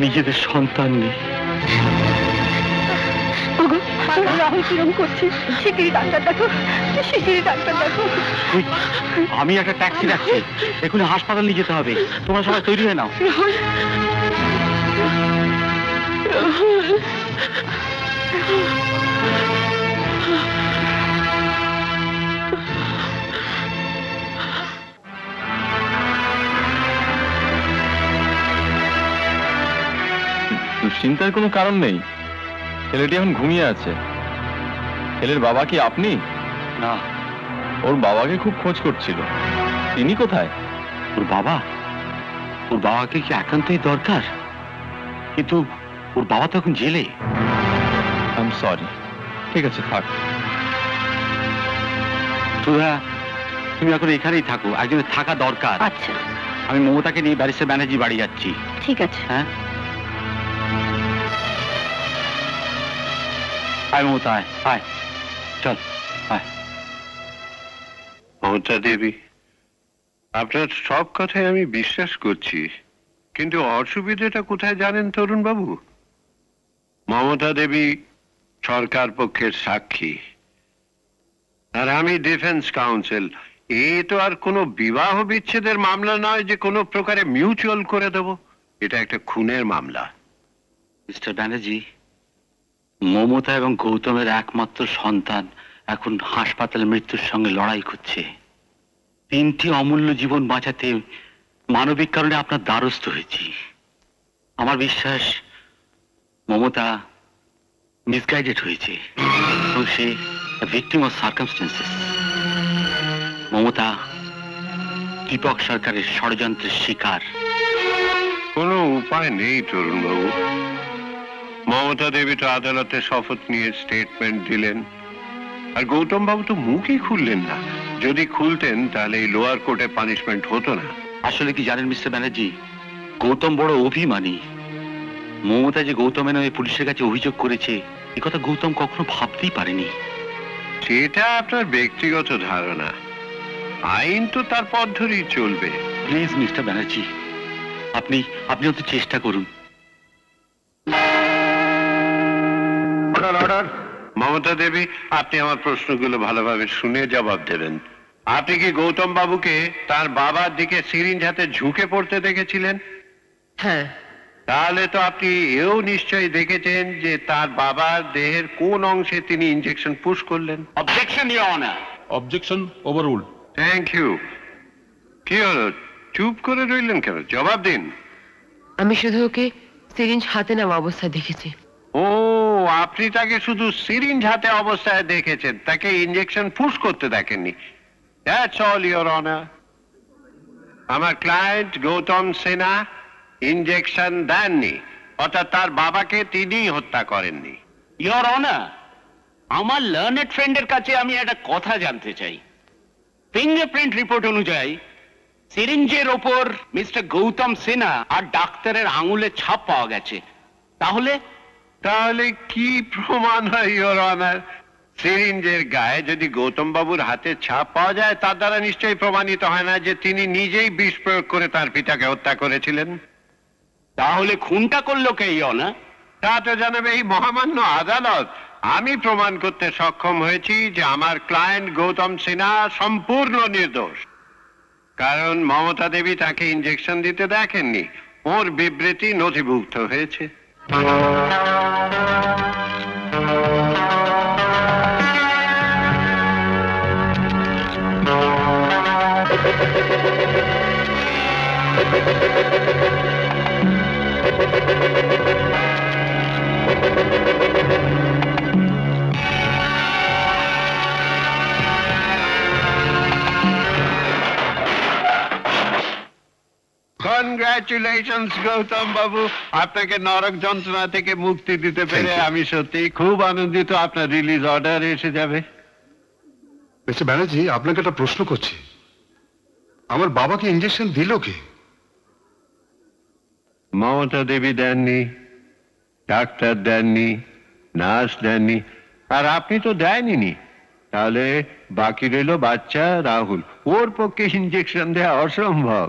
নিজেদের সন্তান নেই। রাহুল কিরম করছে, শিগগিরই ডাক্তার দেখো, শিগগিরই ডাক্তার দেখো। আমি একটা ট্যাক্সি রাখছি, এখনই হাসপাতাল নিয়ে যেতে হবে। তোমরা সবাই তৈরি হয়ে নাও। দুশ্চিন্তার কোনো কারণ নেই, ছেলেটি এখন ঘুমিয়ে আছে। ছেলের বাবা কি আপনি? না, ওর বাবাকে খুব খোঁজ করছিল। তিনি কোথায়? ওর বাবাকে কি একান্তই দরকার? কিন্তু ওর বাবা তো এখন জেলে। I am sorry. ঠিক আছে, থাক। সুধা, তুমি এখন এখানেই থাকো, একজনের থাকা দরকার। আচ্ছা, আমি মমতাকে নিয়ে ব্যারিস্টার ব্যানার্জি বাড়ি যাচ্ছি। ঠিক আছে। হ্যাঁ, আয় মমতা, আয় আয়, চল আয়। মমতা দেবী, আপনার সব কথাই আমি বিশ্বাস করছি, কিন্তু অসুবিধাটা কোথায় জানেন তরুণ বাবু? মমতা দেবী সরকার পক্ষের সাক্ষী, আর আমি ডিফেন্স কাউন্সিল। এ তো আর কোনো বিবাহ বিচ্ছেদের মামলা নয় যে কোনো প্রকারে মিউচুয়াল করে দেব। এটা একটা খুনের মামলা। মিস্টার ব্যানার্জি, মমতা এবং গৌতমের একমাত্র সন্তান এখন হাসপাতালে মৃত্যুর সঙ্গে লড়াই করছে। 3টি অমূল্য জীবন বাঁচাতে মানবিক কারণে আপনার দ্বারস্থ হয়েছি। আমার বিশ্বাস মমতা মিসগাইডেড হয়েছে এবং সে victim of circumstances. Mamata Deepak সরকারের ষড়যন্ত্রের শিকার। কোনো উপায় নেই তরুণ বাবু। মমতা দেবী তো আদালতে শপথ নিয়ে স্টেটমেন্ট দিলেন, আর গৌতম বাবু তো মুখই খুললেন না। যদি খুলতেন তাহলে এই লোয়ার কোর্টে পানিশমেন্ট হতো না। আসলে কি জানেন মিস্টার ব্যানার্জি, গৌতম বড় অভিমানী। মমতা যে গৌতমের নামে পুলিশের কাছে অভিযোগ করেছে, এ কথা গৌতম কখনো ভাবতেই পারেনি। সেটা আপনার ব্যক্তিগত ধারণা, আইন তো তার পথ ধরেই চলবে। প্লিজ মিস্টার ব্যানার্জি, আপনি অত চেষ্টা করুন। মমতা দেবী, আপনি আমার প্রশ্নগুলো ভালোভাবে শুনে জবাব দেবেন। আপনি কি গৌতম বাবুকে তার বাবার দিকে সিরিঞ্জ হাতে ঝুঁকে পড়তে দেখেছিলেন? হ্যাঁ। তাহলে তো আপনি এও নিশ্চয়ই দেখেছেন যে তার বাবার দেহের কোন অংশে তিনি ইনজেকশন পুশ করলেন। Objection your honour. Objection overruled. Thank you. কি হলো, চুপ করে রইলেন কেন? জবাব দিন। আমি শুধু ওকে সিরিঞ্জ হাতে নেওয়া অবস্থায় দেখেছি। ও, আপনি তাকে শুধু সিরিঞ্জ হাতে অবস্থায় দেখেছেন, তাকে ইনজেকশন পুশ করতে দেখেননি। That's all your honour. আমার ক্লায়েন্ট গৌতম সিনহা ইনজেকশন দেননি, অর্থাৎ তার বাবাকে তিনিই হত্যা করেননি। ইওর অনার, আমার লার্নেড ফ্রেন্ডের কাছে আমি একটা কথা জানতে চাই। ফিঙ্গারপ্রিন্ট রিপোর্ট অনুযায়ী সিরিঞ্জের ওপর মিস্টার গৌতম সিনহা আর ডাক্তারের আঙুলের ছাপ পাওয়া গেছে। তাহলে তাহলে কি প্রমাণ হয় ইওর অনার? সিরিঞ্জের গায়ে যদি গৌতম বাবুর হাতের ছাপ পাওয়া যায়, তার দ্বারা নিশ্চয়ই প্রমাণিত হয় না যে তিনি নিজেই বিষ প্রয়োগ করে তার পিতাকে হত্যা করেছিলেন। তাহলে খুনটা করলো কে ইওর? তা তো জানাবে এই মহামান্য আদালত। আমি প্রমাণ করতে সক্ষম হয়েছি যে আমার ক্লায়েন্ট গৌতম সিনহা সম্পূর্ণ নির্দোষ, কারণ মমতা দেবী তাকে ইনজেকশন দিতে দেখেননি। ওর বিবৃতি নথিভুক্ত হয়েছে। কনগ্রাচুলেশনস গৌতম বাবু, আপনাকে নরক যন্ত্রণা থেকে মুক্তি দিতে পেরে আমি সত্যি খুব আনন্দিত। আপনার রিলিজ অর্ডার এসে যাবে। মিস্টার ব্যানার্জি, আপনাকে একটা প্রশ্ন করছি, আমার বাবাকে ইনজেকশন দিল কে? মমতা দেবী দেননি, ডাক্তার দেননি, নার্স দেননি, আর আপনি তো দেননি। তাহলে বাকি রইল বাচ্চা রাহুল। ওর পক্ষে ইনজেকশন দেওয়া অসম্ভব।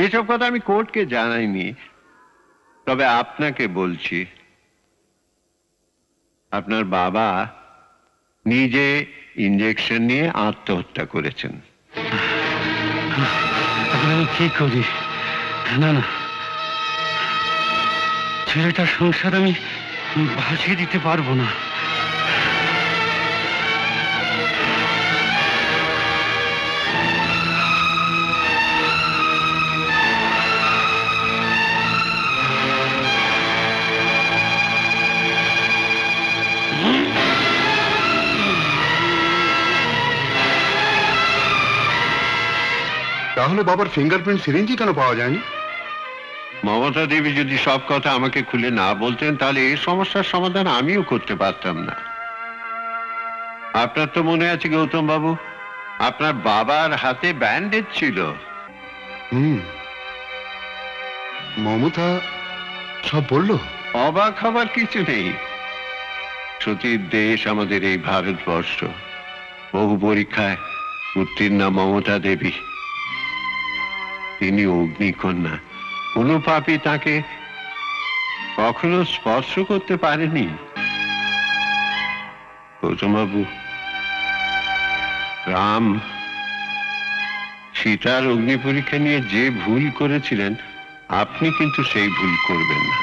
এসব কথা আমি কোর্টকে জানাইনি, তবে আপনাকে বলছি, আপনার বাবা নিজে ইনজেকশন নিয়ে আত্মহত্যা করেছেন। আমি কি করি? না না, ছেলেটার সংসার আমি ভাসিয়ে দিতে পারবো না। তাহলে বাবার ফিঙ্গারপ্রিন্ট সিরিঞ্জই কেন পাওয়া যায়নি? মমতা দেবী যদি সব কথা আমাকে খুলে না বলতেন, তাহলে এই সমস্যার সমাধান আমিও করতে পারতাম না। আপনার তো মনে আছে গৌতম বাবু, আপনার বাবার হাতে ব্যান্ডেজ ছিল। মমতা সব বললো? অবাক হবার কিছু নেই। সতীর দেশ আমাদের এই ভারতবর্ষ। বহু পরীক্ষায় উত্তীর্ণা মমতা দেবী। তিনি অগ্নিকন্যা, কোনো পাপী তাকে কখনো স্পর্শ করতে পারেনি। গৌতমবাবু, রাম সীতার অগ্নি পরীক্ষা নিয়ে যে ভুল করেছিলেন, আপনি কিন্তু সেই ভুল করবেন না।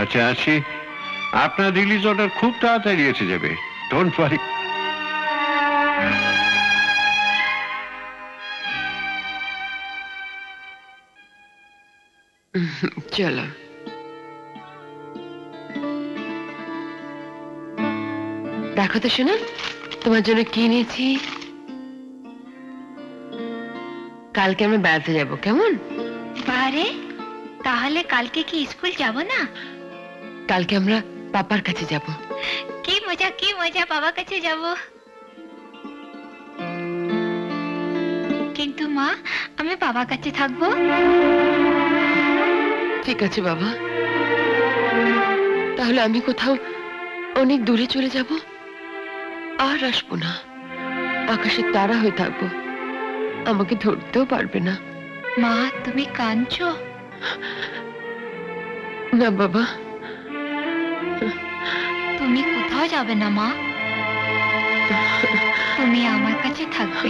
আচ্ছা আসি, আপনার রিলিজ অর্ডার খুব তাড়াতাড়ি এসে যাবে। Don't worry. চলো, দেখো তো শোনা, তোমার জন্য কি নিয়েছি। কালকে আমরা বেড়াতে যাব, কেমন? বারে, তাহলে কালকে কি স্কুল যাব না? কালকে আমরা পাপার কাছে যাব। কি মজা, কি মজা, বাবার কাছে যাব। কিন্তু মা, আমি বাবার কাছে থাকবো। ঠিক আছে বাবা, তাহলে আমি কোথাও অনেক দূরে চলে যাব, আর আসবো না। আকাশের তারা হয়ে থাকবো, আমাকে ধরতেও পারবে না। মা, তুমি কাঁদছো? না বাবা। তুমি কোথাও যাবে না মা, তুমি আমার কাছে থাকবে।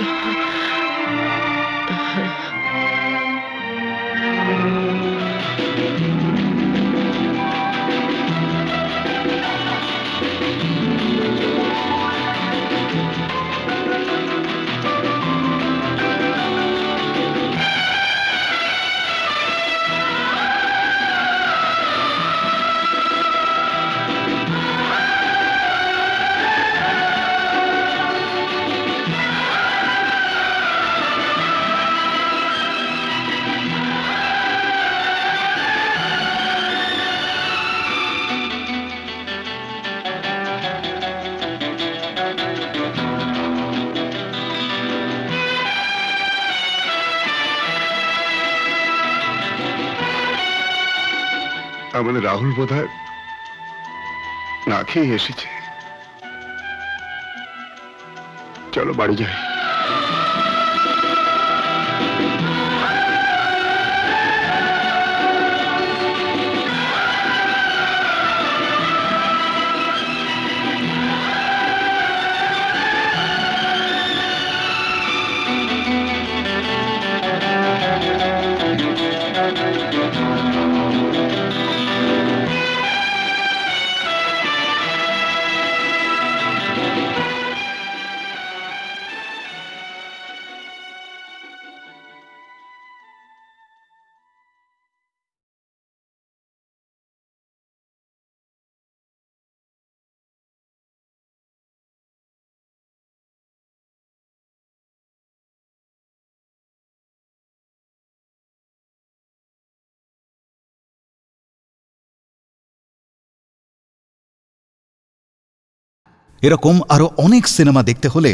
আমাদের রাহুল বোধহয় না খেয়ে এসেছে। চলো বাড়ি যাই। এরকম আরো অনেক সিনেমা দেখতে হলে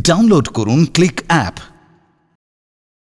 ডাউনলোড করুন ক্লিক অ্যাপ।